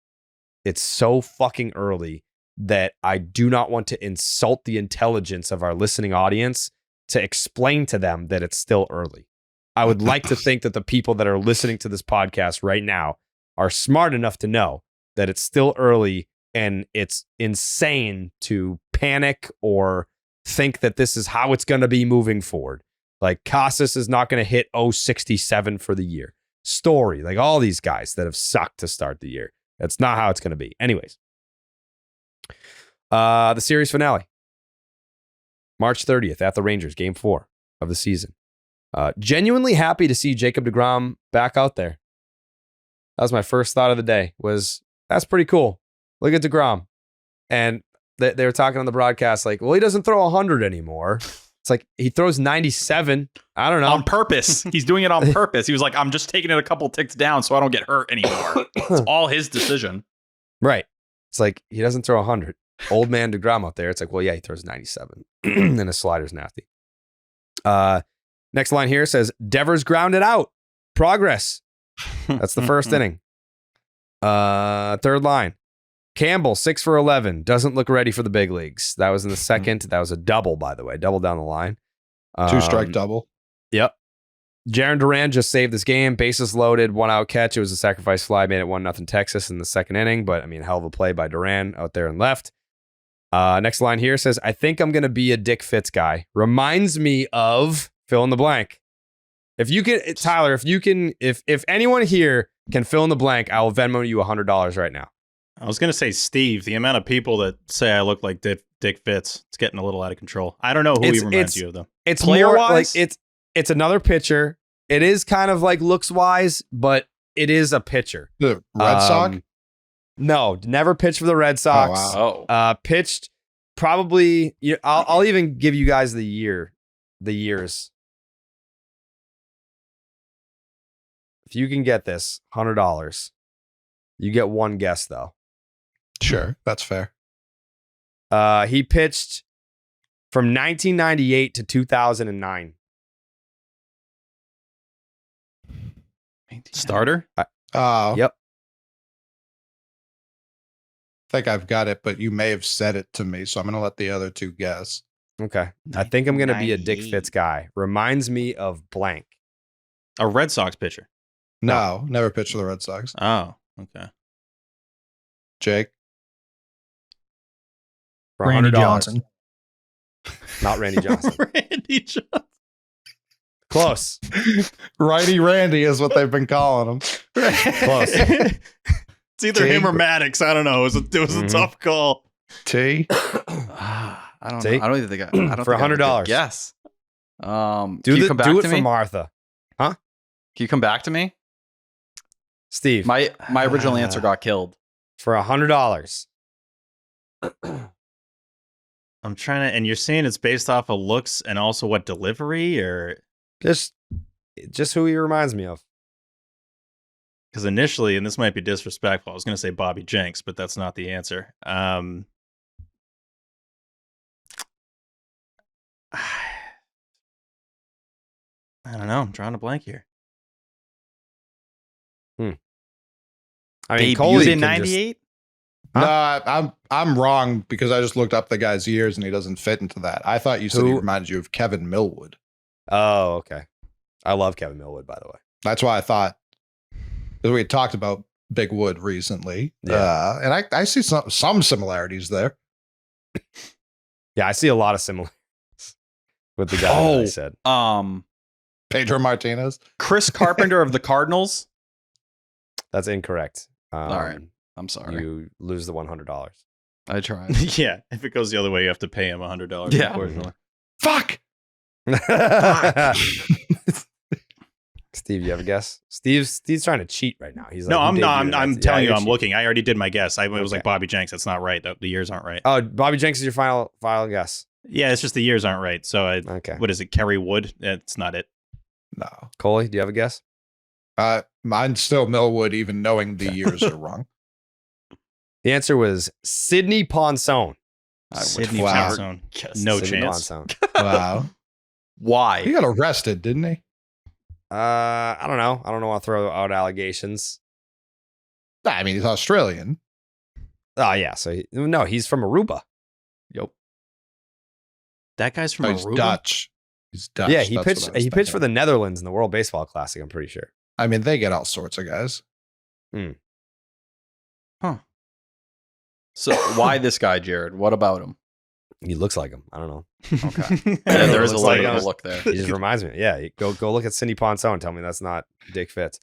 it's so fucking early that I do not want to insult the intelligence of our listening audience to explain to them that it's still early. I would like to think that the people that are listening to this podcast right now are smart enough to know that it's still early and it's insane to panic or think that this is how it's going to be moving forward. Like Casas is not going to hit 067 for the year. Story, like all these guys that have sucked to start the year. That's not how it's going to be. Anyways. The series finale, March 30th at the Rangers, game 4 of the season. Genuinely happy to see Jacob deGrom back out there. That was my first thought of the day, that's pretty cool. Look at deGrom. And they were talking on the broadcast like, well, he doesn't throw 100 anymore. It's like he throws 97. I don't know. On purpose. He's doing it on purpose. He was like, I'm just taking it a couple ticks down so I don't get hurt anymore. It's all his decision. Right. It's like he doesn't throw 100. Old man deGrom out there. It's like, well, yeah, he throws 97. And his slider's nasty. Next line here says, Devers grounded out. Progress. That's the first inning. Third line. Campbell, 6 for 11. Doesn't look ready for the big leagues. That was in the second. That was a double, by the way. Double down the line. 2-strike double. Yep. Jarren Duran just saved this game. Bases loaded, 1-out catch. It was a sacrifice fly, made it 1-0 Texas in the second inning. But, I mean, hell of a play by Duran out there and left. Next line here says, I think I'm going to be a Dick Fitz guy. Reminds me of fill in the blank. If you can, Tyler, if anyone here can fill in the blank, I will Venmo you $100 right now. I was going to say Steve. The amount of people that say I look like Dick Fitz, it's getting a little out of control. I don't know who he reminds you of, though. It's player-wise, like it's another pitcher. It is kind of like looks-wise, but it is a pitcher. The Red Sox? No, never pitched for the Red Sox. Oh, wow. Pitched probably. I'll even give you guys the years. If you can get this, $100. You get one guess though. Sure, that's fair. He pitched from 1998 to 2009. Starter? Yep. I think I've got it, but you may have said it to me, so I'm going to let the other 2 guess. Okay. I think I'm going to be a Dick Fitz guy. Reminds me of blank. A Red Sox pitcher? No, never pitched for the Red Sox. Oh, okay. Jake? For Randy $100. Johnson. Not Randy Johnson. Randy Johnson. Close. Righty Randy is what they've been calling him. Close. It's either him or Maddox. I don't know. It was a tough call. T? I don't T? know. I don't even think I don't For think $100. Yes. Do can you come back it to for me? Martha. Huh? Can you come back to me? Steve. My original answer got killed. For $100. I'm trying to, and you're saying it's based off of looks and also what delivery, or Just who he reminds me of. because initially, and this might be disrespectful, I was going to say Bobby Jenks, but that's not the answer. I don't know. I'm drawing a blank here. I mean, Debuted in '98. No, I'm wrong because I just looked up the guy's years and he doesn't fit into that. I thought you said he reminded you of Kevin Millwood. Oh, okay. I love Kevin Millwood, by the way. That's why I thought, because we had talked about Big Wood recently. Yeah. And I see some similarities there. Yeah, I see a lot of similarities with the guy that I said. Pedro Martinez. Chris Carpenter of the Cardinals. That's incorrect. All right. I'm sorry. You lose the $100. I tried. Yeah. If it goes the other way, you have to pay him $100. Yeah. Unfortunately. Fuck. Steve, you have a guess? Steve's trying to cheat right now. He's like, No, I'm "Who not. debuted?" I'm Yeah, telling you, you're I'm cheating. looking. I already did my guess. It was Okay. like Bobby Jenks. That's not right. The years aren't right. Oh, Bobby Jenks is your final guess. Yeah, it's just the years aren't right. So, Okay. what is it? Kerry Wood? That's not it. No. Coley, do you have a guess? Mine's still Millwood, even knowing the years are wrong. The answer was Sidney Ponson. Sidney Wow. Ponson. No Sidney chance. Ponson. Wow. He Why? got arrested, didn't he? I don't know. I don't want to throw out allegations. I mean, he's Australian. Oh yeah. So he's from Aruba. Yep. That guy's from No, he's Aruba? Dutch. He's Dutch. Yeah, he That's pitched. what I was He pitched for thinking. the Netherlands in the World Baseball Classic. I'm pretty sure. I mean, they get all sorts of guys. So why this guy, Jared? What about him? He looks like him. I don't know. Okay. Yeah, there is a Looks little like bit of him. a look there. He just reminds me. Yeah, go look at Sidney Ponson and tell me that's not Dick Fitz.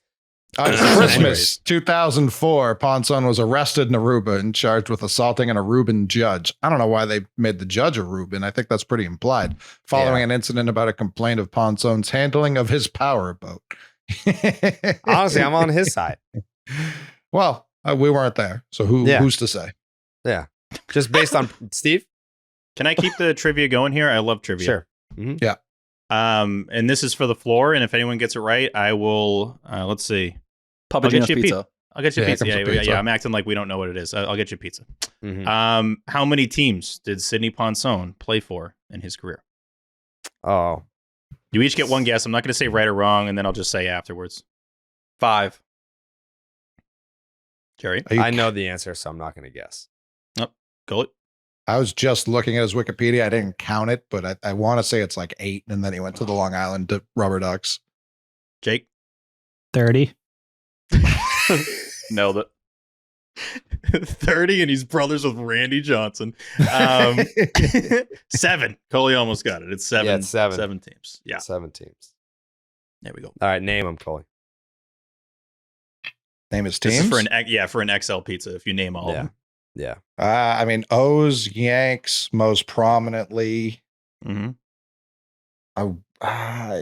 On Christmas 2004, Ponson was arrested in Aruba and charged with assaulting an Aruban judge. I don't know why they made the judge Aruban. I think that's pretty implied. Following an incident about a complaint of Ponson's handling of his power boat. Honestly, I'm on his side. Well, we weren't there, so who's to say? Yeah, just based on Steve. Can I keep the trivia going here? I love trivia. Sure. Mm-hmm. Yeah. And this is for the floor. And if anyone gets it right, I will. Let's see. Papa I'll get Gino's you a pizza. I'll get you Yeah, pizza. here comes Yeah, the pizza. I'm acting like we don't know what it is. I'll get you pizza. Mm-hmm. How many teams did Sidney Ponson play for in his career? Oh, You each get one guess. I'm not going to say right or wrong, and then I'll just say afterwards. 5. Jerry, I know the answer, so I'm not going to guess. go it. I was just looking at his Wikipedia. I didn't count it, but I want to say it's like 8, and then he went to the Long Island Rubber Ducks. Jake, 30. Nailed it. 30, and he's brothers with Randy Johnson. 7. Coley almost got it. It's 7. Yeah, it's 7. 7 teams. Yeah, 7 teams. there we go. All right, name them, Coley. Name his This teams. is for an XL pizza. If you name all of them. Yeah. I mean, O's, Yanks, most prominently. Mm-hmm.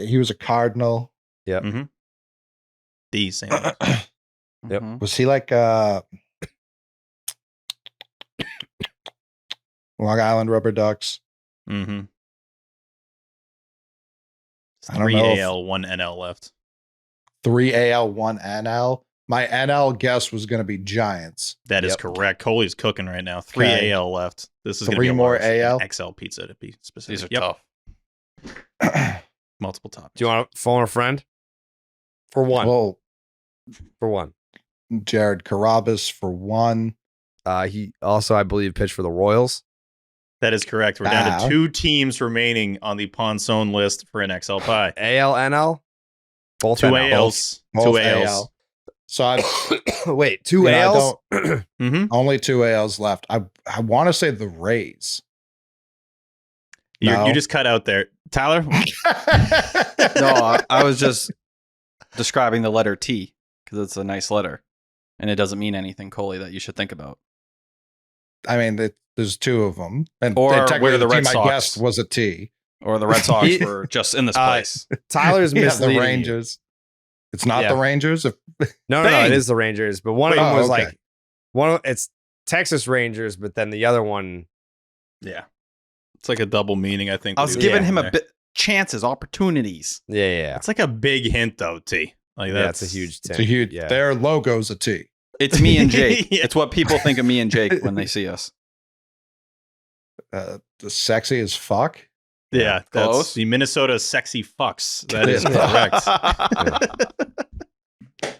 He was a Cardinal. Yep. Mm-hmm. These same ones. Yep. Mhm. Was he like Long Island Rubber Ducks? Mm-hmm. I don't 3 know if- AL, 1 NL left. 3 AL, 1 NL. My NL guess was going to be Giants. That is Yep. correct. Coley's cooking right now. 3 Okay. AL left. This is going to 3 be a more large AL? XL pizza to be specific. These are Yep. tough. Multiple topics. Do you want to phone a friend? For one. Well, For one. Jared Carabas for 1. He also, I believe, pitched for the Royals. That is correct. We're down Wow. to 2 teams remaining on the Ponson list for an XL pie. AL, NL? Both 2 NL. ALs. Both 2 ALs. AL. So I Wait, 2 you know, I ALs? Mm-hmm. only 2 ALs left. I want to say the Rays. No. You just cut out there. Tyler? No, I was just describing the letter T because it's a nice letter. And it doesn't mean anything, Coley, that you should think about. I mean, there's 2 of them. And Or technically where the the Red team I Sox- guessed was a T. Or the Red Sox were just in this place. Tyler's Yeah, misleading. the you. Rangers. It's not Yeah. the Rangers. No, Bang! it is the Rangers. But one of Wait, them was okay. like, it's Texas Rangers, but then the other one, Yeah. It's like a double meaning, I think. I what was he giving doing him a there. bit chances, opportunities. yeah. It's like a big hint, though, T. Like That's that's a huge It's a huge. Yeah. Their logo's a T. It's me and Jake. Yeah. It's what people think of me and Jake when they see us. The sexy as fuck. Yeah, that's Close. the Minnesota sexy fucks. That is correct. I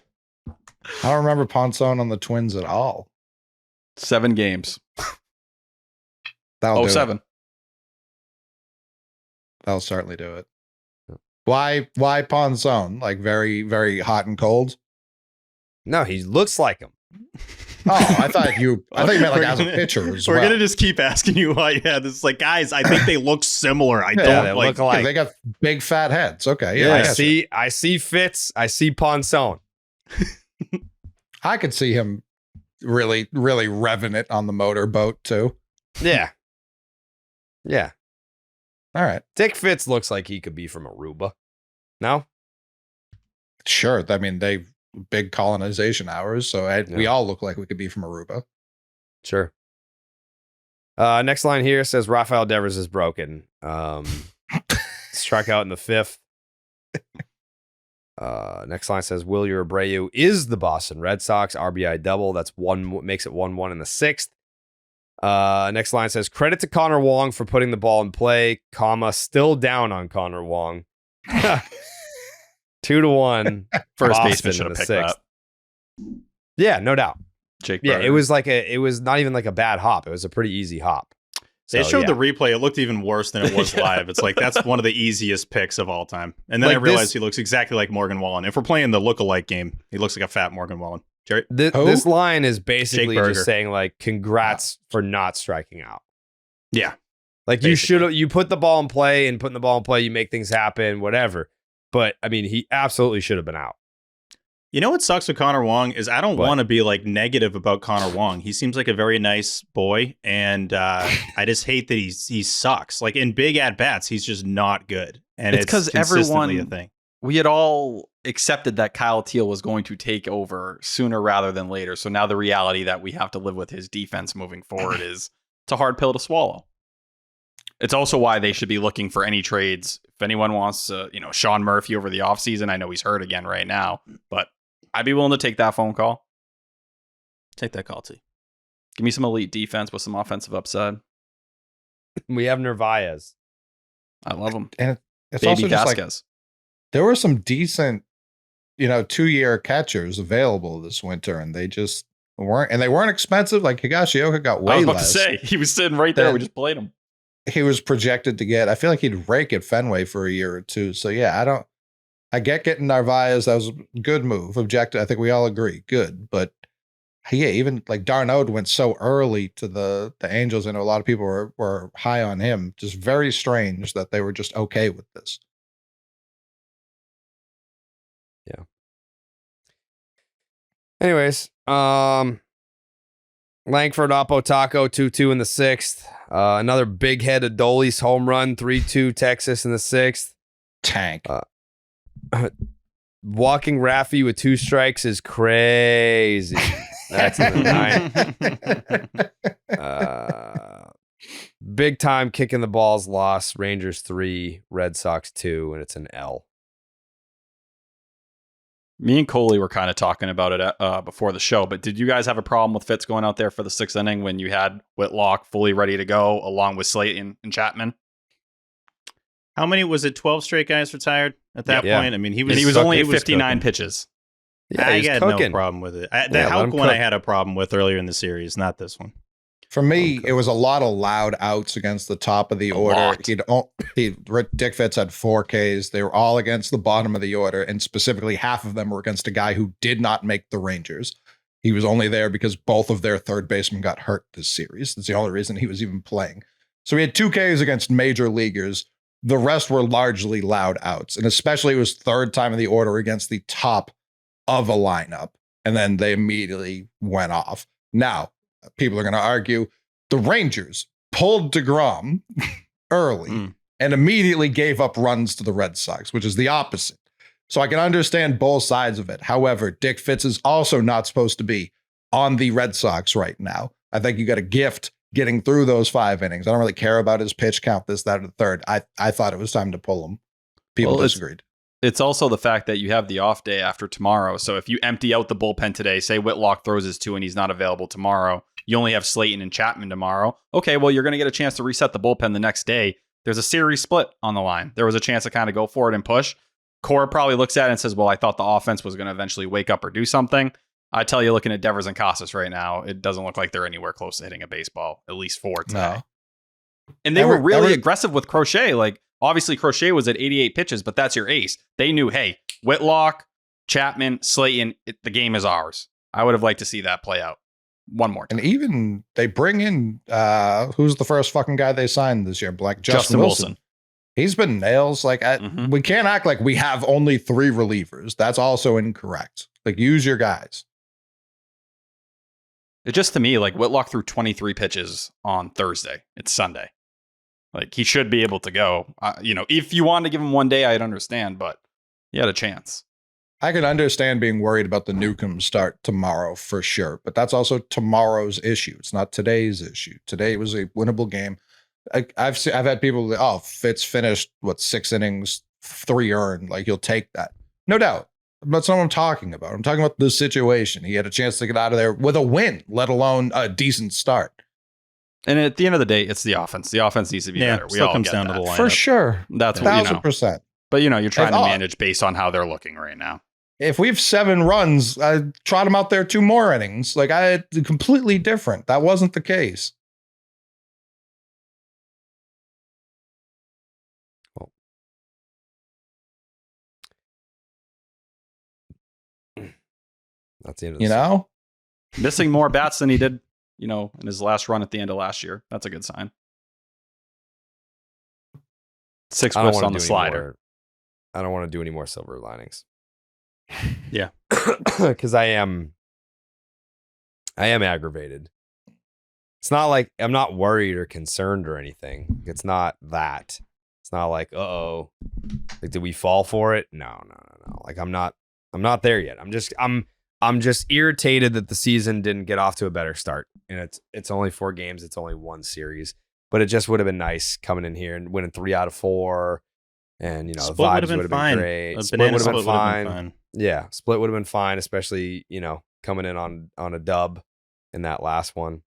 don't remember Ponson on the Twins at all. 7 games. That'll do 7. it. That'll certainly do it. Why Ponzone? Like very, very hot and cold? No, he looks like him. Oh, I thought you meant like as a pitcher as well. We're gonna just keep asking you why. Yeah, this is like, guys, I think they look similar. I they don't like. look alike. Yeah, they got big fat heads. Okay, yeah. I see Fitz. I see Ponzone. I could see him really, really revving it on the motorboat too. Yeah. Yeah. All right. Dick Fitz looks like he could be from Aruba. No? Sure. I mean, they big colonization hours, so we all look like we could be from Aruba. Sure. Next line here says Rafael Devers is broken. Struck out in the 5th. Next line says Wilyer Abreu is the Boston Red Sox RBI double. That's one, makes it 1-1 in the 6th. Next line says credit to Connor Wong for putting the ball in play, comma, still down on Connor Wong. 2-1. First Boston baseman should in have the picked 6th. that. Yeah, no doubt. Jake Yeah, Burger. it was not even like a bad hop. It was a pretty easy hop. They So, showed yeah. the replay. It looked even worse than it was live. It's like, that's one of the easiest picks of all time. And then Like I realized this- he looks exactly like Morgan Wallen. If we're playing the look-alike game, he looks like a fat Morgan Wallen. Jerry? This line is basically Jake Burger. just saying like, congrats for not striking out. Yeah. Like Basically. you put the ball in play, and putting the ball in play, you make things happen, whatever. But I mean, he absolutely should have been out. You know what sucks with Connor Wong is I don't What? want to be like negative about Connor Wong. He seems like a very nice boy, and I just hate that he sucks. Like in big at bats, he's just not good, and It's it's 'cause consistently everyone- a thing. We had all accepted that Kyle Teal was going to take over sooner rather than later. So now the reality that we have to live with his defense moving forward is it's a hard pill to swallow. It's also why they should be looking for any trades. If anyone wants, Sean Murphy over the offseason, I know he's hurt again right now, but I'd be willing to take that phone call. Take that call, T. Give me some elite defense with some offensive upside. We have Narvaez. I love him. And it's Baby also just like Vasquez. there were some decent, 2-year catchers available this winter, and they just weren't, and they weren't expensive. Like Higashioka got I way was about less. to say, he was sitting right there. Then- We just played him. He was projected to get. I feel like he'd rake at Fenway for a year or two. So yeah, I get getting Narvaez. That was a good move. Objective. I think we all agree. Good, but yeah, even like Darnode went so early to the Angels. I know a lot of people were high on him. Just very strange that they were just okay with this. Yeah. Anyways, Langford Oppo Taco 2-2 in the 6th. Another big head of Dolly's home run 3-2 Texas in the 6th. Tank. Walking Raffy with 2 strikes is crazy. That's in the 9th. Big time kicking the balls loss. Rangers 3, Red Sox 2, and it's an L. Me and Coley were kind of talking about it before the show, but did you guys have a problem with Fitz going out there for the 6th inning when you had Whitlock fully ready to go along with Slayton and Chapman? How many was it? 12 straight guys retired at that Yeah. point. I mean, he was And he was only at 59 cooking. pitches. Yeah, I he's had cooking. no problem with it. Yeah, The let him Houck one I cook. had a problem with earlier in the series, not this one. For me, it was a lot of loud outs against the top of the order. Dick Fitz had 4 Ks. They were all against the bottom of the order, and specifically half of them were against a guy who did not make the Rangers. He was only there because both of their third basemen got hurt this series. That's the only reason he was even playing. So he had 2 Ks against major leaguers. The rest were largely loud outs, and especially it was third time in the order against the top of a lineup, and then they immediately went off. Now, people are going to argue the Rangers pulled DeGrom early and immediately gave up runs to the Red Sox, which is the opposite. So I can understand both sides of it. However, Dick Fitz is also not supposed to be on the Red Sox right now. I think you got a gift getting through those 5 innings. I don't really care about his pitch count, this, that, or the third. I thought it was time to pull him. People disagreed. It's also the fact that you have the off day after tomorrow. So if you empty out the bullpen today, say Whitlock throws his 2 and he's not available tomorrow, you only have Slayton and Chapman tomorrow. Okay, well, you're going to get a chance to reset the bullpen the next day. There's a series split on the line. There was a chance to kind of go for it and push. Cora probably looks at it and says, well, I thought the offense was going to eventually wake up or do something. I tell you, looking at Devers and Casas right now, it doesn't look like they're anywhere close to hitting a baseball, at least 4 today. No. And they were really aggressive with Crochet. Like, obviously, Crochet was at 88 pitches, but that's your ace. They knew, hey, Whitlock, Chapman, Slayton, the game is ours. I would have liked to see that play out one more time. And even they bring in, who's the first fucking guy they signed this year? Justin Wilson. He's been nails. Like, we can't act like we have only 3 relievers. That's also incorrect. Like, use your guys. It just, to me, like, Whitlock threw 23 pitches on Thursday. It's Sunday. Like, he should be able to go. If you wanted to give him one day, I'd understand, but he had a chance. I can understand being worried about the Newcomb start tomorrow for sure, but that's also tomorrow's issue. It's not today's issue. Today was a winnable game. I've had people, Fitz finished 6 innings, 3 earned. Like, you'll take that, no doubt. That's not what I'm talking about. I'm talking about the situation. He had a chance to get out of there with a win, let alone a decent start. And at the end of the day, it's the offense. The offense needs to be better. We all comes get down that. to the lineup. For sure. That's 1,000%. But, you're trying to manage based on how they're looking right now. If we have 7 runs, I trot him out there 2 more innings. Like, completely different. That wasn't the case. That's the end of the Missing more bats than he did, in his last run at the end of last year. That's a good sign. 6 whiffs on the slider. I don't want to do any more silver linings. Yeah. Because I am aggravated. It's not like I'm not worried or concerned or anything. It's not that. It's not like, like, did we fall for it? No. Like, I'm not there yet. I'm just irritated that the season didn't get off to a better start. And it's only 4 games. It's only 1 series. But it just would have been nice coming in here and winning 3 out of 4. And, the vibes would have been great. Split would have been fine. Yeah, split would have been fine, especially, coming in on a dub in that last one.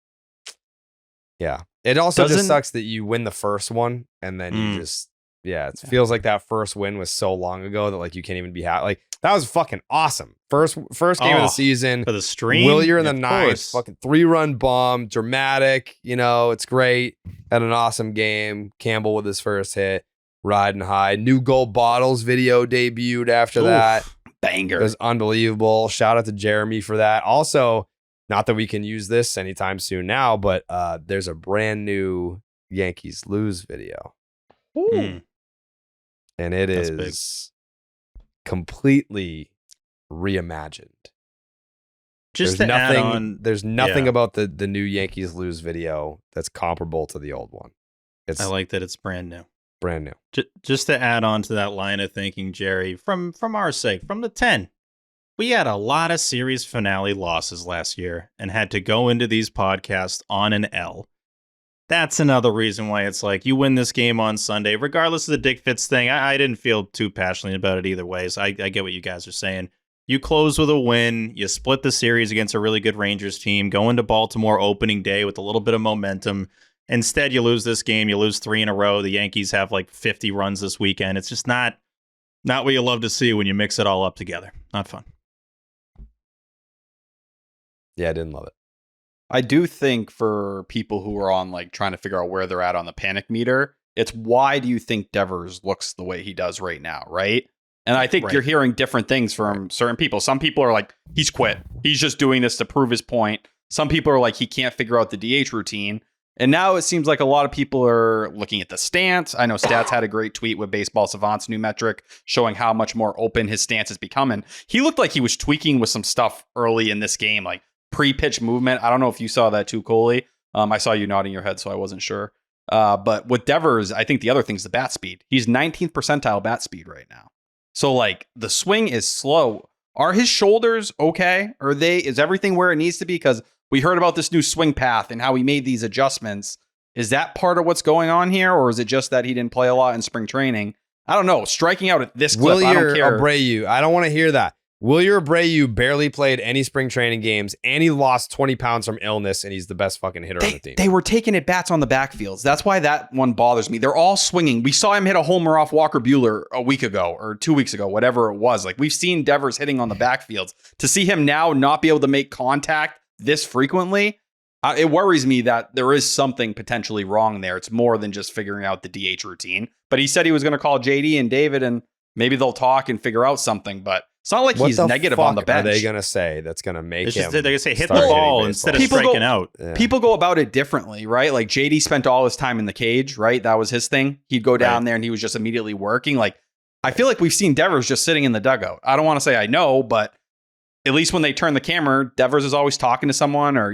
Yeah. It also just sucks that you win the first one and then you just, it feels like that first win was so long ago that, like, you can't even be happy. Like, that was fucking awesome. First game of the season. For the stream. Willier in the 9th. Fucking 3-run bomb. Dramatic. It's great. Had an awesome game. Campbell with his first hit. Riding high. New Gold Bottles video debuted after that. Banger. It was unbelievable. Shout out to Jeremy for that. Also, not that we can use this anytime soon now, but there's a brand new Yankees lose video. Ooh. And it is completely reimagined. Just there's to nothing, add on, there's nothing about the new Yankees lose video that's comparable to the old one. I like that it's brand new. Brand new. Just to add on to that line of thinking, Jerry, from our sake, from the 10, we had a lot of series finale losses last year and had to go into these podcasts on an L. That's another reason why it's like, you win this game on Sunday, regardless of the Dick Fitz thing. I didn't feel too passionate about it either way, so I get what you guys are saying. You close with a win, you split the series against a really good Rangers team, go into Baltimore opening day with a little bit of momentum. Instead, you lose this game, you lose 3 in a row. The Yankees have like 50 runs this weekend. It's just not what you love to see when you mix it all up together. Not fun. Yeah, I didn't love it. I do think for people who are on, like, trying to figure out where they're at on the panic meter, it's why do you think Devers looks the way he does right now, right? And I think you're hearing different things from certain people. Some people are like, he's quit. He's just doing this to prove his point. Some people are like, he can't figure out the DH routine. And now it seems like a lot of people are looking at the stance. I know Stats had a great tweet with Baseball Savant's new metric showing how much more open his stance is becoming. He looked like he was tweaking with some stuff early in this game, like pre-pitch movement. I don't know if you saw that too, Coley. I saw you nodding your head, so I wasn't sure. But with Devers, I think the other thing is the bat speed. He's 19th percentile bat speed right now. So, like, the swing is slow. Are his shoulders okay? Is everything where it needs to be? Because we heard about this new swing path and how he made these adjustments. Is that part of what's going on here? Or is it just that he didn't play a lot in spring training? I don't know. Striking out at this clip, I don't care. Abreu. I don't want to hear that. Wilyer Abreu barely played any spring training games, and he lost 20 pounds from illness, and he's the best fucking hitter on the team. They were taking at bats on the backfields. That's why that one bothers me. They're all swinging. We saw him hit a homer off Walker Buehler a week ago or 2 weeks ago, whatever it was. Like, we've seen Devers hitting on the backfields. To see him now not be able to make contact this frequently, it worries me that there is something potentially wrong there. It's more than just figuring out the DH routine. But he said he was going to call JD and David, and maybe they'll talk and figure out something. But it's not like he's negative on the bench. What are they going to say that's going to make him? They're going to say hit the ball instead of striking out. Yeah. People go about it differently, right? Like JD spent all his time in the cage, right? That was his thing. He'd go down there and he was just immediately working. Like, I feel like we've seen Devers just sitting in the dugout. I don't want to say I know, but at least when they turn the camera, Devers is always talking to someone or,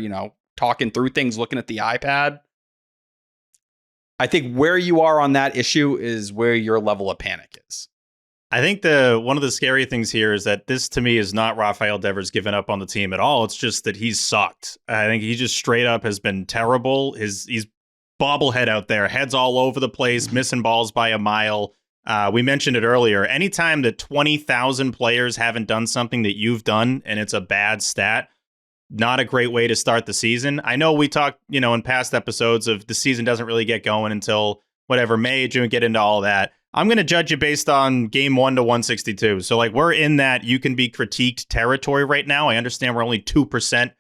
talking through things, looking at the iPad. I think where you are on that issue is where your level of panic is. I think one of the scary things here is that this, to me, is not Rafael Devers giving up on the team at all. It's just that he's sucked. I think he just straight up has been terrible. He's bobblehead out there, heads all over the place, missing balls by a mile. We mentioned it earlier. Anytime that 20,000 players haven't done something that you've done and it's a bad stat, not a great way to start the season. I know we talked, in past episodes of the season doesn't really get going until whatever, May, June, get into all that. I'm going to judge you based on game 1 to 162. So we're in that you can be critiqued territory right now. I understand we're only 2%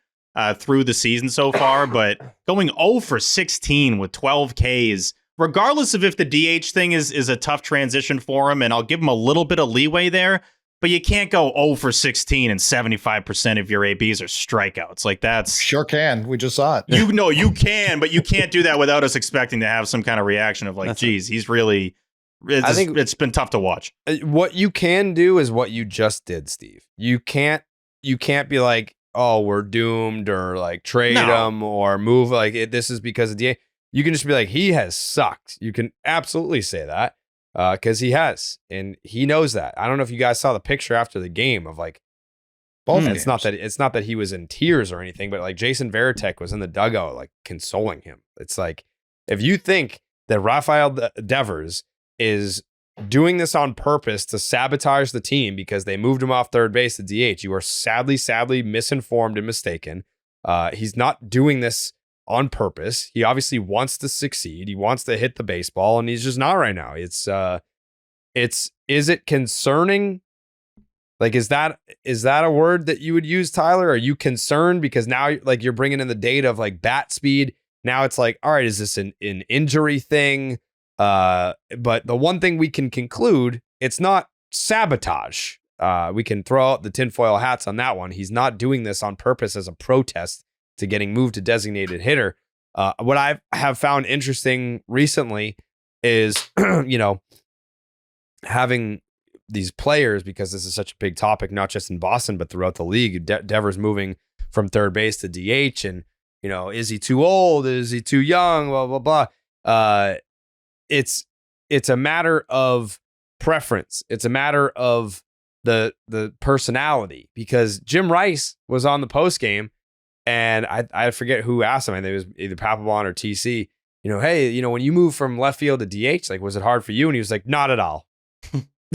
through the season so far, but going 0 for 16 with 12 Ks, regardless of if the DH thing is a tough transition for him, and I'll give him a little bit of leeway there, but you can't go 0 for 16 and 75% of your ABs are strikeouts. Like, that's... Sure can. We just saw it. You can, but you can't do that without us expecting to have some kind of reaction of like, geez, he's really... I think it's been tough to watch. What you can do is what you just did, Steve. You can't be like, oh, we're doomed, or like trade him or move. Like, this is because of DA. You can just be like, he has sucked. You can absolutely say that because he has, and he knows that. I don't know if you guys saw the picture after the game of like, both. It's not that he was in tears or anything, but like Jason Varitek was in the dugout like consoling him. It's like, if you think that Rafael Devers is doing this on purpose to sabotage the team because they moved him off third base to DH, you are sadly misinformed and mistaken. He's not doing this on purpose. He obviously wants to succeed. He wants to hit the baseball, and he's just not right now. Is it concerning? Like, is that a word that you would use, Tyler? Are you concerned because now like you're bringing in the data of like bat speed? Now it's like, all right, is this an injury thing? But the one thing we can conclude, it's not sabotage. We can throw out the tinfoil hats on that one. He's not doing this on purpose as a protest to getting moved to designated hitter. What I have found interesting recently is, having these players, because this is such a big topic, not just in Boston, but throughout the league. Devers moving from third base to DH, and, is he too old? Is he too young? Blah, blah, blah. It's a matter of preference. It's a matter of the personality, because Jim Rice was on the post game, and I forget who asked him. I think it was either Papelbon or TC. Hey, when you move from left field to DH, like, was it hard for you? And he was like, not at all.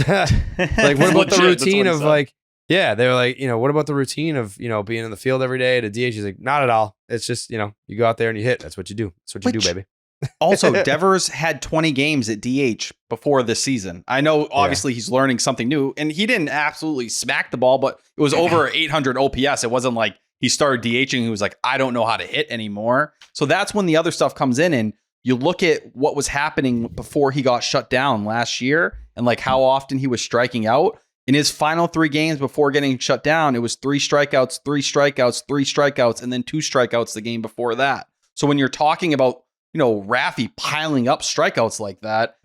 Like, what about the routine of like? Yeah, they were like, what about the routine of being in the field every day to DH? He's like, not at all. It's just you go out there and you hit. That's what you do. That's what you do, baby. Also, Devers had 20 games at DH before this season. I know, obviously, he's learning something new, and he didn't absolutely smack the ball, but it was over 800 OPS. It wasn't like he started DHing and he was like, I don't know how to hit anymore. So that's when the other stuff comes in, and you look at what was happening before he got shut down last year and like how often he was striking out. In his final 3 games before getting shut down, it was 3 strikeouts, 3 strikeouts, 3 strikeouts, and then 2 strikeouts the game before that. So when you're talking about Raffy piling up strikeouts like that,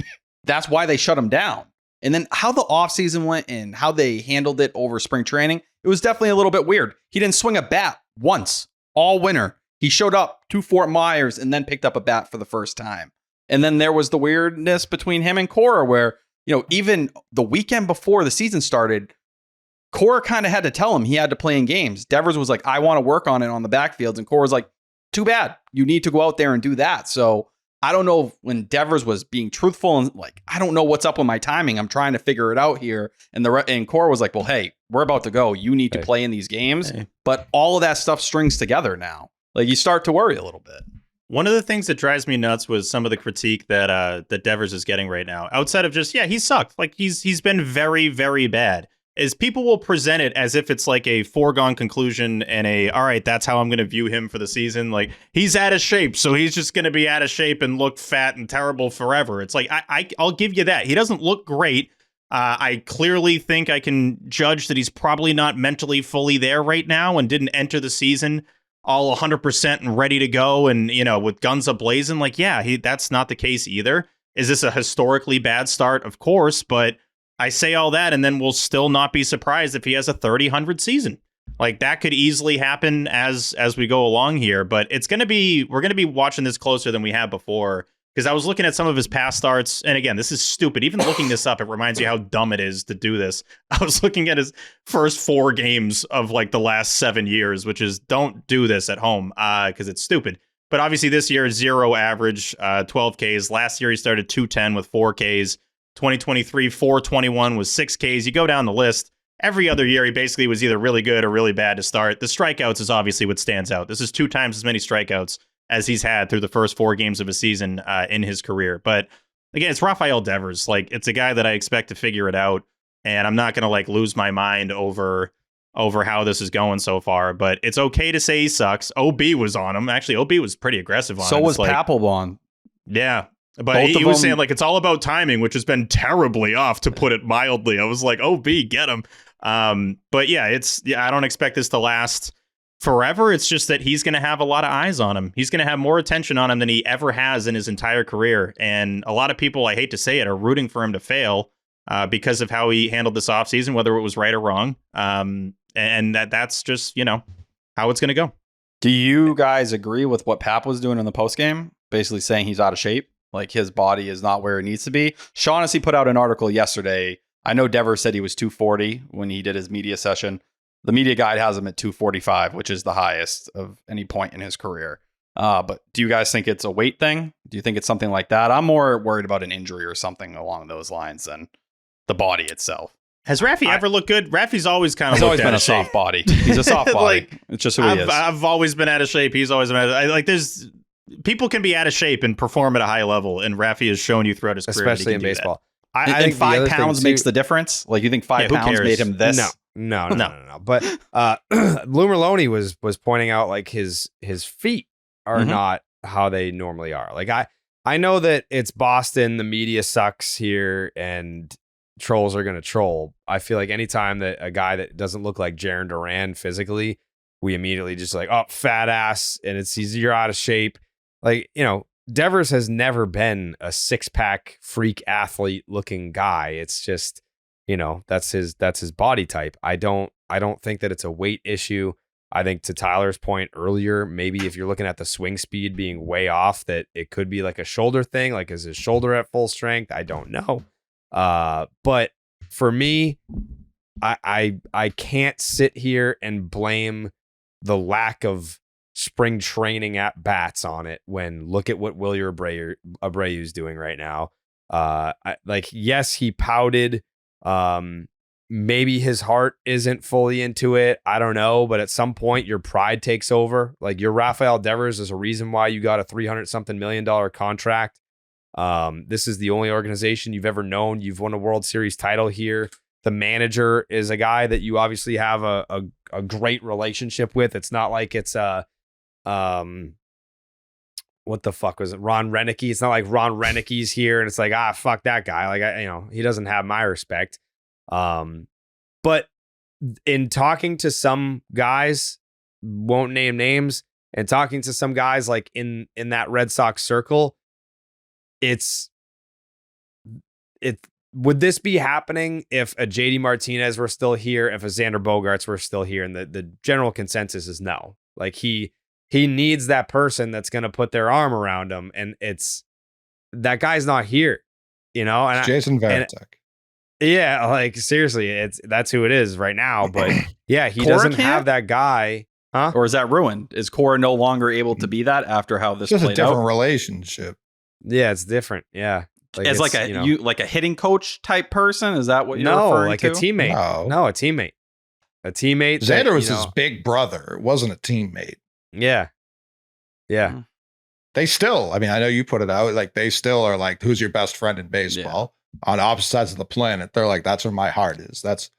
that's why they shut him down. And then how the offseason went and how they handled it over spring training, it was definitely a little bit weird. He didn't swing a bat once all winter. He showed up to Fort Myers and then picked up a bat for the first time. And then there was the weirdness between him and Cora where, even the weekend before the season started, Cora kind of had to tell him he had to play in games. Devers was like, I want to work on it on the backfields. And Cora's like, too bad. You need to go out there and do that. So I don't know when Devers was being truthful and like, I don't know what's up with my timing. I'm trying to figure it out here. And Cora was like, well, hey, we're about to go. You need to play in these games. But all of that stuff strings together now. Like, you start to worry a little bit. One of the things that drives me nuts was some of the critique that that Devers is getting right now. Outside of just, he sucked. Like, he's been very, very bad. Is people will present it as if it's like a foregone conclusion and all right, that's how I'm going to view him for the season. Like, he's out of shape, so he's just going to be out of shape and look fat and terrible forever. It's like, I'll give you that. He doesn't look great. I clearly think I can judge that he's probably not mentally fully there right now and didn't enter the season all 100% and ready to go and, with guns a-blazing. Like, that's not the case either. Is this a historically bad start? Of course, but I say all that, and then we'll still not be surprised if he has a 30-100 season. Like, that could easily happen as we go along here, but we're going to be watching this closer than we have before, because I was looking at some of his past starts, and again, this is stupid. Even looking this up, it reminds you how dumb it is to do this. I was looking at his first 4 games of like the last 7 years, which is, don't do this at home because it's stupid. But obviously this year, 0 average, 12 Ks. Last year he started 210 with 4 Ks. 2023, 421 was 6 Ks. You go down the list. Every other year, he basically was either really good or really bad to start. The strikeouts is obviously what stands out. This is 2 times as many strikeouts as he's had through the first 4 games of a season in his career. But again, it's Rafael Devers. Like, it's a guy that I expect to figure it out, and I'm not going to like lose my mind over how this is going so far. But it's okay to say he sucks. OB was on him. Actually, OB was pretty aggressive on him. So was Papelbon. Yeah. But he was saying, like, it's all about timing, which has been terribly off, to put it mildly. I was like, B, get him. But I don't expect this to last forever. It's just that he's going to have a lot of eyes on him. He's going to have more attention on him than he ever has in his entire career. And a lot of people, I hate to say it, are rooting for him to fail because of how he handled this offseason, whether it was right or wrong. And that's just, how it's going to go. Do you guys agree with what Pap was doing in the postgame? Basically saying he's out of shape. Like, his body is not where it needs to be. Shaughnessy put out an article yesterday. I know Devers said he was 240 when he did his media session. The media guide has him at 245, which is the highest of any point in his career. But do you guys think it's a weight thing? Do you think it's something like that? I'm more worried about an injury or something along those lines than the body itself. Has Raffy ever looked good? Raffy's always kind of always been a soft body. He's a soft body. It's just who he is. I've always been out of shape. He's always been there's people can be out of shape and perform at a high level, and Raffy has shown you throughout his career, especially in baseball. I think 5 pounds makes the difference. Like, you think 5 pounds made him this? No. But Lou Merlone was pointing out, like, his feet are not how they normally are. Like, I know that it's Boston, the media sucks here, and trolls are going to troll. I feel like anytime that a guy that doesn't look like Jarren Duran physically, we immediately just like, oh, fat ass, and you're out of shape. Like, Devers has never been a 6-pack freak athlete looking guy. It's just, that's his body type. I don't think that it's a weight issue. I think, to Tyler's point earlier, maybe if you're looking at the swing speed being way off, that it could be like a shoulder thing. Like, is his shoulder at full strength? I don't know. But for me, I can't sit here and blame the lack of spring training at bats on it when look at what Wilyer Abreu's doing right now. Yes, he pouted. Maybe his heart isn't fully into it. I don't know. But at some point, your pride takes over. Like, your Rafael Devers is a reason why you got a $300-something million contract. This is the only organization you've ever known. You've won a World Series title here. The manager is a guy that you obviously have a great relationship with. It's not like it's what the fuck was it? Ron Renicky. It's not like Ron Renicky's here and it's like, fuck that guy. Like, he doesn't have my respect. But in talking to some guys, won't name names, and talking to some guys like in that Red Sox circle, would this be happening if a JD Martinez were still here, if a Xander Bogaerts were still here? And the general consensus is no. Like, he needs that person that's going to put their arm around him. And that guy's not here, And it's Jason Varitek. Yeah, like, seriously, that's who it is right now. But yeah, he doesn't have that guy. Huh? Or is that ruined? Is Cora no longer able to be that after how this played out? It's just a different relationship. Yeah, it's different. Yeah. As like a hitting coach type person? Is that what you're referring to? No, like a teammate. No, a teammate. a teammate. Xander was his big brother. It wasn't a teammate. Yeah. Yeah. They still, I mean, I know you put it out, like they still are like, who's your best friend in baseball on opposite sides of the planet? They're like, that's where my heart is. That's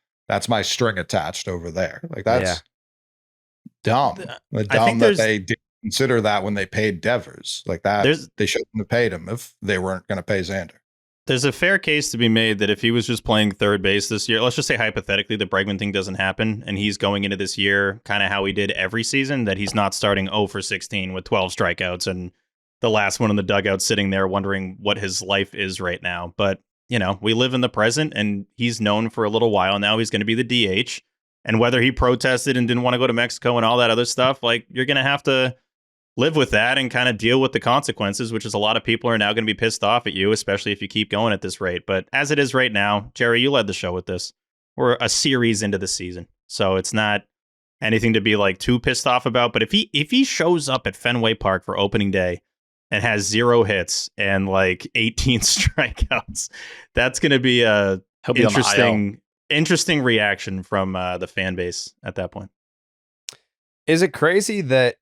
my string attached over there. Like that's dumb. Dumb that they didn't consider that when they paid Devers. Like that, they shouldn't have paid him if they weren't going to pay Xander. There's a fair case to be made that if he was just playing third base this year, let's just say hypothetically the Bregman thing doesn't happen, and he's going into this year kind of how he did every season, that he's not starting 0 for 16 with 12 strikeouts and the last one in the dugout sitting there wondering what his life is right now. But, we live in the present, and he's known for a little while now he's going to be the DH. And whether he protested and didn't want to go to Mexico and all that other stuff, like, you're going to have to live with that and kind of deal with the consequences, which is a lot of people are now going to be pissed off at you, especially if you keep going at this rate. But as it is right now, Jerry, you led the show with this. We're a series into the season, so it's not anything to be like too pissed off about. But if he shows up at Fenway Park for opening day and has 0 hits and like 18 strikeouts, that's going to be a interesting reaction from the fan base at that point. Is it crazy that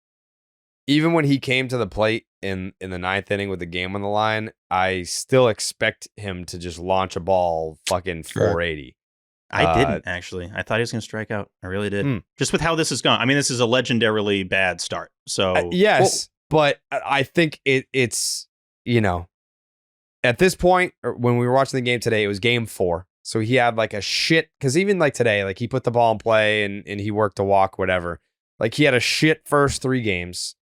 even when he came to the plate in the 9th inning with the game on the line, I still expect him to just launch a ball fucking 480? I didn't, actually. I thought he was going to strike out. I really did. Just with how this has gone. I mean, this is a legendarily bad start. So yes, but I think it's, at this point, or when we were watching the game today, it was game 4. So he had like a shit, because even like today, like he put the ball in play and he worked a walk, whatever. Like he had a shit first 3 games.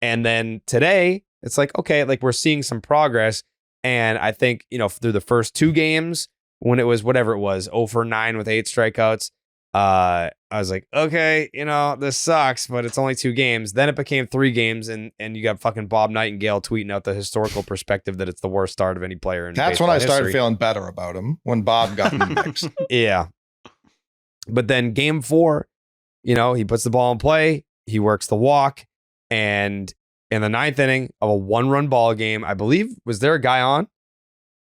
And then today, it's like, okay, like we're seeing some progress. And I think, through the first 2 games, when it was whatever it was, 0 for 9 with 8 strikeouts, I was like, okay, this sucks, but it's only 2 games. Then it became 3 games, and you got fucking Bob Nightingale tweeting out the historical perspective that it's the worst start of any player in That's when I started feeling better about him, when Bob got in the mix. Yeah. But then game 4, he puts the ball in play, he works the walk, and in the 9th inning of a 1-run ball game, I believe, was there a guy on?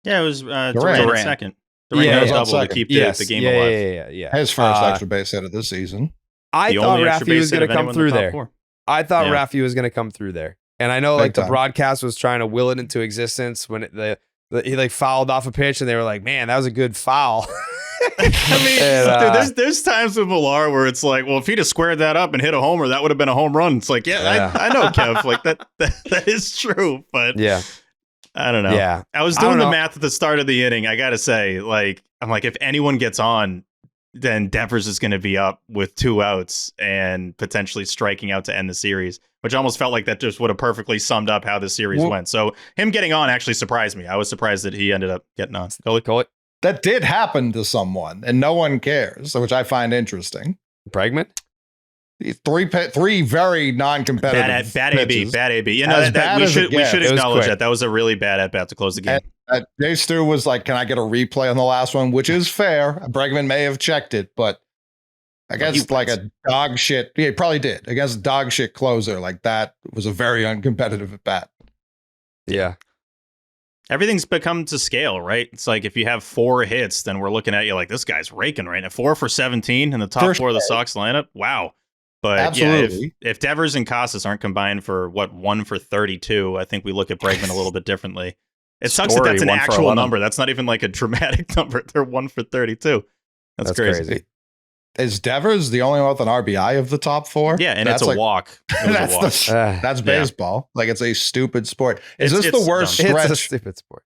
Yeah, it was Durant at second. Durant was double to keep the game alive. Yeah. His first extra base hit of this season. I thought Raffy was going to come through there. I thought Raffy was going to come through there. And I know like the broadcast was trying to will it into existence when he like fouled off a pitch and they were like, man, that was a good foul. I mean, there's times with Millar where it's like, well, if he'd have squared that up and hit a homer, that would have been a home run. It's like, I know, Kev, like that is true, but I don't know. Yeah, I was doing the math at the start of the inning. I got to say, like, I'm like, if anyone gets on, then Devers is going to be up with 2 outs and potentially striking out to end the series, which almost felt like that just would have perfectly summed up how the series went. So him getting on actually surprised me. I was surprised that he ended up getting on. Call it. That did happen to someone, and no one cares, which I find interesting. Bregman? 3 very non-competitive bad AB. We should acknowledge that was a really bad at bat to close the game. Jay Stu was like, "Can I get a replay on the last one?" Which is fair. Bregman may have checked it, but against like a dog shit, he probably did against a dog shit closer like that was a very uncompetitive at bat. Yeah. Everything's become to scale, right? It's like if you have 4 hits, then we're looking at you like this guy's raking right now. 4 for 17 in the top 4 of the Sox lineup. Wow. But absolutely. if Devers and Casas aren't combined for 1 for 32, I think we look at Bregman a little bit differently. It sucks that that's an actual number. That's not even like a dramatic number. They're 1 for 32. That's crazy. Is Devers the only one with an RBI of the top 4? Yeah, and it's a walk. That's baseball. Like it's a stupid sport. Is this the worst stretch? It's a stupid sport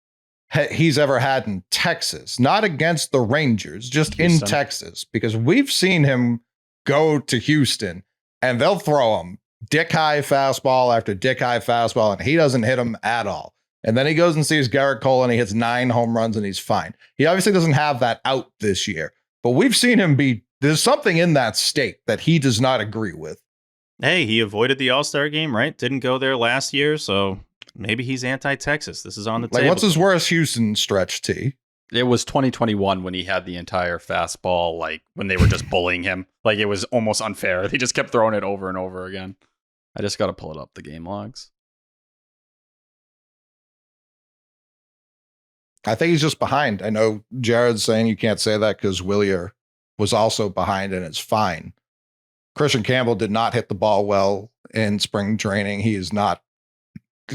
he's ever had in Texas? Not against the Rangers, just in Texas, because we've seen him go to Houston and they'll throw him dick high fastball after dick high fastball, and he doesn't hit him at all. And then he goes and sees Garrett Cole and he hits 9 home runs and he's fine. He obviously doesn't have that out this year, but we've seen him there's something in that state that he does not agree with. Hey, he avoided the All-Star game, right? Didn't go there last year, so maybe he's anti-Texas. This is on the table. What's his worst Houston stretch, T? It was 2021 when he had the entire fastball, like when they were just bullying him. Like it was almost unfair. They just kept throwing it over and over again. I just got to pull it up, the game logs. I think he's just behind. I know Jared's saying you can't say that because Willier was also behind, and it's fine. Kristian Campbell did not hit the ball well in spring training. He is not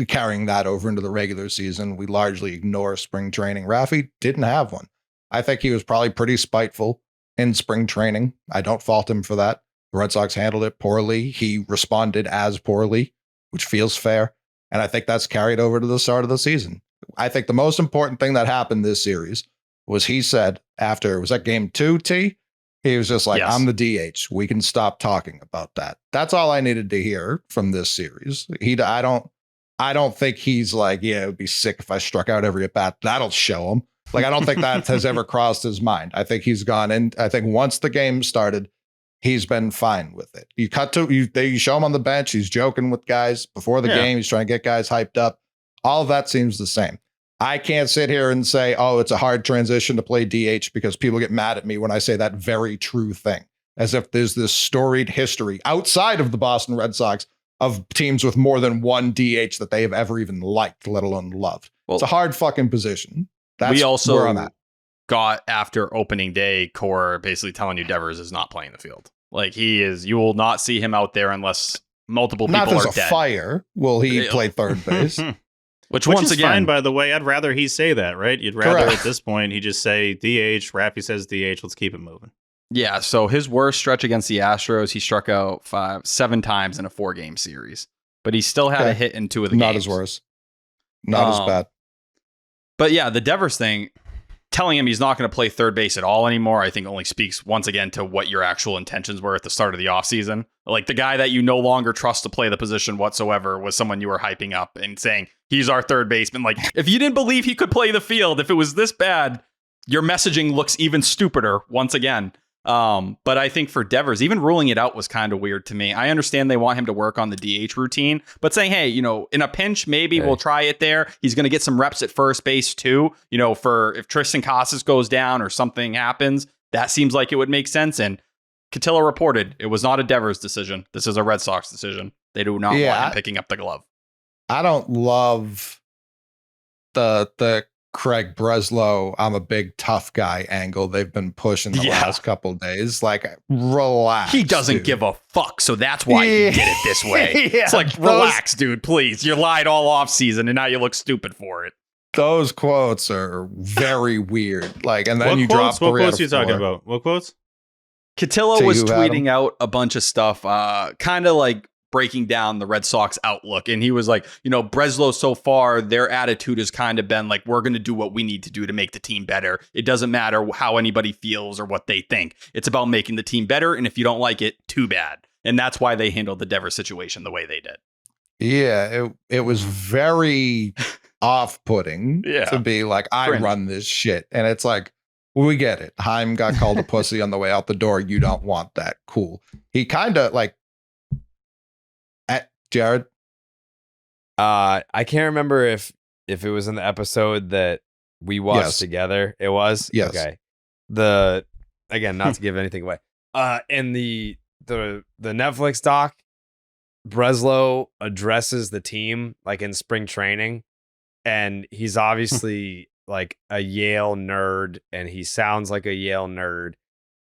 carrying that over into the regular season. We largely ignore spring training. Raffy didn't have one. I think he was probably pretty spiteful in spring training. I don't fault him for that. The Red Sox handled it poorly. He responded as poorly, which feels fair. And I think that's carried over to the start of the season. I think the most important thing that happened this series was he said after, was that game 2, T? He was just like, Yes. I'm the DH. We can stop talking about that. That's all I needed to hear from this series. I don't think he's like, yeah, it would be sick if I struck out every at bat. That'll show him. Like, I don't think that has ever crossed his mind. I think he's gone in. I think once the game started, he's been fine with it. You show him on the bench. He's joking with guys before the game. He's trying to get guys hyped up. All of that seems the same. I can't sit here and say, oh, it's a hard transition to play DH because people get mad at me when I say that very true thing, as if there's this storied history outside of the Boston Red Sox of teams with more than one DH that they have ever even liked, let alone loved. Well, it's a hard fucking position. That's we also where I'm at. got after opening day core basically telling you Devers is not playing the field. Like he is, you will not see him out there unless multiple people Not are there's a dead. fire. Will he play third base? Which Which once is again, fine, by the way. I'd rather he say that, right? You'd rather Correct. at this point he just say DH. Raffy says DH. Let's keep it moving. yeah. So his worst stretch against the Astros, he struck out 7 times in a 4-game series, but he still had a hit in 2 of the Not games. as worse. Not as bad. But yeah, the Devers thing, telling him he's not going to play third base at all anymore, I think only speaks once again to what your actual intentions were at the start of the offseason. Like the guy that you no longer trust to play the position whatsoever was someone you were hyping up and saying, he's our third baseman. Like if you didn't believe he could play the field, if it was this bad, your messaging looks even stupider once again. But I think for Devers, even ruling it out was kind of weird to me. I understand they want him to work on the DH routine, but saying, hey, in a pinch, maybe we'll try it there. He's going to get some reps at first base too, for if Tristan Casas goes down or something happens, that seems like it would make sense. And Cotillo reported it was not a Devers decision. This is a Red Sox decision. They do not want him picking up the glove. I don't love the Craig Breslow, I'm a big tough guy angle they've been pushing the last couple of days. Like, relax. He doesn't give a fuck, so that's why he did it this way. It's like, relax, dude, please. You lied all off season, and now you look stupid for it. Those quotes are very weird. Like, and then What you quotes? drop What 3 out quotes of are you talking 4. about? What quotes? Cotillo So was you had tweeting out a bunch of stuff, kind of like breaking down the Red Sox outlook. And he was like, Breslow so far, their attitude has kind of been like, we're going to do what we need to do to make the team better. It doesn't matter how anybody feels or what they think. It's about making the team better. And if you don't like it, too bad. And that's why they handled the Devers situation the way they did. Yeah, it was very off-putting to be like, I run this shit. And it's like, we get it. Heim got called a pussy on the way out the door. You don't want that. Cool. He kind of like, Jared? I can't remember if it was in the episode that we watched together. It was? Yes. Okay. Again, not to give anything away. In the Netflix doc, Breslow addresses the team like in spring training, and he's obviously like a Yale nerd, and he sounds like a Yale nerd,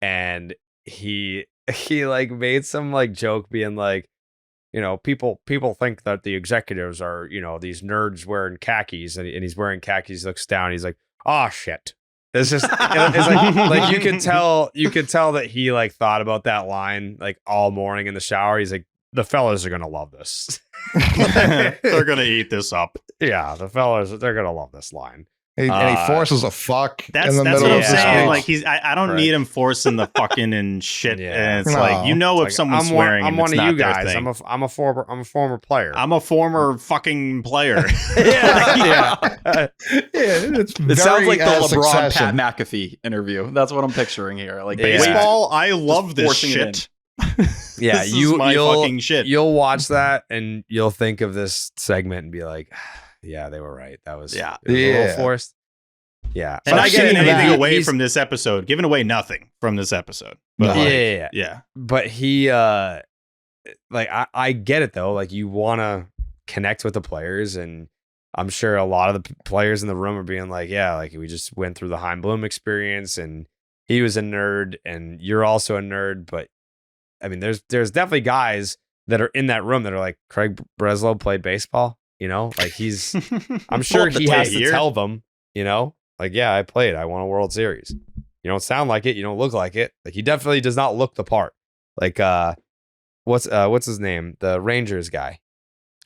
and he like made some like joke being like, people think that the executives are, these nerds wearing khakis, and he's wearing khakis, looks down, he's like, oh shit. It's just, it's like you could tell that he like thought about that line like all morning in the shower. He's like, the fellas are going to love this. They're going to eat this up. Yeah. The fellas, they're going to love this line. And he forces a fuck That's in the middle what of I'm the saying. speech. Like I don't need him forcing the fucking and shit. Yeah. And it's like, if someone's swearing, I'm and it's one of you not their guys. thing. I'm a former player. I'm a former fucking player. yeah. It sounds like the LeBron Pat McAfee interview. That's what I'm picturing here. Like baseball, I love this shit. Yeah, This is my fucking shit. You'll watch that and you'll think of this segment and be like, yeah, they were right. That was a little forced. Yeah. And I get anything that. away from this episode, giving away nothing from this episode. But yeah. But he like I get it though. Like you want to connect with the players, and I'm sure a lot of the players in the room are being like, yeah, like we just went through the Heim Bloom experience, and he was a nerd, and you're also a nerd. But I mean, there's definitely guys that are in that room that are like, Craig Breslow played baseball. You know, like I'm sure he has to tell them. You know, like, yeah, I played. I won a World Series. You don't sound like it. You don't look like it. Like, he definitely does not look the part. Like, what's his name? The Rangers guy,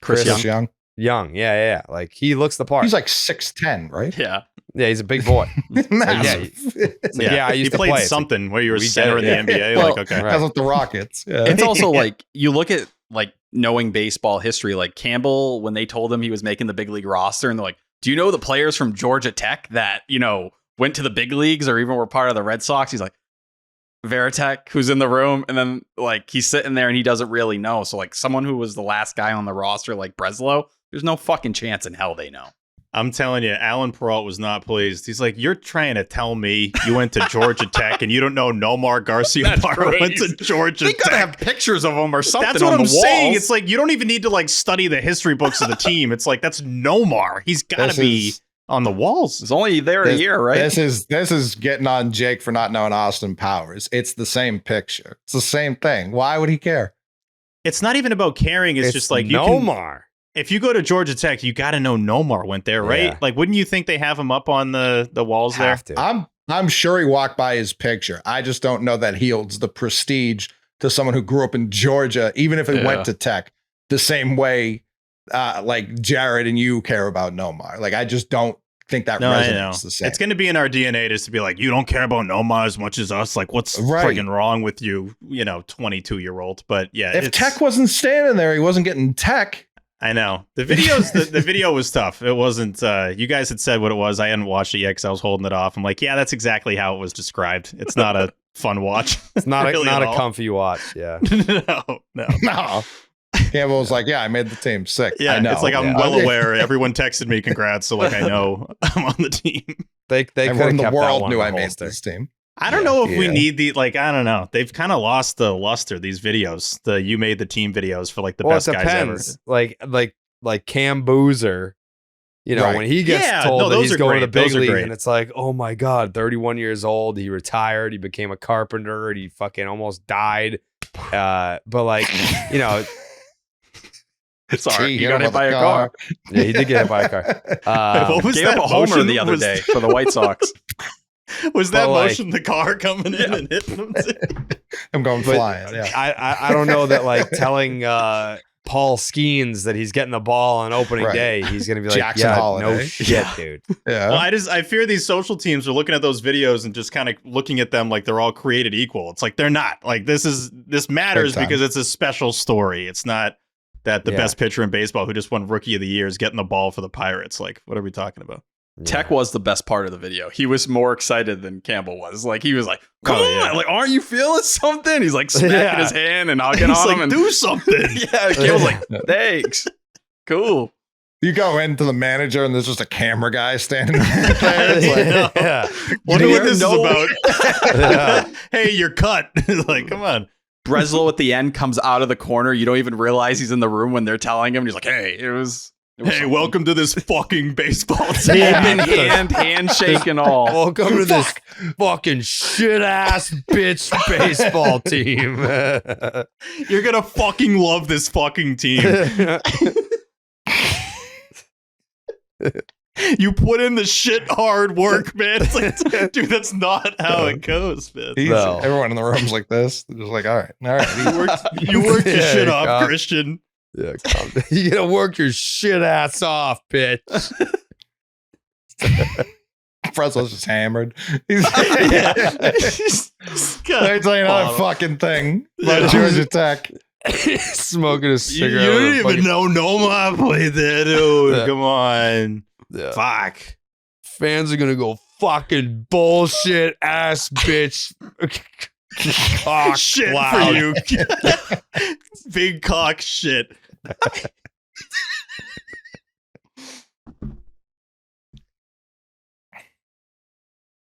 Chris Young. Young, yeah. Like, he looks the part. He's like 6'10", right? Yeah. Yeah, he's a big boy. Massive. I used he to played play something where you were center in the NBA. Well, like, okay, That's with the Rockets. Yeah. It's also like, you look at like knowing baseball history, like Campbell, when they told him he was making the big league roster, and they're like, do you know the players from Georgia Tech that, you know, went to the big leagues or even were part of the Red Sox? He's like, Veritek, who's in the room, and then like he's sitting there and he doesn't really know. So like someone who was the last guy on the roster, like Breslow, there's no fucking chance in hell they know. I'm telling you, Alan Peralt was not pleased. He's like, you're trying to tell me you went to Georgia Tech and you don't know Nomar Garciaparra went to Georgia They Tech. gotta have pictures of him or something. That's what on I'm the saying. walls. It's like, you don't even need to like study the history books of the team. It's like, that's Nomar. He's got to be on the walls. It's only there a year, right? This is getting on Jake for not knowing Austin Powers. It's the same picture. It's the same thing. Why would he care? It's not even about caring. It's just like, Nomar. If you go to Georgia Tech, you got to know Nomar went there, right? Yeah. Like, wouldn't you think they have him up on the walls there? Have to. I'm sure he walked by his picture. I just don't know that he holds the prestige to someone who grew up in Georgia, even if it went to Tech, the same way like Jared and you care about Nomar. Like, I just don't think that resonates the same. It's going to be in our DNA just to be like, you don't care about Nomar as much as us. Like, what's friggin' wrong with you, 22-year-old? But yeah, if Tech wasn't standing there, he wasn't getting Tech. I know the videos. the video was tough. It wasn't. You guys had said what it was. I hadn't watched it yet because I was holding it off. I'm like, yeah, that's exactly how it was described. It's not a fun watch. It's not really a at all. comfy watch. Yeah. No. Campbell was like, yeah, I made the team sick. Yeah, I know. it's like I'm well aware. Everyone texted me congrats, so like I know I'm on the team. They everyone in the kept that world one knew in I the made holster. this team. I don't know if we need the I don't know. They've kind of lost the luster. These videos, the you made the team videos for like the best it guys ever. depends. Like Cam Boozer, when he gets told that those he's are going great. to the big Those are league, great. and it's like, oh my God, 31 years old, he retired, he became a carpenter, and he fucking almost died. But like, sorry, you got hit by a car. Yeah, he did get hit by a car. What was Gave that up a homer motion? the other day for the White Sox. Was that But, like- motion the car coming in and hitting him? I'm going But flying. Yeah. I don't know that like telling Paul Skeens that he's getting the ball on opening day, he's gonna be like, Jackson no Holiday. shit, dude. Yeah. Well, I fear these social teams are looking at those videos and just kind of looking at them like they're all created equal. It's like they're not. Like this matters Big time. because it's a special story. It's not that the best pitcher in baseball who just won Rookie of the Year is getting the ball for the Pirates. Like, what are we talking about? Tech was the best part of the video. He was more excited than Campbell was. Like he was like, "Come on, like aren't you feeling something?" He's like smacking his hand and hugging He's on like, him and do something. yeah, Campbell's like, "Thanks, cool." You go into the manager and there's just a camera guy standing there. It's like, Wonder what this know? is about. Hey, you're cut. Like, come on. Breslow at the end comes out of the corner. You don't even realize he's in the room when they're telling him. And he's like, "Hey, it was Hey, something." welcome to this fucking baseball team. Open hand, handshake, and all. Welcome to this fucking shit ass bitch baseball team. You're gonna fucking love this fucking team. You put in the shit hard work, man. It's like, dude, that's not how it goes, man. Everyone in the room's like this. They're just like, all right. You worked your shit off, God. Christian. Yeah, calm down. You gotta work your shit ass off, bitch. Preslow's just hammered. He's They're telling another fucking thing about Georgia Tech. Smoking a You cigarette. don't even know Nomar played there, dude. Yeah. Come on. Yeah. Fuck. Fans are gonna go fucking bullshit ass bitch. Cock Shit loud. for you. Big cock shit.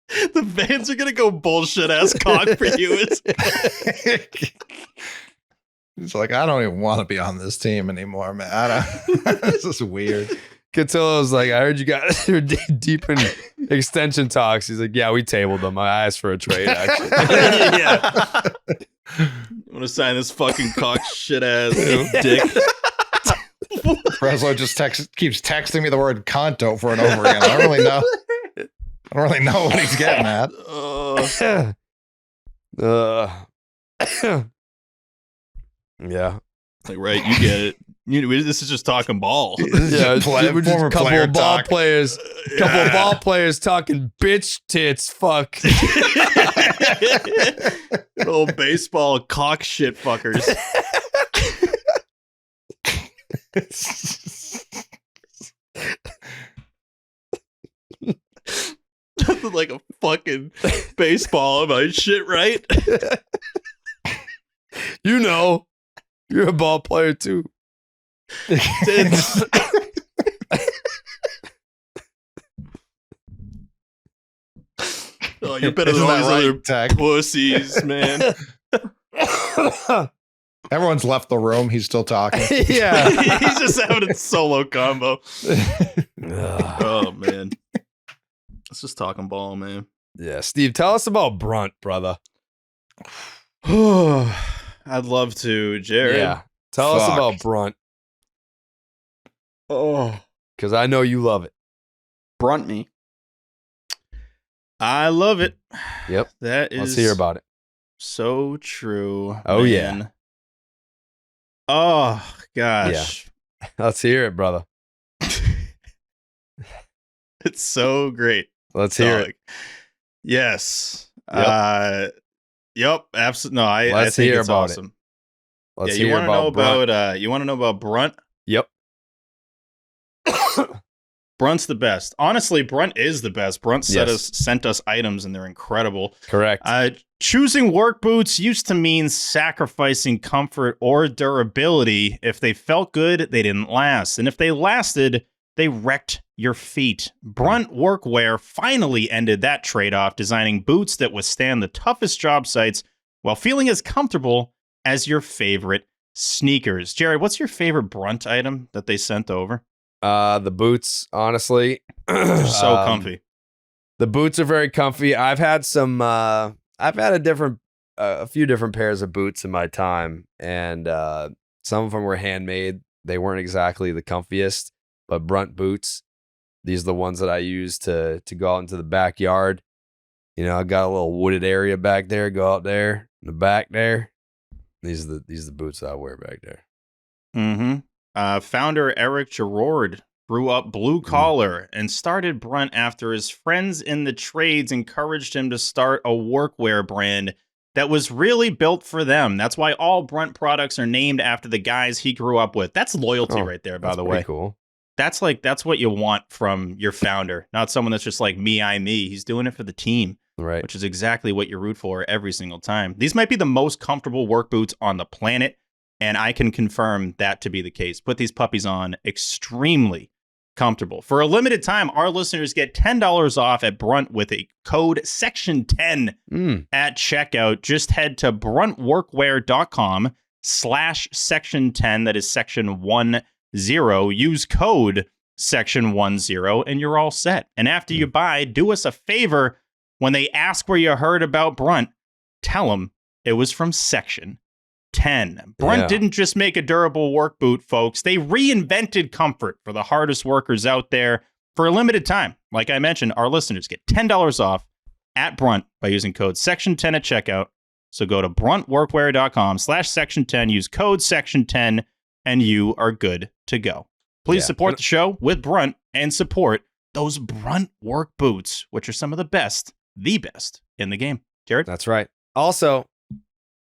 The fans are gonna go bullshit ass cock for you. He's like, I don't even want to be on this team anymore, man. This is weird. Catillo was like, I heard you guys are deep in extension talks. He's like, yeah, we tabled them. I asked for a trade, actually. Yeah. You want to sign this fucking cock shit ass dick? Breslow just keeps texting me the word cunt over and over again. I don't really know what he's getting at. Yeah. Like, right, you get it. This is just talking ball. Yeah, we're just a couple of ball talk. players. Couple of ball players talking bitch tits. Fuck. Little baseball cock shit fuckers. Nothing like a fucking baseball on my shit, right? You know, you're a ball player too. Oh, you're better than all these other pussies, man. Everyone's left the room. He's still talking. Yeah. He's just having a solo combo. Oh, man. Let's just talking ball, man. Yeah, Steve, tell us about Brunt, brother. I'd love to, Jared. Yeah. Tell us about Brunt. Oh. Because I know you love it. Brunt me. I love it. Yep. That is Let's hear about it. So true. Oh, man. yeah. Oh, gosh. Yeah. Let's hear it, brother. It's so great. Let's hear it. Yes. Yep. Absolutely. No, I think hear it's about awesome. Let's you hear want to know Brunt. about you want to know about Brunt? Yep. Brunt's the best. Honestly, Brunt is the best. Brunt sent us items and they're incredible. Correct. Choosing work boots used to mean sacrificing comfort or durability. If they felt good, they didn't last. And if they lasted, they wrecked your feet. Brunt Workwear finally ended that trade-off, designing boots that withstand the toughest job sites while feeling as comfortable as your favorite sneakers. Jared, what's your favorite Brunt item that they sent over? The boots, honestly. They're so comfy. The boots are very comfy. I've had a few different pairs of boots in my time, and some of them were handmade. They weren't exactly the comfiest, but Brunt boots, these are the ones that I use to go out into the backyard. You know, I got a little wooded area back there. Go out there in the back there. These are the boots that I wear back there. Mm-hmm. Founder Eric Gerard grew up blue collar and started Brunt after his friends in the trades encouraged him to start a workwear brand that was really built for them. That's why all Brunt products are named after the guys he grew up with. That's loyalty right there, by the way. Cool. That's what you want from your founder, not someone that's just like me, I, me. He's doing it for the team, right? Which is exactly what you root for every single time. These might be the most comfortable work boots on the planet, and I can confirm that to be the case. Put these puppies on extremely comfortable. For a limited time, our listeners get $10 off at Brunt with a code section10 at checkout. Just head to bruntworkwear.com/section10. That is section 10. Use code section10 and you're all set. And after you buy, do us a favor. When they ask where you heard about Brunt, tell them it was from Section 10. Brunt didn't just make a durable work boot, folks. They reinvented comfort for the hardest workers out there for a limited time. Like I mentioned, our listeners get $10 off at Brunt by using code section10 at checkout. So go to bruntworkwear.com/section10, use code section10, and you are good to go. Please support the show with Brunt and support those Brunt work boots, which are some of the best in the game. Jared? That's right. Also,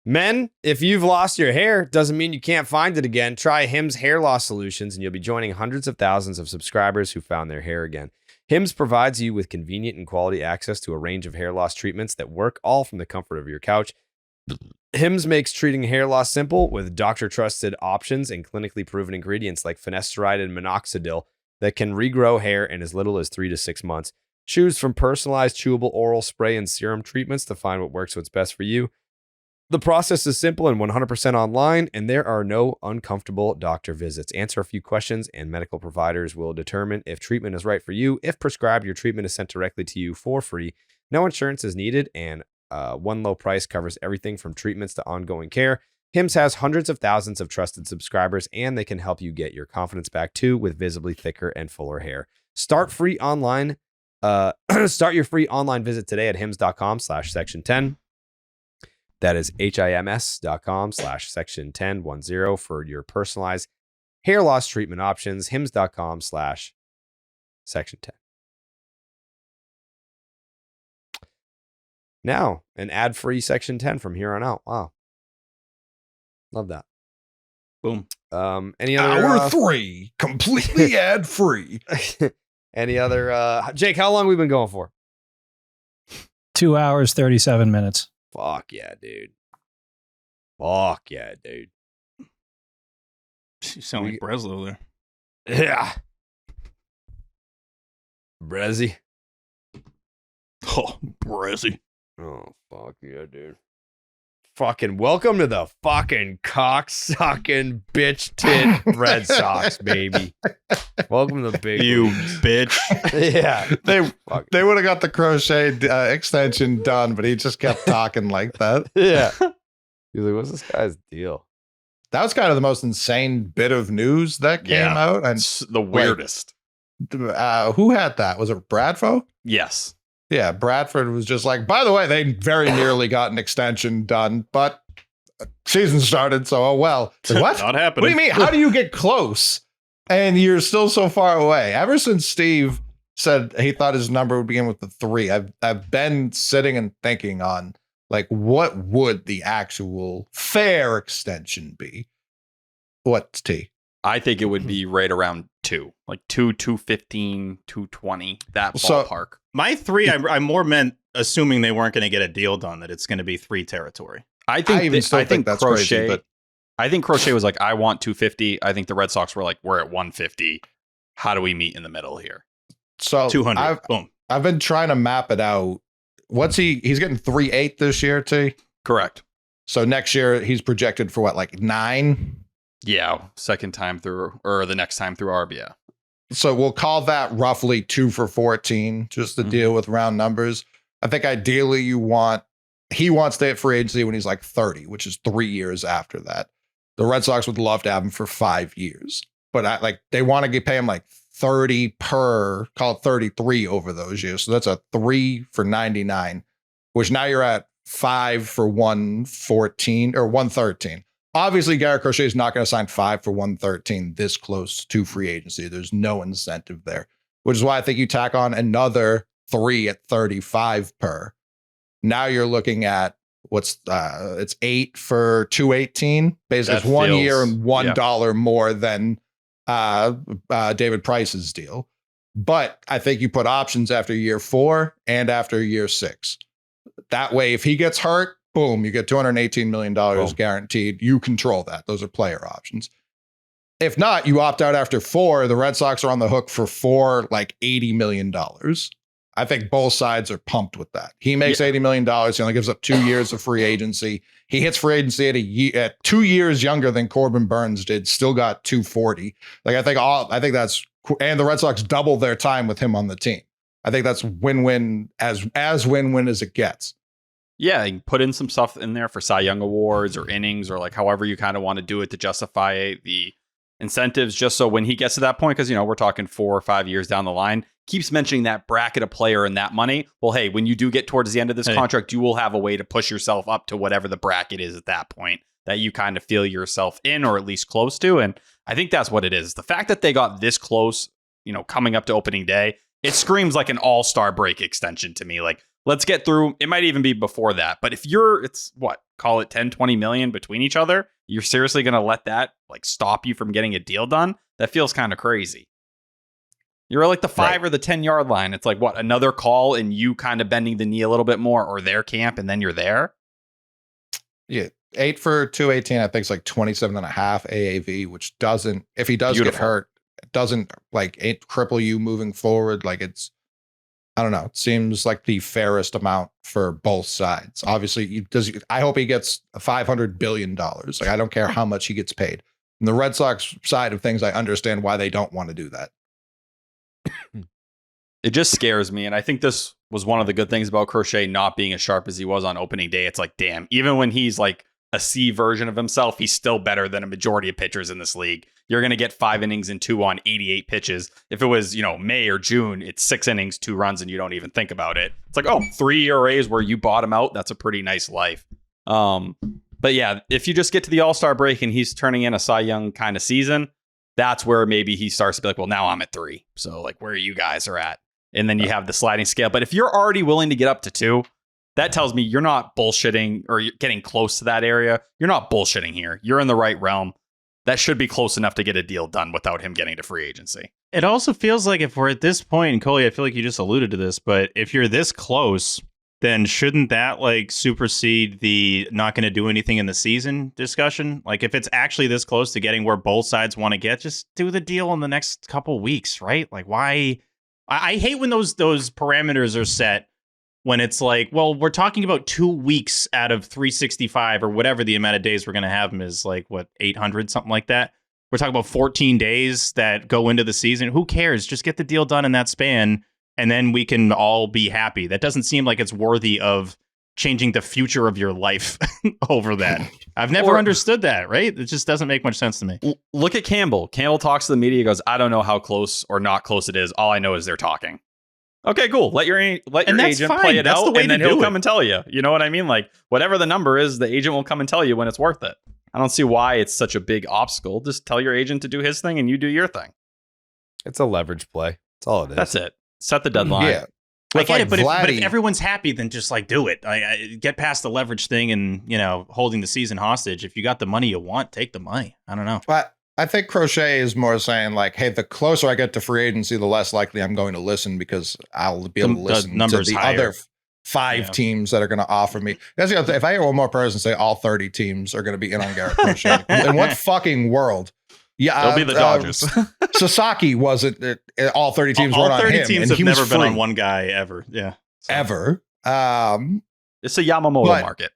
men, if you've lost your hair, doesn't mean you can't find it again. Try Hims Hair Loss Solutions, and you'll be joining hundreds of thousands of subscribers who found their hair again. Hims provides you with convenient and quality access to a range of hair loss treatments that work all from the comfort of your couch. Hims makes treating hair loss simple with doctor-trusted options and clinically proven ingredients like finasteride and minoxidil that can regrow hair in as little as 3 to 6 months. Choose from personalized chewable oral spray and serum treatments to find what works what's best for you. The process is simple and 100% online, and there are no uncomfortable doctor visits. Answer a few questions, and medical providers will determine if treatment is right for you. If prescribed, your treatment is sent directly to you for free. No insurance is needed, and one low price covers everything from treatments to ongoing care. Hims has hundreds of thousands of trusted subscribers, and they can help you get your confidence back too with visibly thicker and fuller hair. Start your free online visit today at hims.com/section10. That is HIMS.com/section1010 for your personalized hair loss treatment options. HIMS.com/section10. Now, an ad-free section 10 from here on out. Wow. Love that. Boom. Any other Hour 3, completely ad-free. Any other Jake, how long have we been going for? 2 hours, 37 minutes. Fuck yeah, dude. Fuck yeah, dude. You sound like Breslow there. Yeah. Brezzy. Oh, Brezzy. Oh, fuck yeah, dude. Fucking welcome to the fucking cock-sucking bitch tit Red Sox, baby. Welcome to the big You leagues. bitch. Yeah. They would have got the crochet extension done, but he just kept talking like that. Yeah. He's like, what's this guy's deal? That was kind of the most insane bit of news that came out. And It's the weirdest. who had that? Was it Bradfo? Yes. Yeah, Bradford was just like, by the way, they very nearly got an extension done, but season started, so oh well. Like, what? Not happening. What do you mean? How do you get close and you're still so far away? Ever since Steve said he thought his number would begin with the 3, I've been sitting and thinking on like what would the actual fair extension be? What's T? I think it would be right around 2, like 215, 220, that So- ballpark. My 3, I more meant assuming they weren't going to get a deal done, that it's going to be 3 territory. I think even still think that's Crochet. crazy, but I think Crochet was like, I want 250. I think the Red Sox were like, we're at 150. How do we meet in the middle here? so 200. Boom. I've been trying to map it out. What's he's getting 3.8 this year, T? Correct. So next year he's projected for what, like 9? Yeah, second time through, or the next time through RBA. So we'll call that roughly 2 for 14, just to deal with round numbers. I think ideally he wants to hit free agency when he's like 30, which is 3 years after that. The Red Sox would love to have him for 5 years, but they want to pay him like 30 per, call it 33 over those years. So that's a 3 for 99, which now you're at 5 for 114 or 113. Obviously, Garrett Crochet is not going to sign 5 for 113 this close to free agency. There's no incentive there, which is why I think you tack on another 3 at 35 per. Now you're looking at it's 8 for 218. Basically, it's 1 year and $1 more than David Price's deal. But I think you put options after year 4 and after year 6. That way, if he gets hurt, boom, you get $218 million guaranteed. You control that. Those are player options. If not, you opt out after 4. The Red Sox are on the hook for like $80 million. I think both sides are pumped with that. He makes $80 million. He only gives up 2 years of free agency. He hits free agency at 2 years younger than Corbin Burns did. Still got 240. Like I think that's, and the Red Sox double their time with him on the team. I think that's win-win as win-win as it gets. Yeah, you can put in some stuff in there for Cy Young awards or innings or like however you kind of want to do it to justify the incentives, just so when he gets to that point, because, we're talking 4 or 5 years down the line, keeps mentioning that bracket of player and that money. Well, hey, when you do get towards the end of this contract, you will have a way to push yourself up to whatever the bracket is at that point that you kind of feel yourself in or at least close to. And I think that's what it is. The fact that they got this close, coming up to opening day, it screams like an all-star break extension to me. Like, let's get through. It might even be before that. But if call it 10, 20 million between each other, you're seriously going to let that stop you from getting a deal done? That feels kind of crazy. You're like the 5 or the 10-yard line. It's like, what, another call and you kind of bending the knee a little bit more or their camp and then you're there? Yeah. 8 for 218, I think, is like 27.5 AAV, which doesn't, if he does get hurt, it doesn't cripple you moving forward. Like it's I don't know. It seems like the fairest amount for both sides. Obviously, I hope he gets $500 billion. Like, I don't care how much he gets paid. From the Red Sox side of things, I understand why they don't want to do that. It just scares me. And I think this was one of the good things about Crochet not being as sharp as he was on opening day. It's like, damn, even when he's like a C version of himself, he's still better than a majority of pitchers in this league. You're going to get 5 innings and 2 on 88 pitches. If it was, May or June, it's 6 innings, 2 runs, and you don't even think about it. It's like, 3 ERAs where you bottom out. That's a pretty nice life. But yeah, if you just get to the All-Star break and he's turning in a Cy Young kind of season, that's where maybe he starts to be like, well, now I'm at 3. So like where you guys are at. And then you have the sliding scale. But if you're already willing to get up to 2, that tells me you're not bullshitting or you're getting close to that area. You're not bullshitting here. You're in the right realm. That should be close enough to get a deal done without him getting to free agency. It also feels like if we're at this point, and Coley, I feel like you just alluded to this, but if you're this close, then shouldn't that like supersede the not going to do anything in the season discussion? Like if it's actually this close to getting where both sides want to get, just do the deal in the next couple weeks, right? Like why? I hate when those parameters are set when it's like, well, we're talking about 2 weeks out of 365 or whatever the amount of days we're going to have him is like, 800, something like that. We're talking about 14 days that go into the season. Who cares? Just get the deal done in that span, and then we can all be happy. That doesn't seem like it's worthy of changing the future of your life over that. I've never understood that, right? It just doesn't make much sense to me. Look at Campbell. Campbell talks to the media, goes, I don't know how close or not close it is. All I know is they're talking. Okay, cool. Let your agent play it out, and then he'll come and tell you. You know what I mean? Like, whatever the number is, the agent will come and tell you when it's worth it. I don't see why it's such a big obstacle. Just tell your agent to do his thing, and you do your thing. It's a leverage play. That's all it is. That's it. Set the deadline. Yeah. I get it, but if everyone's happy, then just like do it. I get past the leverage thing and, holding the season hostage. If you got the money you want, take the money. I don't know. But I think Crochet is more saying like, hey, the closer I get to free agency, the less likely I'm going to listen because I'll be able to listen to the other 5 teams that are going to offer me. That's the other thing. If I hear one more person say all 30 teams are going to be in on Garrett Crochet, in what fucking world? Yeah, it'll be the Dodgers. Sasaki wasn't all 30 teams weren't on him. All 30 teams have never been on one guy ever. Yeah. So. Ever. It's a Yamamoto market.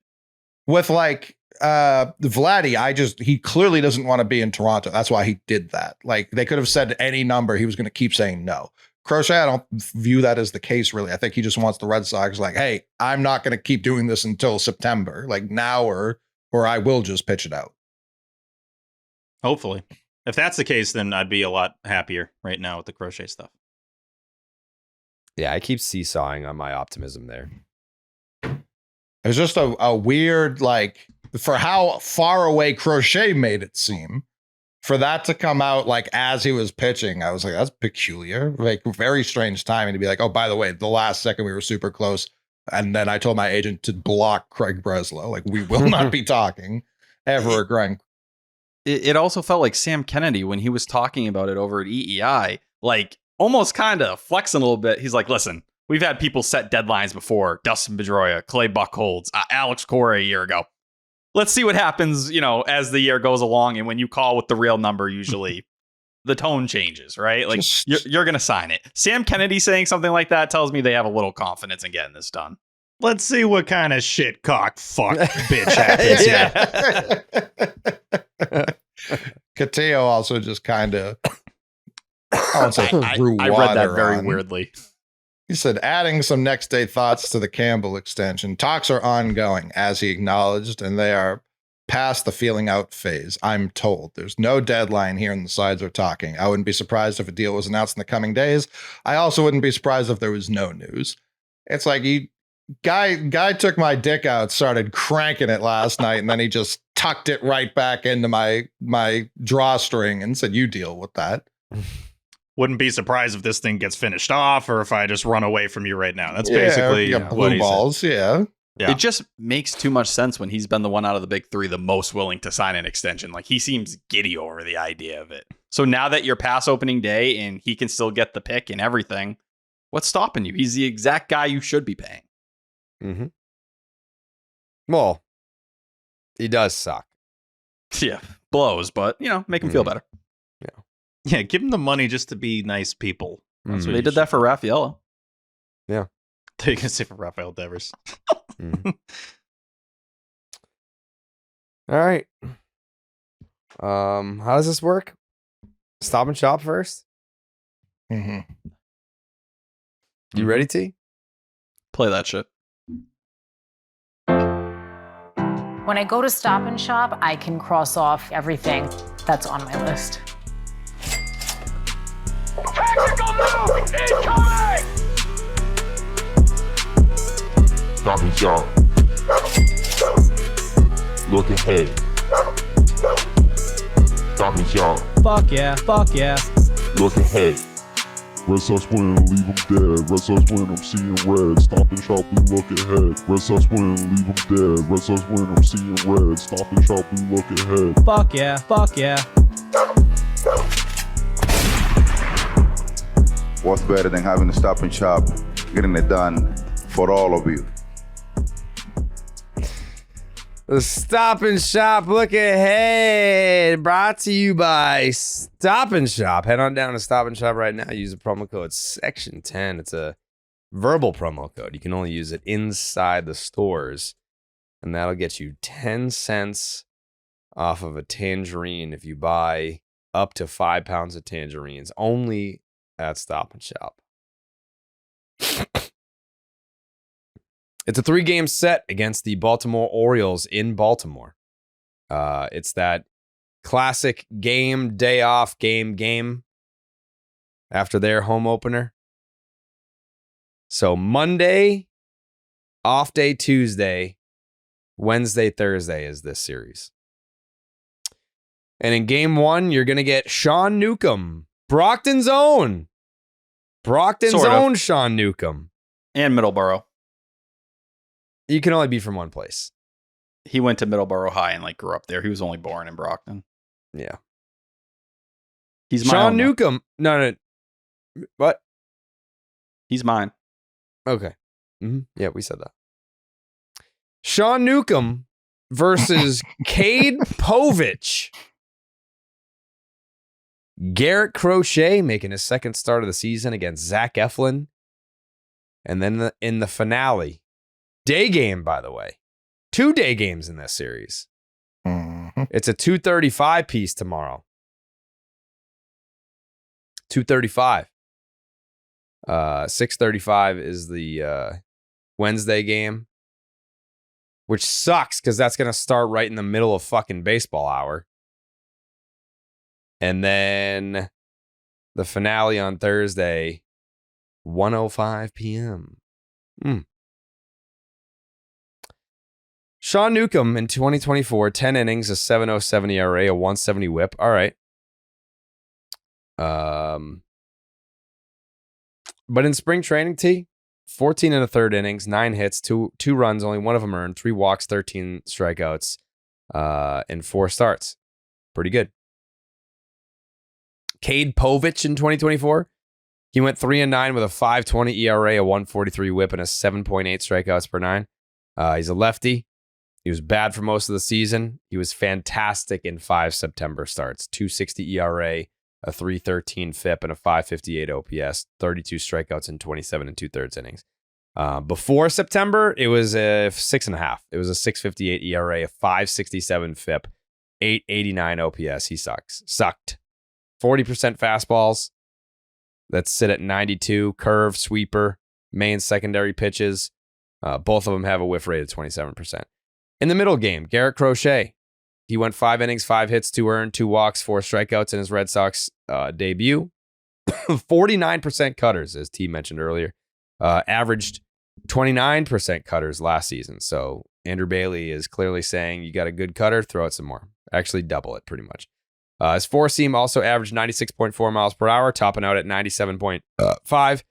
With like Vladdy, he clearly doesn't want to be in Toronto. That's why he did that. Like they could have said any number. He was going to keep saying no. Crochet, I don't view that as the case, really. I think he just wants the Red Sox like, hey, I'm not going to keep doing this until September, like now or I will just pitch it out. Hopefully. If that's the case, then I'd be a lot happier right now with the Crochet stuff. Yeah, I keep seesawing on my optimism there. It's just a weird, like, for how far away Crochet made it seem, for that to come out like as he was pitching, I was like, that's peculiar. Like, very strange timing to be like, oh, by the way, the last second we were super close. And then I told my agent to block Craig Breslow. Like, we will not be talking ever again. It also felt like Sam Kennedy when he was talking about it over at EEI, like almost kind of flexing a little bit. He's like, listen, we've had people set deadlines before. Dustin Pedroia, Clay Buchholz, Alex Cora a year ago. Let's see what happens, as the year goes along. And when you call with the real number, usually the tone changes, right? Like you're going to sign it. Sam Kennedy saying something like that tells me they have a little confidence in getting this done. Let's see what kind of shit cock fuck bitch happens. Yeah. Catillo also just kind of I read that very weirdly. He said, adding some next day thoughts to the Campbell extension. Talks are ongoing, as he acknowledged, and they are past the feeling out phase. I'm told there's no deadline here and the sides are talking. I wouldn't be surprised if a deal was announced in the coming days. I also wouldn't be surprised if there was no news. It's like Guy took my dick out, started cranking it last night, and then he just tucked it right back into my drawstring and said, you deal with that. Wouldn't be surprised if this thing gets finished off or if I just run away from you right now. That's basically blue balls. Yeah. It just makes too much sense when he's been the one out of the big 3 the most willing to sign an extension. Like he seems giddy over the idea of it. So now that you're past opening day and he can still get the pick and everything, what's stopping you? He's the exact guy you should be paying. Mm-hmm. Well, he does suck. Yeah, blows, but make him feel better. Yeah, give him the money just to be nice people. They did that for Raffaello. Yeah. They can say for Rafael Devers. Mhm. All right. How does this work? Stop and shop first. Mm-hmm. You ready, T? Play that shit. When I go to Stop and Shop, I can cross off everything that's on my list. Tactical move! Incoming! Stop and shop. Look ahead. Stop and shop. Fuck yeah. Fuck yeah. Look ahead. Red Sox win, leave them dead. Red Sox win, I'm seeing red. Stop and shop and look ahead. Red Sox win, leave them dead. Red Sox win, I'm seeing red. Stop and shop and look ahead. Fuck yeah. Fuck yeah. What's better than having to stop and shop, getting it done for all of you? The Stop and Shop look ahead, brought to you by Stop and Shop. Head on down to Stop and Shop right now. Use the promo code Section 10. It's a verbal promo code. You can only use it inside the stores, and that'll get you 10 cents off of a tangerine if you buy up to 5 pounds of tangerines. Only at Stop and Shop. It's a 3-game set against the Baltimore Orioles in Baltimore. It's that classic game, day off, game after their home opener. So Monday, off day Tuesday, Wednesday, Thursday is this series. And in game 1, you're going to get Sean Newcomb, Brockton's own. Sean Newcomb. And Middleborough. You can only be from one place. He went to Middleborough High and like grew up there. He was only born in Brockton. Yeah. He's Sean Newcomb. No. What? He's mine. Okay. Mm-hmm. Yeah, we said that. Sean Newcomb versus Cade Povich. Garrett Crochet making his second start of the season against Zach Eflin. And then in the finale, day game, by the way. 2 day games in this series. Mm-hmm. It's a 2:35 piece tomorrow. 2:35. 6:35 is the Wednesday game, which sucks because that's going to start right in the middle of fucking baseball hour. And then the finale on Thursday, 1:05 p.m. Sean Newcomb in 2024, 10 innings, a 7.07 ERA, a 170 whip. All right. But in spring training, 14 and a third innings, 9 hits, two runs, only one of them earned, 3 walks, 13 strikeouts, in 4 starts. Pretty good. Cade Povich in 2024, he went 3-9 with a 5.20 ERA, a 1.43 whip, and a 7.8 strikeouts per 9. He's a lefty. He was bad for most of the season. He was fantastic in 5 September starts. 2.60 ERA, a 3.13 FIP, and a 5.58 OPS. 32 strikeouts in 27 and 2/3 innings. Before September, it was a 6.5. It was a 6.58 ERA, a 5.67 FIP, 8.89 OPS. He sucked. 40% fastballs that sit at 92. Curve, sweeper, main secondary pitches. Both of them have a whiff rate of 27%. In the middle game, Garrett Crochet. He went 5 innings, 5 hits, 2 earned, 2 walks, 4 strikeouts in his Red Sox debut. 49% cutters, as T mentioned earlier. Averaged 29% cutters last season. So Andrew Bailey is clearly saying, you got a good cutter, throw it some more. Actually double it pretty much. His 4-seam also averaged 96.4 miles per hour, topping out at 97.5.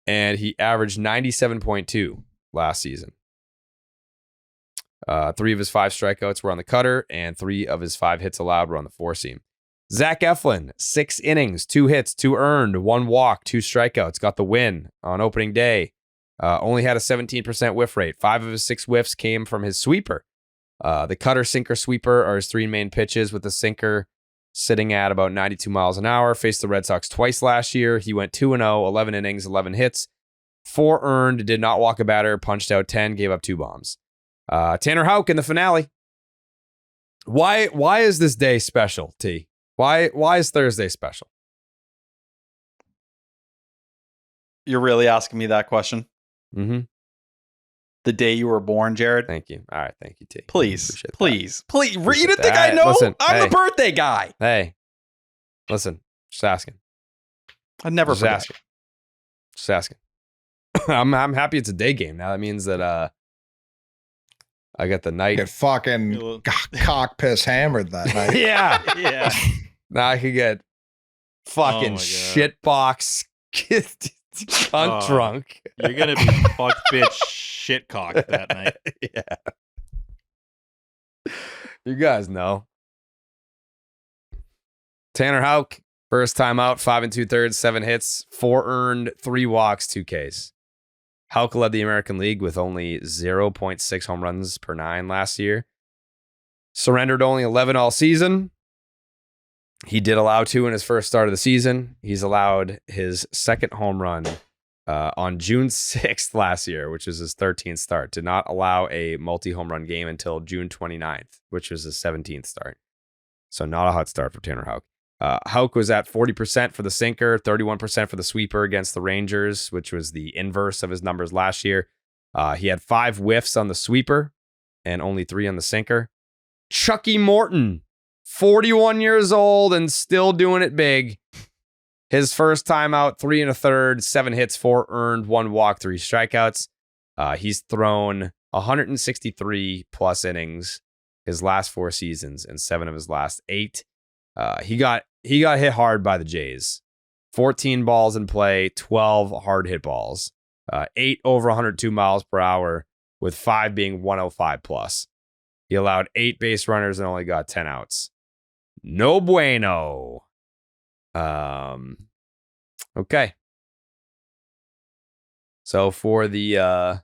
And he averaged 97.2 last season. 3 of his 5 strikeouts were on the cutter, and 3 of his 5 hits allowed were on the 4-seam. Zach Eflin, 6 innings, 2 hits, 2 earned, 1 walk, 2 strikeouts, got the win on opening day. Only had a 17% whiff rate. 5 of his 6 whiffs came from his sweeper. The cutter, sinker, sweeper are his 3 main pitches, with the sinker sitting at about 92 miles an hour. Faced the Red Sox twice last year. He went 2-0, 11 innings, 11 hits, 4 earned, did not walk a batter, punched out 10, gave up 2 bombs. Tanner Houck in the finale. Why is this day special, T? Why is Thursday special? You're really asking me that question? Mm-hmm. The day you were born, Jared? Thank you. All right, thank you, T. Please. Appreciate You didn't think that. I know? Listen, I'm hey. the birthday guy. Hey, listen, just asking. I never Just forget. asking. Just asking. I'm happy it's a day game. Now that means that I got the night. Get fucking cock piss hammered that night. Yeah. Yeah. Now I could get fucking Oh my God. shit box cunt drunk. You're gonna be fuck bitch shit cock that night. Yeah. You guys know. Tanner Houck, first time out, 5 2/3, 7 hits, 4 earned, 3 walks, 2 Ks. Houck led the American League with only 0.6 home runs per 9 last year. Surrendered only 11 all season. He did allow 2 in his first start of the season. He's allowed his second home run on June 6th last year, which was his 13th start. Did not allow a multi-home run game until June 29th, which was his 17th start. So not a hot start for Tanner Houck. Houck was at 40% for the sinker, 31% for the sweeper against the Rangers, which was the inverse of his numbers last year. He had 5 whiffs on the sweeper and only 3 on the sinker. Chucky Morton, 41 years old and still doing it big. His first time out, 3 1/3, 7 hits, 4 earned, 1 walk, 3 strikeouts. He's thrown 163 plus innings his last 4 seasons and 7 of his last 8. He got hit hard by the Jays. 14 balls in play, 12 hard hit balls, 8 over 102 miles per hour, with 5 being 105 plus. He allowed 8 base runners and only got 10 outs. No bueno. Okay. So for the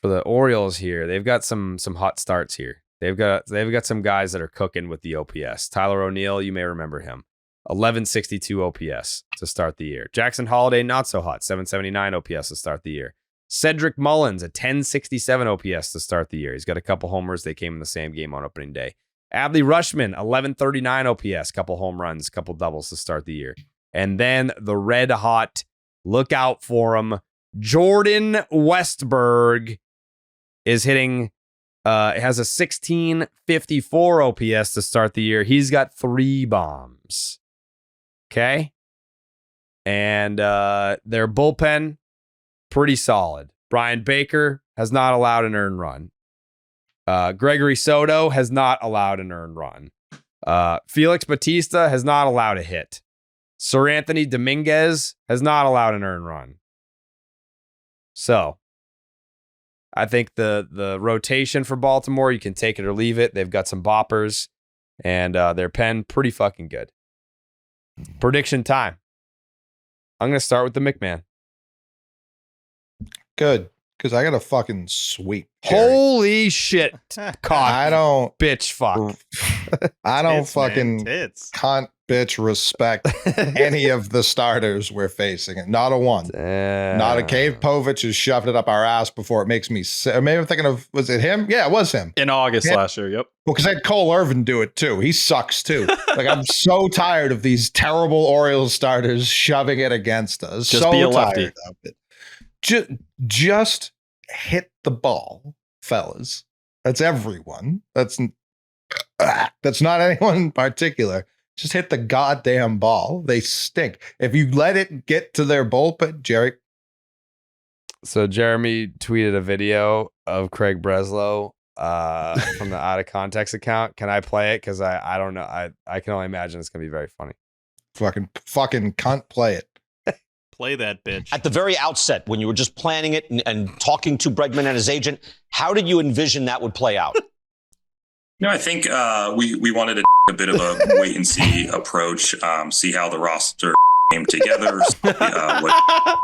Orioles here, they've got some hot starts here. They've got some guys that are cooking with the OPS. Tyler O'Neill, you may remember him. 1162 OPS to start the year. Jackson Holliday, not so hot. 779 OPS to start the year. Cedric Mullins, a 1067 OPS to start the year. He's got a couple homers. They came in the same game on opening day. Adley Rutschman, 1139 OPS, couple home runs, couple doubles to start the year. And then the red hot, look out for him, Jordan Westberg is hitting, has a 1654 OPS to start the year. He's got 3 bombs. Okay. And their bullpen, pretty solid. Brian Baker has not allowed an earned run. Gregory Soto has not allowed an earned run. Felix Bautista has not allowed a hit. Sir Anthony Dominguez has not allowed an earned run. So I think the rotation for Baltimore, you can take it or leave it. They've got some boppers, and their pen pretty fucking good. Prediction time. I'm going to start with the McMahon. Good, because I got a fucking sweep. Jerry. Holy shit. I don't bitch fuck. I don't Tits, man, fucking tits. cunt bitch respect any of the starters we're facing. Not a one. Not a Cave Povich has shoved it up our ass before. It makes me sick. Maybe I'm thinking of, was it him? Yeah, it was him. In August Yeah. last year, yep. Well, because I had Cole Irvin do it too. He sucks too. Like, I'm so tired of these terrible Orioles starters shoving it against us. Just so be a lefty. tired of it. Just hit the ball, fellas. That's everyone. That's not anyone in particular. Just hit the goddamn ball. They stink. If you let it get to their bullpen, Jerry. So Jeremy tweeted a video of Craig Breslow from the Out of Context account. Can I play it? Because I don't know. I can only imagine it's going to be very funny. Fucking cunt, play it. Play that bitch. At the very outset, when you were just planning it and talking to Bregman and his agent, how did you envision that would play out? No, I think we wanted a bit of a wait and see approach, see how the roster came together, what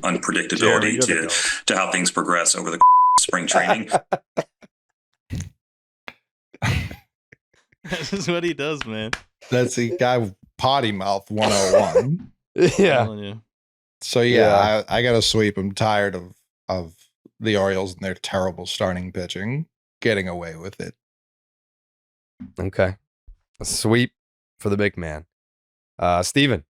unpredictability to how things progress over the spring training. This is what he does, man. That's the guy with potty mouth 101. Yeah. So yeah, I got to sweep. I'm tired of the Orioles and their terrible starting pitching getting away with it. Okay. A sweep for the big man. Steven.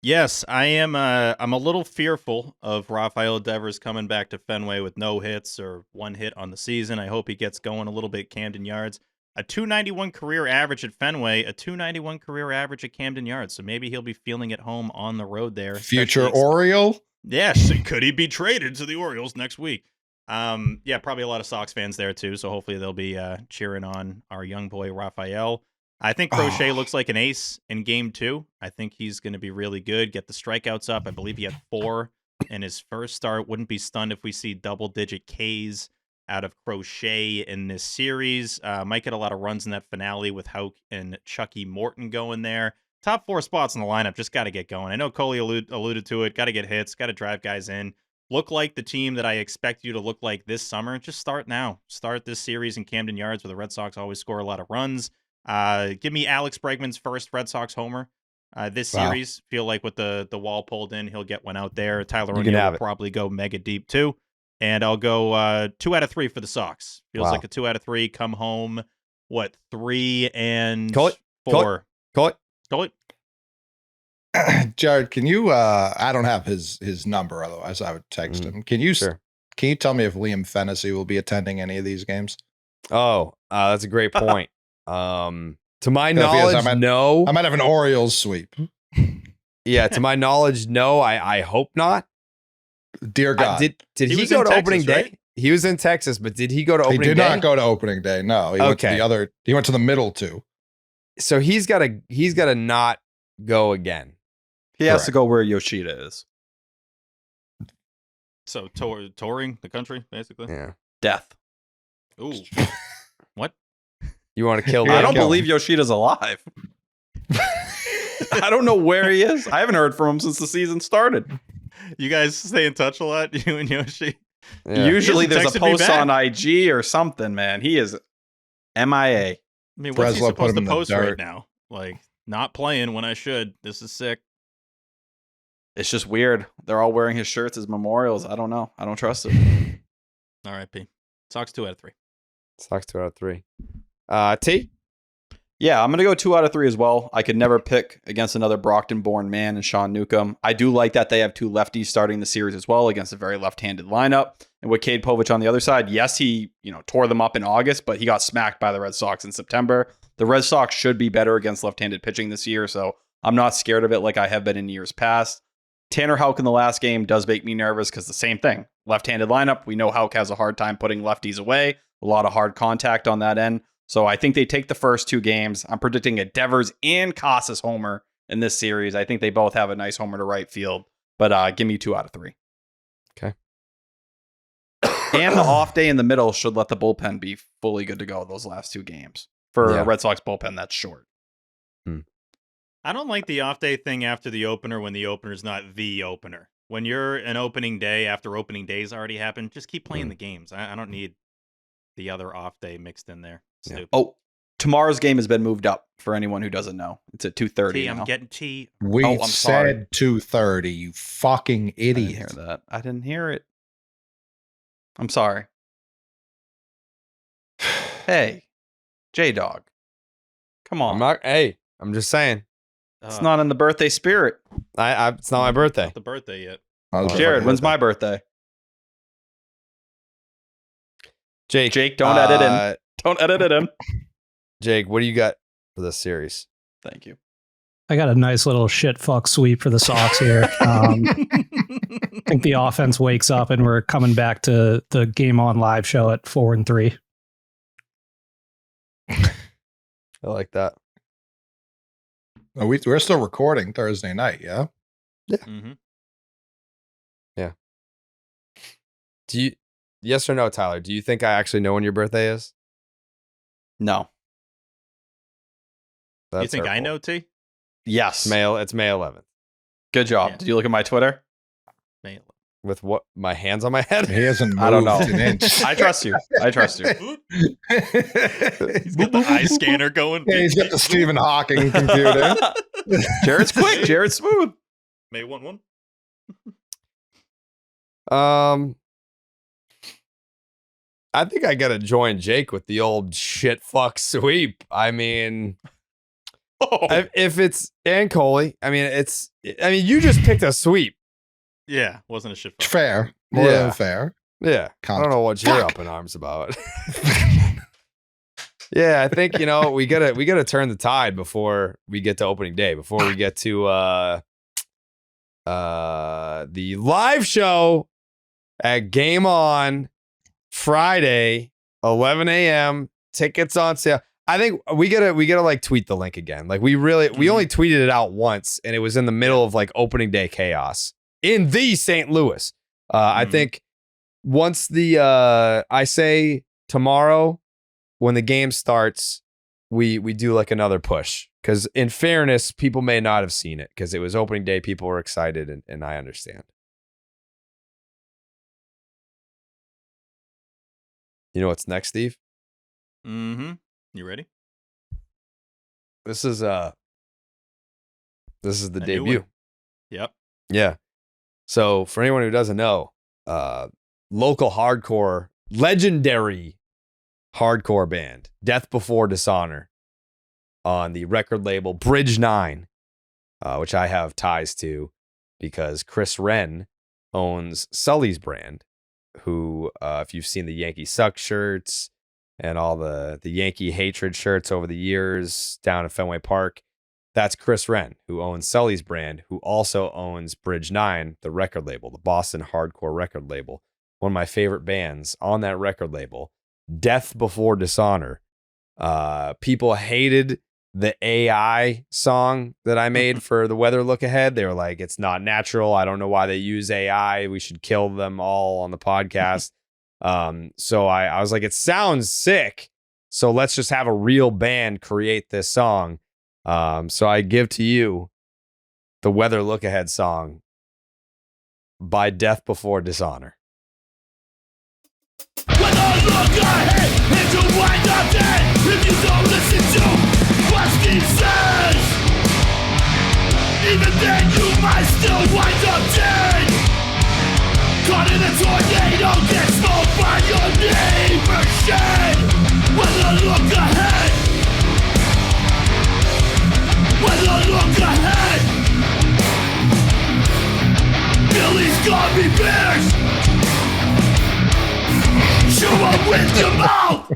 Yes, I am. I'm a little fearful of Rafael Devers coming back to Fenway with no hits or one hit on the season. I hope he gets going a little bit at Camden Yards. A 291 career average at Fenway, a 291 career average at Camden Yards. So maybe he'll be feeling at home on the road there. Future Oriole? Yes. Could he be traded to the Orioles next week? Yeah, probably a lot of Sox fans there too. So hopefully they'll be cheering on our young boy Rafael. I think Crochet looks like an ace in game 2. I think he's going to be really good. Get the strikeouts up. I believe he had 4 in his first start. Wouldn't be stunned if we see double-digit Ks out of Crochet in this series. Might get a lot of runs in that finale with Houck and Chucky Morton going there. Top 4 spots in the lineup. Just got to get going. I know Coley alluded to it. Got to get hits. Got to drive guys in. Look like the team that I expect you to look like this summer. Just start now. Start this series in Camden Yards where the Red Sox always score a lot of runs. Give me Alex Bregman's first Red Sox homer this series. Feel like with the wall pulled in, he'll get one out there. Tyler O'Neill will probably go mega deep too. And I'll go 2 out of 3 for the Sox. Feels like a 2 out of 3. Come home, 3 and 4. Call it. Jared, can you I don't have his number, otherwise I would text him. Can you tell me if Liam Fennessy will be attending any of these games? Oh, that's a great point. To my knowledge, no. I might have an Orioles sweep. Yeah, to my knowledge, no. I hope not. Dear God, did he go to Texas, opening day? Right? He was in Texas, but did he go to opening day? He did not go to opening day. No, he went to the other. He went to the middle too. So he's got to not go again. He has to go where Yoshida is. So touring the country, basically. Yeah. Death. Ooh. What? You want to kill? I don't believe Yoshida's alive. I don't know where he is. I haven't heard from him since the season started. You guys stay in touch a lot, you and Yoshi? Yeah. Usually there's a post on IG or something, man. He is MIA. I mean, what's he supposed to post right now? Like, not playing when I should. This is sick. It's just weird. They're all wearing his shirts as memorials. I don't know. I don't trust it. R.I.P. Sox 2 out of 3. Sox 2 out of 3. T? Yeah, I'm going to go 2 out of 3 as well. I could never pick against another Brockton-born man and Sean Newcomb. I do like that they have 2 lefties starting the series as well against a very left-handed lineup. And with Cade Povich on the other side, yes, he tore them up in August, but he got smacked by the Red Sox in September. The Red Sox should be better against left-handed pitching this year, so I'm not scared of it like I have been in years past. Tanner Houck in the last game does make me nervous because the same thing. Left-handed lineup, we know Houck has a hard time putting lefties away. A lot of hard contact on that end. So I think they take the first 2 games. I'm predicting a Devers and Casas homer in this series. I think they both have a nice homer to right field. But give me 2 out of 3. Okay. And the off day in the middle should let the bullpen be fully good to go those last 2 games. For a Red Sox bullpen, that's short. I don't like the off day thing after the opener when the opener is not the opener. When you're an opening day after opening days already happened, just keep playing the games. I don't need the other off day mixed in there. Stupid. Oh, tomorrow's game has been moved up for anyone who doesn't know. It's at 2:30. I'm getting tea. We said 2:30, you fucking idiot. I didn't hear that. I didn't hear it. I'm sorry. Hey, J-Dog. Come on. I'm just saying. It's not in the birthday spirit. It's not my birthday. Not the birthday yet. Jared, when's my birthday? Jake, don't edit in. Don't edit it in. Jake, what do you got for this series? Thank you. I got a nice little shit fuck sweep for the Sox here. I think the offense wakes up and we're coming back to the Game On Live show at 4-3. I like that. No, we're still recording Thursday night, yeah? Yeah. Mm-hmm. Yeah. Yes or no, Tyler? Do you think I actually know when your birthday is? No. You think I know, T? Yes. It's May 11th. Good job. Yeah. Did you look at my Twitter? May 11th. With what? My hands on my head? He hasn't moved I don't know. an inch. I trust you. He's got the eye scanner going. Yeah, he's got the Stephen Hawking computer. Jared's quick. Jared's smooth. May 1-1. I think I gotta join Jake with the old shit fuck sweep. I mean, if it's and Coley, I mean you just picked a sweep. Yeah, wasn't a shit fuck. Fair. More than fair. Yeah. I don't know what you're up in arms about. Yeah, I think we gotta turn the tide before we get to opening day, before we get to the live show at Game On Friday, 11 a.m. Tickets on sale. I think we gotta like tweet the link again. Like we only tweeted it out once, and it was in the middle of like opening day chaos in the St. Louis. I think once I say tomorrow when the game starts, we do like another push, because in fairness, people may not have seen it because it was opening day. People were excited, and I understand. You know what's next, Steve? Mm-hmm. You ready? This is the debut. Yep. Yeah. So for anyone who doesn't know, local hardcore, legendary hardcore band, Death Before Dishonor, on the record label Bridge 9, which I have ties to because Chris Wren owns Sully's brand, who, if you've seen the Yankee Suck shirts and all the Yankee hatred shirts over the years down at Fenway Park, that's Chris Wren, who owns Sully's brand, who also owns Bridge 9, the record label, the Boston hardcore record label. One of my favorite bands on that record label, Death Before Dishonor. People hated the AI song that I made for the Weather Look Ahead. They were like, it's not natural. I don't know why they use AI. We should kill them all on the podcast. So I was like, it sounds sick. So let's just have a real band create this song. So I give to you the Weather Look Ahead song by Death Before Dishonor. Look ahead and you wind up dead if you don't listen to what Steve says. Even then you might still wind up dead. Caught in a tornado, get smoked by your neighbor's shed. Look ahead. Look ahead. Billy's gummy bears. Chew up with your mouth.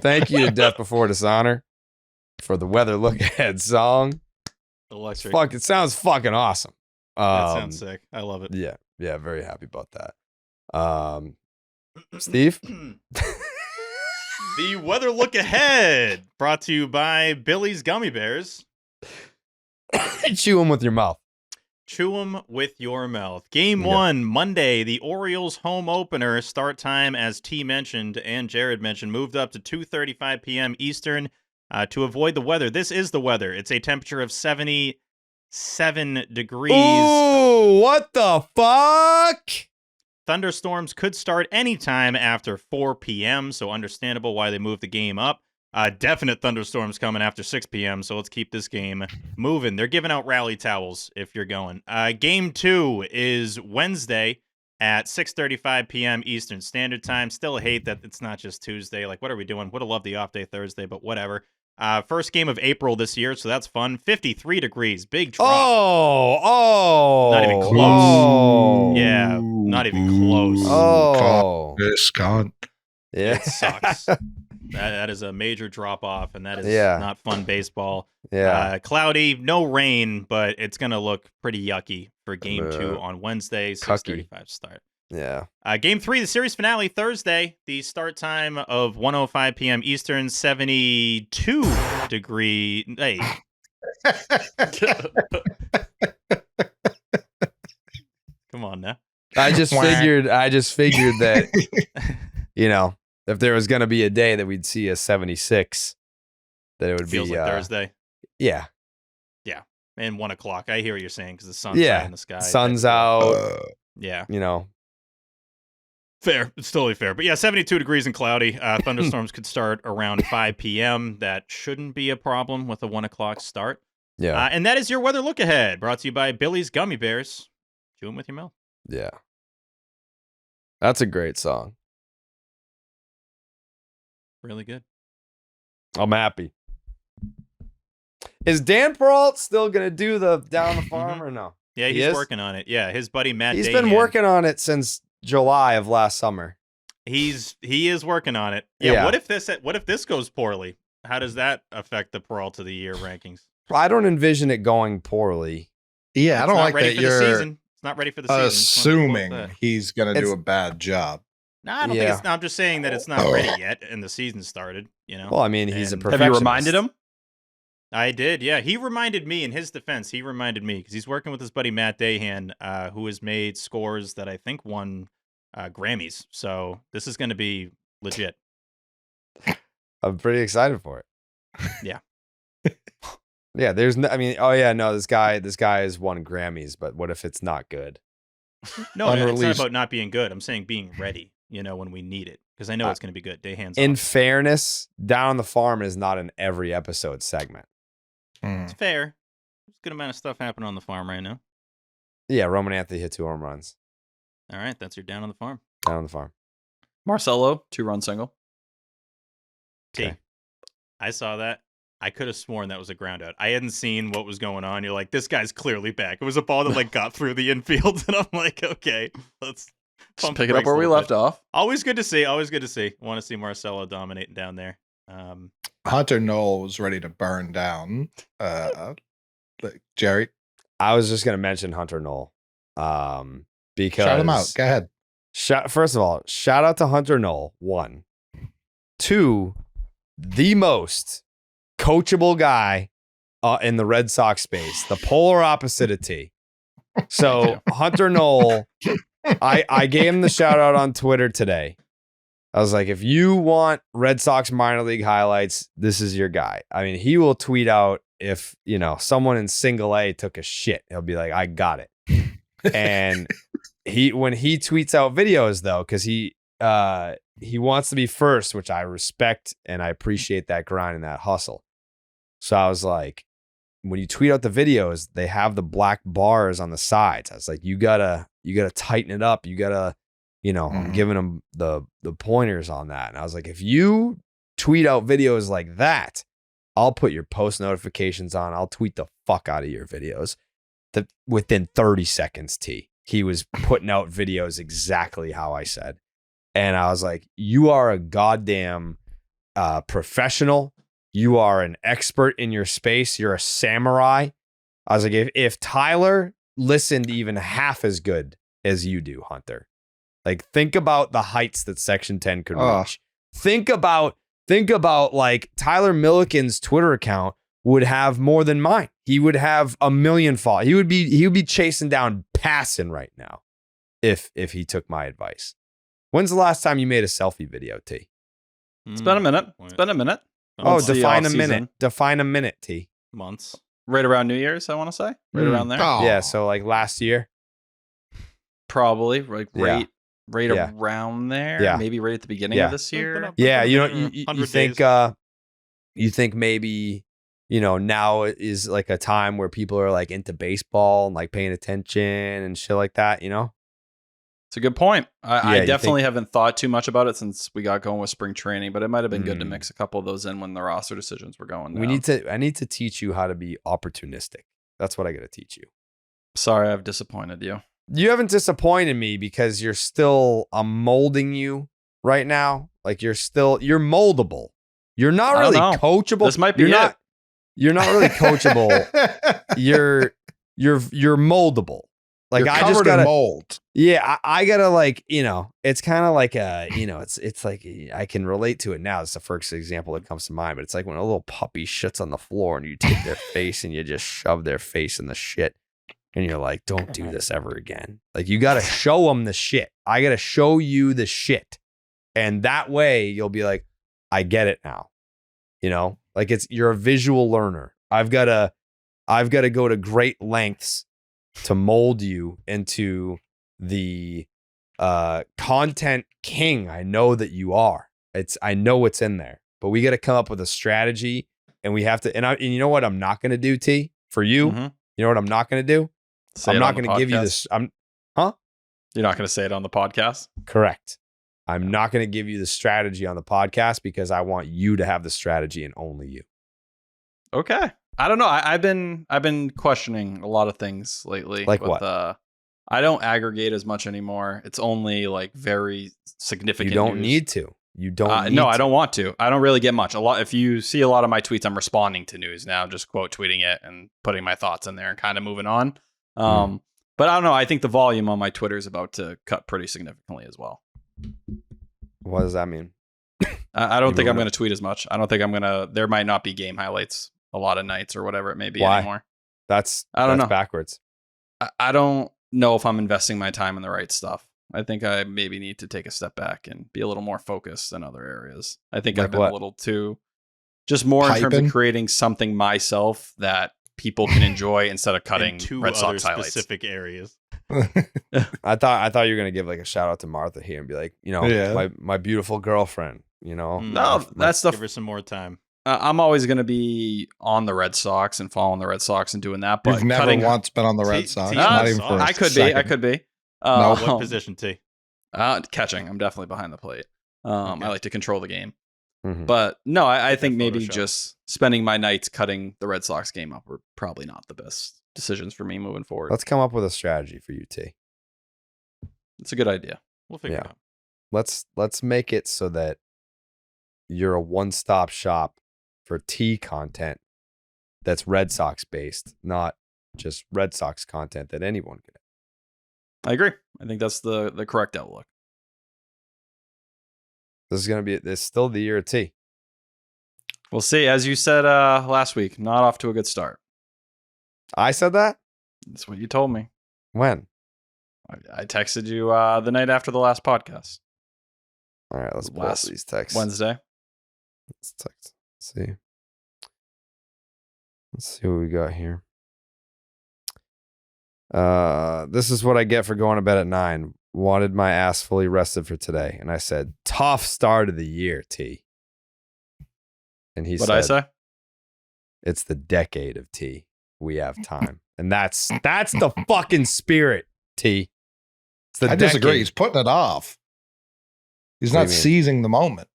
Thank you to Death Before Dishonor for the Weather Look Ahead song. Electric. Fuck, it sounds fucking awesome. That sounds sick. I love it. Yeah, very happy about that. Steve? The Weather Look Ahead, brought to you by Billy's Gummy Bears. Chew them with your mouth. Chew them with your mouth. Game 1, Monday, the Orioles home opener. Start time, as T mentioned and Jared mentioned, moved up to 2:35 p.m. Eastern to avoid the weather. This is the weather. It's a temperature of 77 degrees. Ooh, what the fuck? Thunderstorms could start anytime after 4 p.m., so understandable why they moved the game up. Definite thunderstorms coming after 6 p.m., so let's keep this game moving. They're giving out rally towels if you're going. Game 2 is Wednesday at 6:35 p.m. Eastern Standard Time. Still hate that it's not just Tuesday. Like, what are we doing? Would have loved the off day Thursday, but whatever. First game of April this year, so that's fun. 53 degrees. Big drop. Not even close. Oh. Yeah, not even close. Oh. Discount. Yeah. It sucks. That is a major drop off, and that is not fun baseball. Yeah. Cloudy, no rain, but it's going to look pretty yucky for game 2 on Wednesday, 6:35 start. Yeah. Game 3, the series finale, Thursday. The start time of 1:05 p.m. Eastern, 72 degree. Hey. Come on now. I just figured that, if there was going to be a day that we'd see a 76, that it would Feels be like Thursday. Yeah. Yeah. And 1 o'clock. I hear what you're saying because the sun's high in the sky. Sun's out. Yeah. Fair. It's totally fair. But yeah, 72 degrees and cloudy. Thunderstorms could start around 5 p.m. That shouldn't be a problem with a 1 o'clock start. Yeah. And that is your weather look ahead, brought to you by Billy's Gummy Bears. Chew them with your mouth. Yeah. That's a great song. Really good. I'm happy. Is Dan Peralt still going to do the Down the Farm or no? Yeah, he's working on it. Yeah, his buddy Matt He's Dahan, been working on it since July of last summer. He is working on it. Yeah, What if this goes poorly? How does that affect the Peralt of the Year rankings? I don't envision it going poorly. Yeah, I don't like that you're season. It's not ready for the season. Assuming he's going to do a bad job. No, I don't think it's. No, I'm just saying that it's not ready yet, and the season started. You know. Well, I mean, he's a perfectionist. Have you reminded him? I did. Yeah, he reminded me. In his defense, he reminded me because he's working with his buddy Matt Dahan, who has made scores that I think won Grammys. So this is going to be legit. I'm pretty excited for it. Yeah. Yeah, there's no, I mean, oh yeah, no, this guy has won Grammys, but what if it's not good? No, it's not about not being good. I'm saying being ready, when we need it. Because I know it's going to be good. Dahan's in fairness, Down on the Farm is not an every episode segment. It's fair. There's a good amount of stuff happening on the farm right now. Yeah, Roman Anthony hit 2 home runs. All right, that's your Down on the Farm. Down on the Farm. Marcelo, 2-run single. Okay. I saw that. I could have sworn that was a ground out. I hadn't seen what was going on. You're like, this guy's clearly back. It was a ball that got through the infield, and I'm like, okay, let's just pick it up where we left off. Always good to see. Always good to see. Want to see Marcelo dominating down there. Hunter Knoll was ready to burn down. Jerry, I was just gonna mention Hunter Knoll, because shout him out. Go ahead. First of all, shout out to Hunter Knoll. 1, 2, the most coachable guy in the Red Sox space, the polar opposite of T. So Hunter Knoll, I gave him the shout out on Twitter today. I was like, if you want Red Sox minor league highlights, this is your guy. I mean, he will tweet out if, someone in single A took a shit. He'll be like, I got it. And when he tweets out videos though, because he wants to be first, which I respect and I appreciate that grind and that hustle. So I was like, when you tweet out the videos, they have the black bars on the sides. I was like, you gotta tighten it up. You gotta, I'm giving them the pointers on that. And I was like, if you tweet out videos like that, I'll put your post notifications on. I'll tweet the fuck out of your videos. Within 30 seconds, he was putting out videos exactly how I said. And I was like, you are a goddamn professional. You are an expert in your space. You're a samurai. I was like, if Tyler listened even half as good as you do, Hunter, like think about the heights that Section 10 could reach. Think about like Tyler Milliken's Twitter account would have more than mine. He would have 1 million followers. He would be chasing down passing right now if he took my advice. When's the last time you made a selfie video, T? It's been a minute. Oh, define a minute. Define a minute, T. Months. Right around New Year's, I want to say. Right around there. Oh. Yeah, so like last year. Probably right around there. Yeah. Maybe right at the beginning of this year. Yeah, you think maybe now is like a time where people are like into baseball and like paying attention and shit like that, It's a good point. I definitely haven't thought too much about it since we got going with spring training, but it might have been good to mix a couple of those in when the roster decisions were going down. I need to teach you how to be opportunistic. That's what I got to teach you. Sorry, I've disappointed you. You haven't disappointed me because I'm molding you right now. Like you're moldable. You're not really coachable. This might be it. You're not really coachable. You're moldable. Like you're I just gotta mold. Yeah, I gotta it's kind of like it's like I can relate to it now. It's the first example that comes to mind, but it's like when a little puppy shits on the floor and you take their face and you just shove their face in the shit. And you're like, don't do this ever again. Like you got to show them the shit. I got to show you the shit. And that way you'll be like, I get it now. Like you're a visual learner. I've got to go to great lengths to mold you into the content king. I know that you are. I know it's in there, but we got to come up with a strategy and we have to, and you know what I'm not going to do, T? For you, Mhm. you know what I'm not going to do? Say I'm it not on the going to give you this. podcast? You're not going to say it on the podcast? Correct. I'm not going to give you the strategy on the podcast because I want you to have the strategy and only you. Okay. I don't know. I've been questioning a lot of things lately. Like what? I don't aggregate as much anymore. It's only like very significant. You don't news. need to. You don't need no, to. I don't want to. I don't really get much. If you see a lot of my tweets, I'm responding to news now, just quote tweeting it and putting my thoughts in there and kind of moving on. But I don't know. I think the volume on my Twitter is about to cut pretty significantly as well. What does that mean? I don't think I'm going to tweet as much. I don't think I'm going to. There might not be game highlights a lot of nights or whatever it may be anymore. That's know. backwards. I don't know if I'm investing my time in the right stuff. I think I maybe need to take a step back and be a little more focused in other areas. I think I've been a little too just more in terms of creating something myself that people can enjoy instead of cutting Red Sox highlights. Specific areas. I thought you were gonna give like a shout out to Martha here and be like, my beautiful girlfriend. No, that's give her some more time. I'm always going to be on the Red Sox and following the Red Sox and doing that. But you've never once been on the Red Sox. Not even for I could be. What position, T? Catching. I'm definitely behind the plate. I like to control the game. Mm-hmm. But no, I think maybe just spending my nights cutting the Red Sox game up were probably not the best decisions for me moving forward. Let's come up with a strategy for you, T. It's a good idea. We'll figure it out. Let's make it so that you're a one-stop shop for T content that's Red Sox based, not just Red Sox content that anyone could have. I agree. I think that's the correct outlook. This is going to be, it's still the year of T. We'll see. As you said last week, not off to a good start. I said that? That's what you told me. When? I texted you the night after the last podcast. All right, let's pull up these texts. Wednesday. Let's text. Let's see what we got here. This is what I get for going to bed at 9. Wanted my ass fully rested for today. And I said, tough start of the year, T. And he said, What'd I say? It's the decade of T. We have time. And that's the fucking spirit, T. It's the I disagree. He's putting it off. He's not seizing the moment.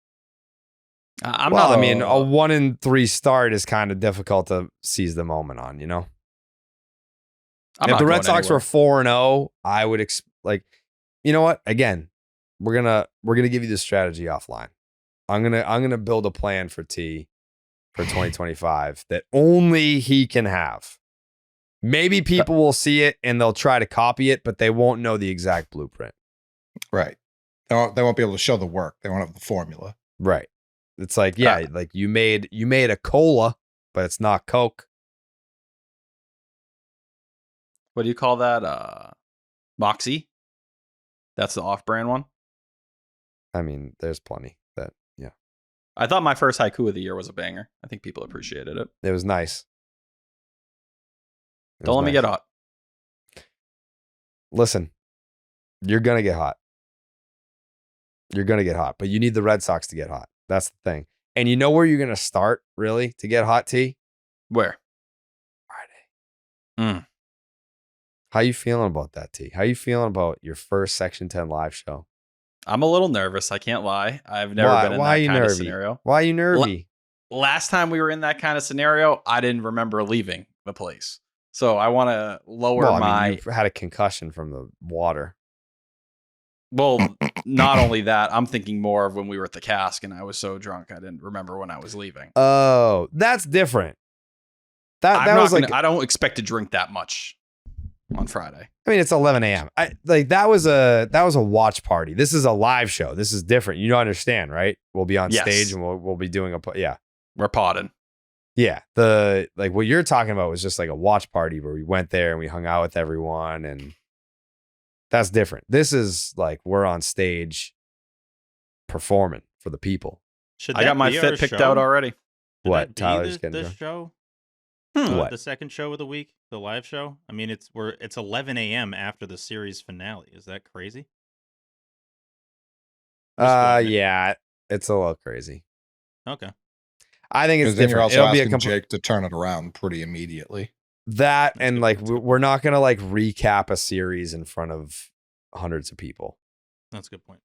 I'm not. I mean, a 1-3 start is kind of difficult to seize the moment on, you know? If the Red Sox were 4-0, I would you know what? Again, we're gonna give you the strategy offline. I'm gonna build a plan for T for 2025 that only he can have. Maybe people will see it and they'll try to copy it, but they won't know the exact blueprint. Right. They won't be able to show the work. They won't have the formula. Right. It's like, like you made a cola, but it's not Coke. What do you call that? Moxie? That's the off-brand one? I mean, there's plenty that, yeah. I thought my first haiku of the year was a banger. I think people appreciated it. It was nice. Don't let me get hot. Listen, you're going to get hot. You're going to get hot, but you need the Red Sox to get hot. That's the thing. And you know where you're going to start, really, to get hot, T? Where? Friday. How you feeling about that, T? How you feeling about your first Section 10 live show? I'm a little nervous. I can't lie. I've never been in that kind of scenario. Why are you nervy? Last time we were in that kind of scenario, I didn't remember leaving the place. So I want to lower you had a concussion from the water. Well, not only that, I'm thinking more of when we were at the cask and I was so drunk I didn't remember when I was leaving. Oh, that's different. That was I don't expect to drink that much on Friday. I mean, it's 11 a.m. That was a watch party. This is a live show. This is different. You don't understand, right? We'll be on stage and we'll be doing we're potting. Yeah. What you're talking about was just like a watch party where we went there and we hung out with everyone, and that's different. This is like we're on stage performing for the people. I got my fit picked out already. What? Tyler's getting this show? What? The second show of the week, the live show? I mean, it's 11 a.m. after the series finale. Is that crazy? Yeah, it's a little crazy. Okay. I think it's different. It'll be asking Jake to turn it around pretty immediately. That and like we're not gonna like recap a series in front of hundreds of people. That's a good point.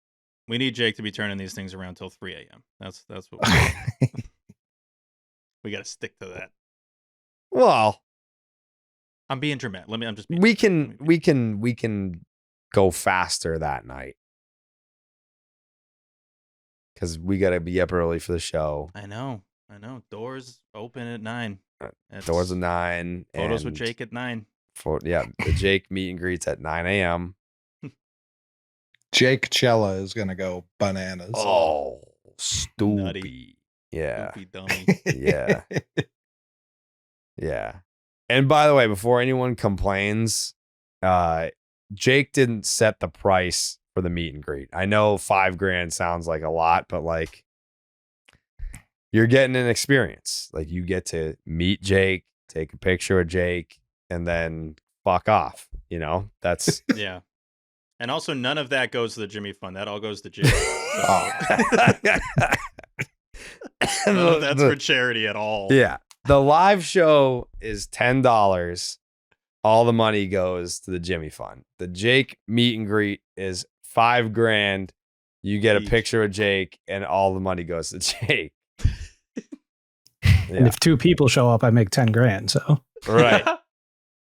We need Jake to be turning these things around till 3 a.m. That's what we got to stick to that. Well, I'm being dramatic. I'm just. We can go faster that night because we got to be up early for the show. I know. Doors open at 9. Doors at 9. Photos with Jake at 9. The Jake meet and greets at 9 a.m. Jake Cella is gonna go bananas. Oh, stupid. Nutty. Yeah. Stupid dummy. Yeah. Yeah. And by the way, before anyone complains, Jake didn't set the price for the meet and greet. I know $5,000 sounds like a lot, but like you're getting an experience. Like you get to meet Jake, take a picture of Jake, and then fuck off. You know, that's yeah. And also, none of that goes to the Jimmy Fund. That all goes to Jake. None of that's for charity at all. Yeah. The live show is $10. All the money goes to the Jimmy Fund. The Jake meet and greet is $5,000. You get a picture of Jake, and all the money goes to Jake. And if 2 people show up, I make $10,000. So right.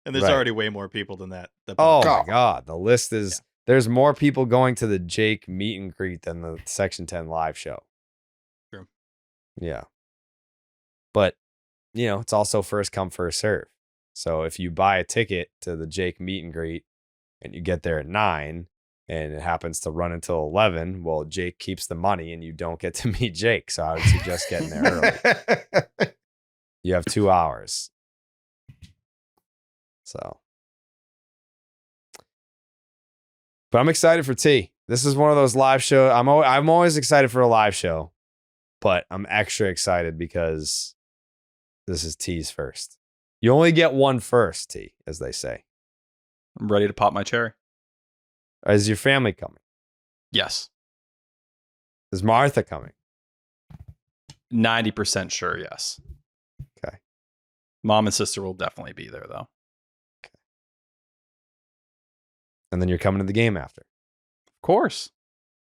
And there's already way more people than that. Oh my God. The list is there's more people going to the Jake meet and greet than the Section 10 live show. True. Yeah. But, you know, it's also first come, first serve. So if you buy a ticket to the Jake meet and greet and you get there at 9 and it happens to run until 11, well, Jake keeps the money and you don't get to meet Jake. So I would suggest getting there early. You have 2 hours. So, but I'm excited for T. This is one of those live shows. I'm always excited for a live show, but I'm extra excited because this is T's first. You only get one first, T, as they say. I'm ready to pop my cherry. Is your family coming? Yes. Is Martha coming? 90% sure, yes. Okay. Mom and sister will definitely be there, though. And then you're coming to the game after. Of course.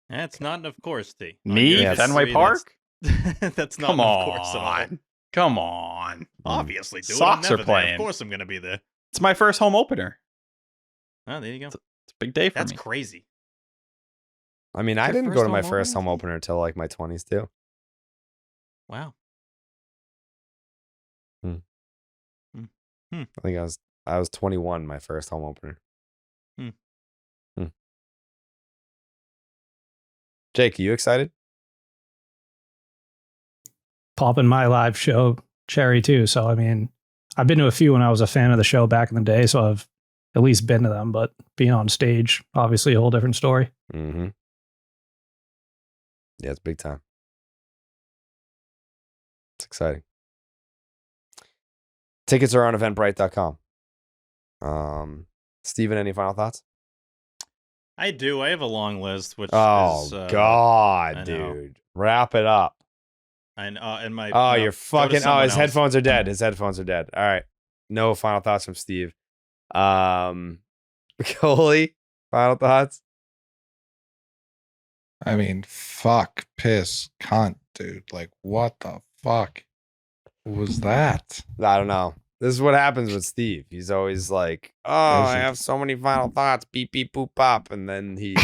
That's not an of course, T. Me? Fenway Park? That's not Come an on. of course at all. Come on. Obviously, dude. Sox I'm are never there. playing. Of course I'm going to be there. It's my first home opener. Oh, there you go. It's a big day for That's me. crazy. I mean, I Your didn't first go to my home first opener? home opener until like my 20s too. Wow. I think I was 21 my first home opener. Jake, are you excited? Popping my live show cherry too. So I mean, I've been to a few when I was a fan of the show back in the day, so I've at least been to them. But being on stage, obviously, a whole different story. Mm-hmm. Yeah, it's big time. It's exciting. Tickets are on eventbrite.com. Steven, any final thoughts? I do. I have a long list, which Oh, is, God, I know. dude. Wrap it up. And my Oh, no, you're go to fucking. Oh, someone his else. headphones are dead. His headphones are dead. All right. No final thoughts from Steve. Coley, final thoughts? I mean, fuck, piss, cunt, dude. Like, what the fuck was that? I don't know. This is what happens with Steve. He's always like, oh, I have so many final thoughts. Beep, beep, boop, pop. And then his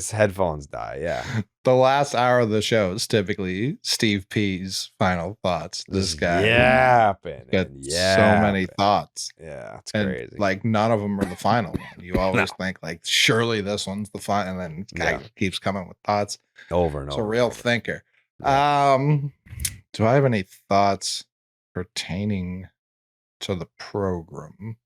headphones die. Yeah. The last hour of the show is typically Steve P's final thoughts. This guy yapping. got so many thoughts. Yeah, it's and crazy. Like none of them are the final one. You always think like, surely this one's the final, and then this guy keeps coming with thoughts over and It's over. a real thinker. Do I have any thoughts pertaining to the program?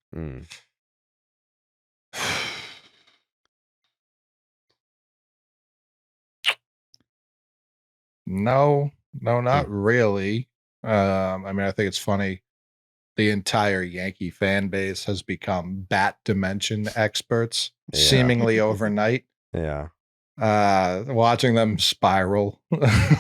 No, not really. I mean, I think it's funny. The entire Yankee fan base has become bat dimension experts seemingly overnight. Yeah. Watching them spiral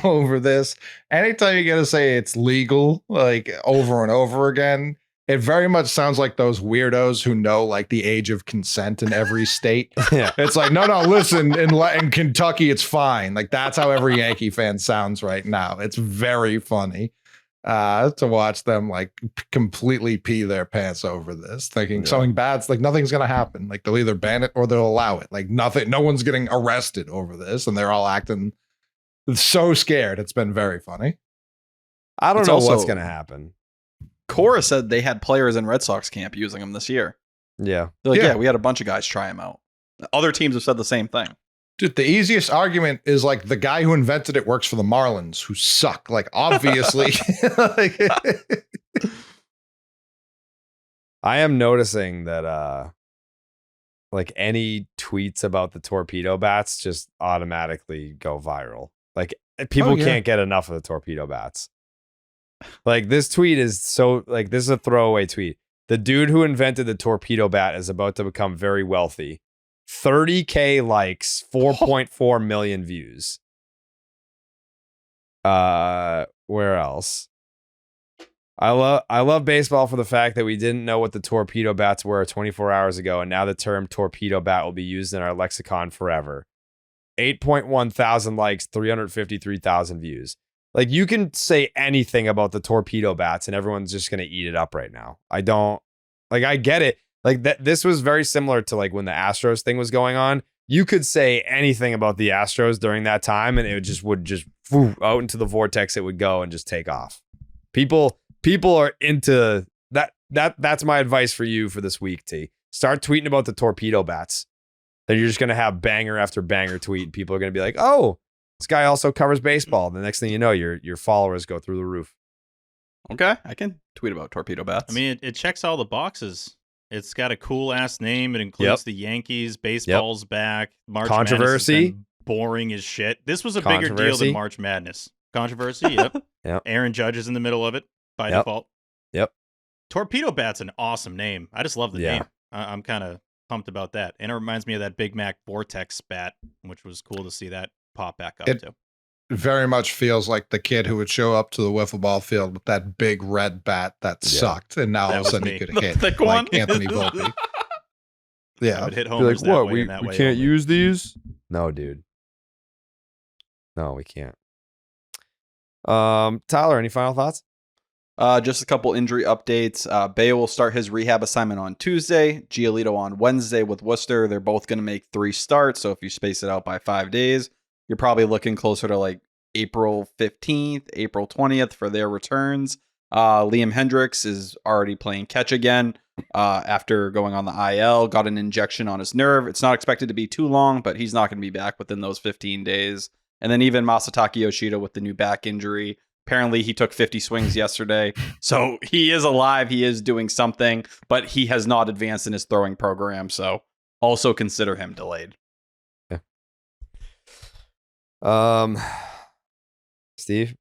over this. Anytime you gotta say it's legal, like over and over again, It very much sounds like those weirdos who know like the age of consent in every state. Yeah. It's like, no, listen, in Kentucky, it's fine. Like that's how every Yankee fan sounds right now. It's very funny to watch them like completely pee their pants over this, thinking something bad's like nothing's going to happen. Like they'll either ban it or they'll allow it. Like nothing, no one's getting arrested over this. And they're all acting so scared. It's been very funny. I don't It's know also- what's going to happen. Cora said they had players in Red Sox camp using them this year. Yeah. They're like, Yeah. yeah, we had a bunch of guys try them out. Other teams have said the same thing. Dude, the easiest argument is like the guy who invented it works for the Marlins, who suck. Like, obviously. Like, I am noticing that like any tweets about the torpedo bats just automatically go viral. Like people can't get enough of the torpedo bats. Like this tweet is so like this is a throwaway tweet. The dude who invented the torpedo bat is about to become very wealthy. 30K likes, 4.4 million views. Where else? I love baseball for the fact that we didn't know what the torpedo bats were 24 hours ago, and now the term torpedo bat will be used in our lexicon forever. 8.1 thousand likes, 353,000 views. Like you can say anything about the torpedo bats and everyone's just going to eat it up right now. I get it. Like that, this was very similar to like when the Astros thing was going on. You could say anything about the Astros during that time and it would just out into the vortex. It would go and just take off. People are into that. That's my advice for you for this week, T. Start tweeting about the torpedo bats. Then you're just going to have banger after banger tweet. People are going to be like, oh, this guy also covers baseball. The next thing you know, your followers go through the roof. Okay, I can tweet about torpedo bats. I mean, it checks all the boxes. It's got a cool ass name. It includes the Yankees. Baseball's back. March Controversy. Madness has been boring as shit. This was a bigger deal than March Madness. Controversy. Yep. Yep. Aaron Judge is in the middle of it by default. Yep. Torpedo Bat's an awesome name. I just love the name. I'm kind of pumped about that. And it reminds me of that Big Mac Vortex bat, which was cool to see that pop back up too. very much feels like the kid who would show up to the wiffle ball field with that big red bat that sucked, and now all of a sudden he could hit thick like one. Anthony Volpe. I would hit Be homers like, that what? way We and that way can't only. use these? No, dude. No, we can't. Tyler, any final thoughts? Just a couple injury updates. Bayo will start his rehab assignment on Tuesday. Giolito on Wednesday with Worcester. They're both going to make 3 starts. So if you space it out by 5 days, you're probably looking closer to like April 15th, April 20th for their returns. Liam Hendricks is already playing catch again after going on the IL. Got an injection on his nerve. It's not expected to be too long, but he's not going to be back within those 15 days. And then even Masataka Yoshida with the new back injury. Apparently, he took 50 swings yesterday. So he is alive. He is doing something, but he has not advanced in his throwing program. So also consider him delayed. Steve?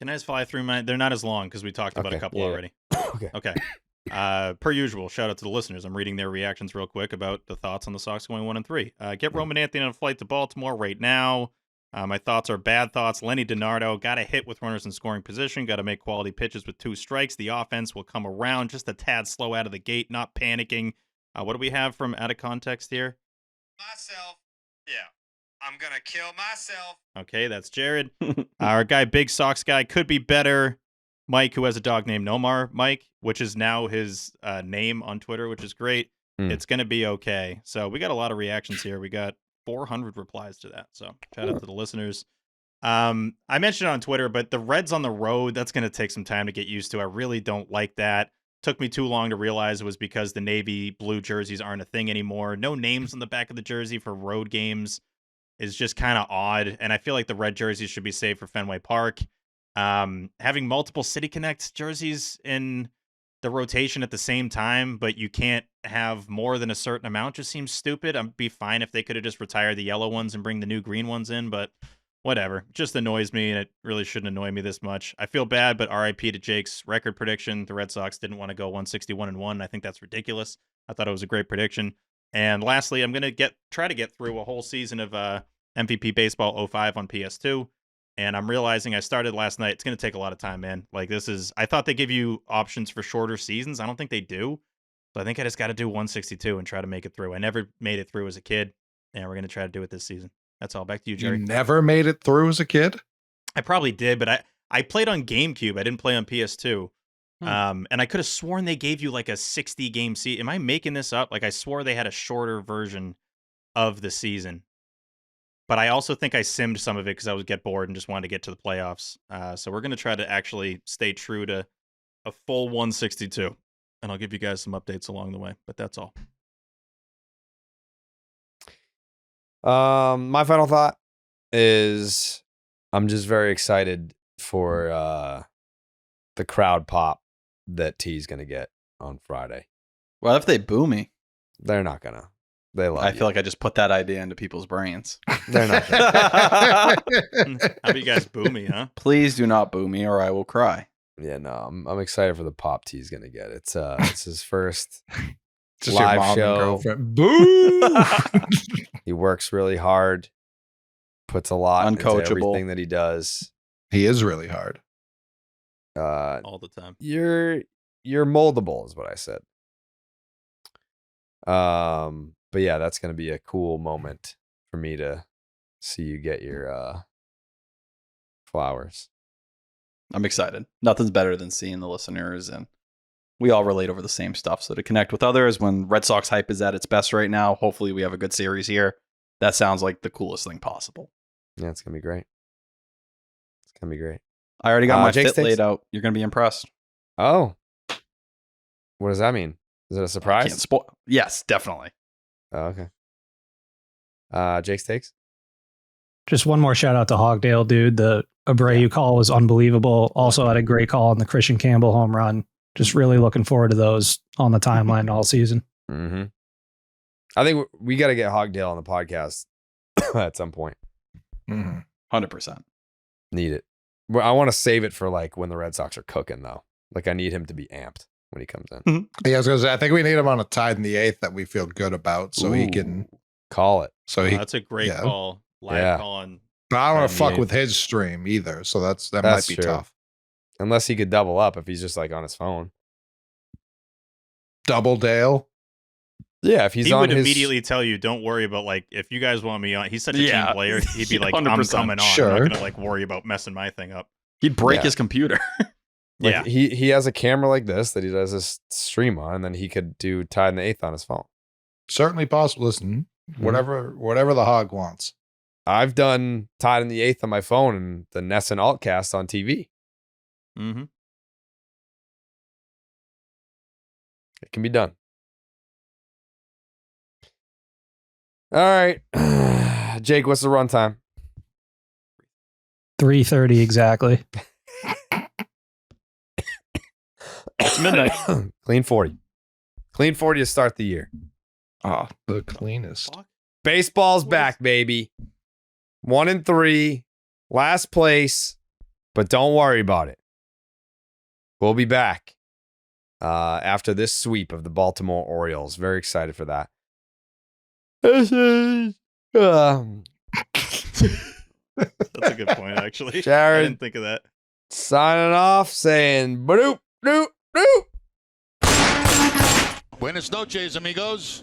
Can I just fly through my? They're not as long because we talked about a couple already. Okay. Per usual, shout out to the listeners. I'm reading their reactions real quick about the thoughts on the Sox going 1-3. Get Roman Anthony on a flight to Baltimore right now. My thoughts are bad thoughts. Lenny DiNardo got a hit with runners in scoring position. Got to make quality pitches with 2 strikes. The offense will come around just a tad slow out of the gate, not panicking. What do we have from out of context here? Myself. Yeah. I'm going to kill myself. Okay, that's Jared. Our guy, Big Sox guy, could be better. Mike, who has a dog named Nomar Mike, which is now his name on Twitter, which is great. It's going to be okay. So we got a lot of reactions here. We got 400 replies to that. So shout out to the listeners. I mentioned it on Twitter, but the Reds on the road, that's going to take some time to get used to. I really don't like that. Took me too long to realize it was because the navy blue jerseys aren't a thing anymore. No names on the back of the jersey for road games is just kind of odd. And I feel like the red jerseys should be saved for Fenway Park. Having multiple City Connect jerseys in the rotation at the same time, but you can't have more than a certain amount just seems stupid. I'd be fine if they could have just retired the yellow ones and bring the new green ones in, but whatever. It just annoys me, and it really shouldn't annoy me this much. I feel bad, but RIP to Jake's record prediction. The Red Sox didn't want to go 161-1. I think that's ridiculous. I thought it was a great prediction. And lastly, I'm going to try to get through a whole season of MVP Baseball 05 on PS2. And I'm realizing I started last night. It's going to take a lot of time, man. Like I thought they give you options for shorter seasons. I don't think they do. So I think I just got to do 162 and try to make it through. I never made it through as a kid, and we're going to try to do it this season. That's all. Back to you, Jerry. You never made it through as a kid? I probably did, but I played on GameCube. I didn't play on PS2. And I could have sworn they gave you like a 60 game season. Am I making this up? Like I swore they had a shorter version of the season. But I also think I simmed some of it because I would get bored and just wanted to get to the playoffs. So we're going to try to actually stay true to a full 162. And I'll give you guys some updates along the way. But that's all. My final thought is I'm just very excited for the crowd pop that T's going to get on Friday. Well, if they boo me? They're not going to. They love I feel like I just put that idea into people's brains. They're not. How about you guys boo me, huh? Please do not boo me or I will cry. Yeah, no, I'm excited for the pop T's going to get. It's his first Just live your mom show. and girlfriend. Boo! He works really hard, puts a lot into Uncoachable. everything that he does. He is really hard. All the time. You're moldable is what I said. But yeah, that's going to be a cool moment for me to see you get your flowers. I'm excited. Nothing's better than seeing the listeners, and we all relate over the same stuff. So to connect with others when Red Sox hype is at its best right now, hopefully we have a good series here. That sounds like the coolest thing possible. Yeah, it's going to be great. It's going to be great. I already got my Jake's fit laid out. You're going to be impressed. Oh. What does that mean? Is it a surprise? Can't spoil. Yes, definitely. Oh, okay. Jake's takes? Just one more shout out to Hogdale, dude. The Abreu call was unbelievable. Also had a great call on the Kristian Campbell home run. Just really looking forward to those on the timeline all season. Mm-hmm. I think we got to get Hogdale on the podcast at some point. 100%. Need it. Well, I want to save it for like when the Red Sox are cooking, though. Like I need him to be amped when he comes in. Yeah, I was gonna say, I think we need him on a tied in the 8th that we feel good about, so he can call it. So he, that's a great call. Live call on. But I don't want to fuck with his stream either, so that might be true. tough. Unless he could double up if he's just like on his phone. Double Dale. Yeah, if he's he on would his... immediately tell you, don't worry about like if you guys want me on. He's such a team player. He'd be like, 100%. I'm coming on. Sure. I'm not gonna like worry about messing my thing up. He'd break his computer. Like he has a camera like this that he does his stream on, and then he could do tied in the 8th on his phone. Certainly possible. Listen, whatever the hog wants. I've done tied in the 8th on my phone and the Ness and Altcast on TV. Mm-hmm. It can be done. All right. Jake, what's the runtime? 3:30 exactly. It's midnight. Clean 40. Clean 40 to start the year. Oh, the cleanest. Baseball's back, baby. 1-3. Last place. But don't worry about it. We'll be back after this sweep of the Baltimore Orioles. Very excited for that. This is That's a good point, actually. Jared, I didn't think of that. Signing off, saying, "Bloop, bloop, bloop." Buenas noches, amigos.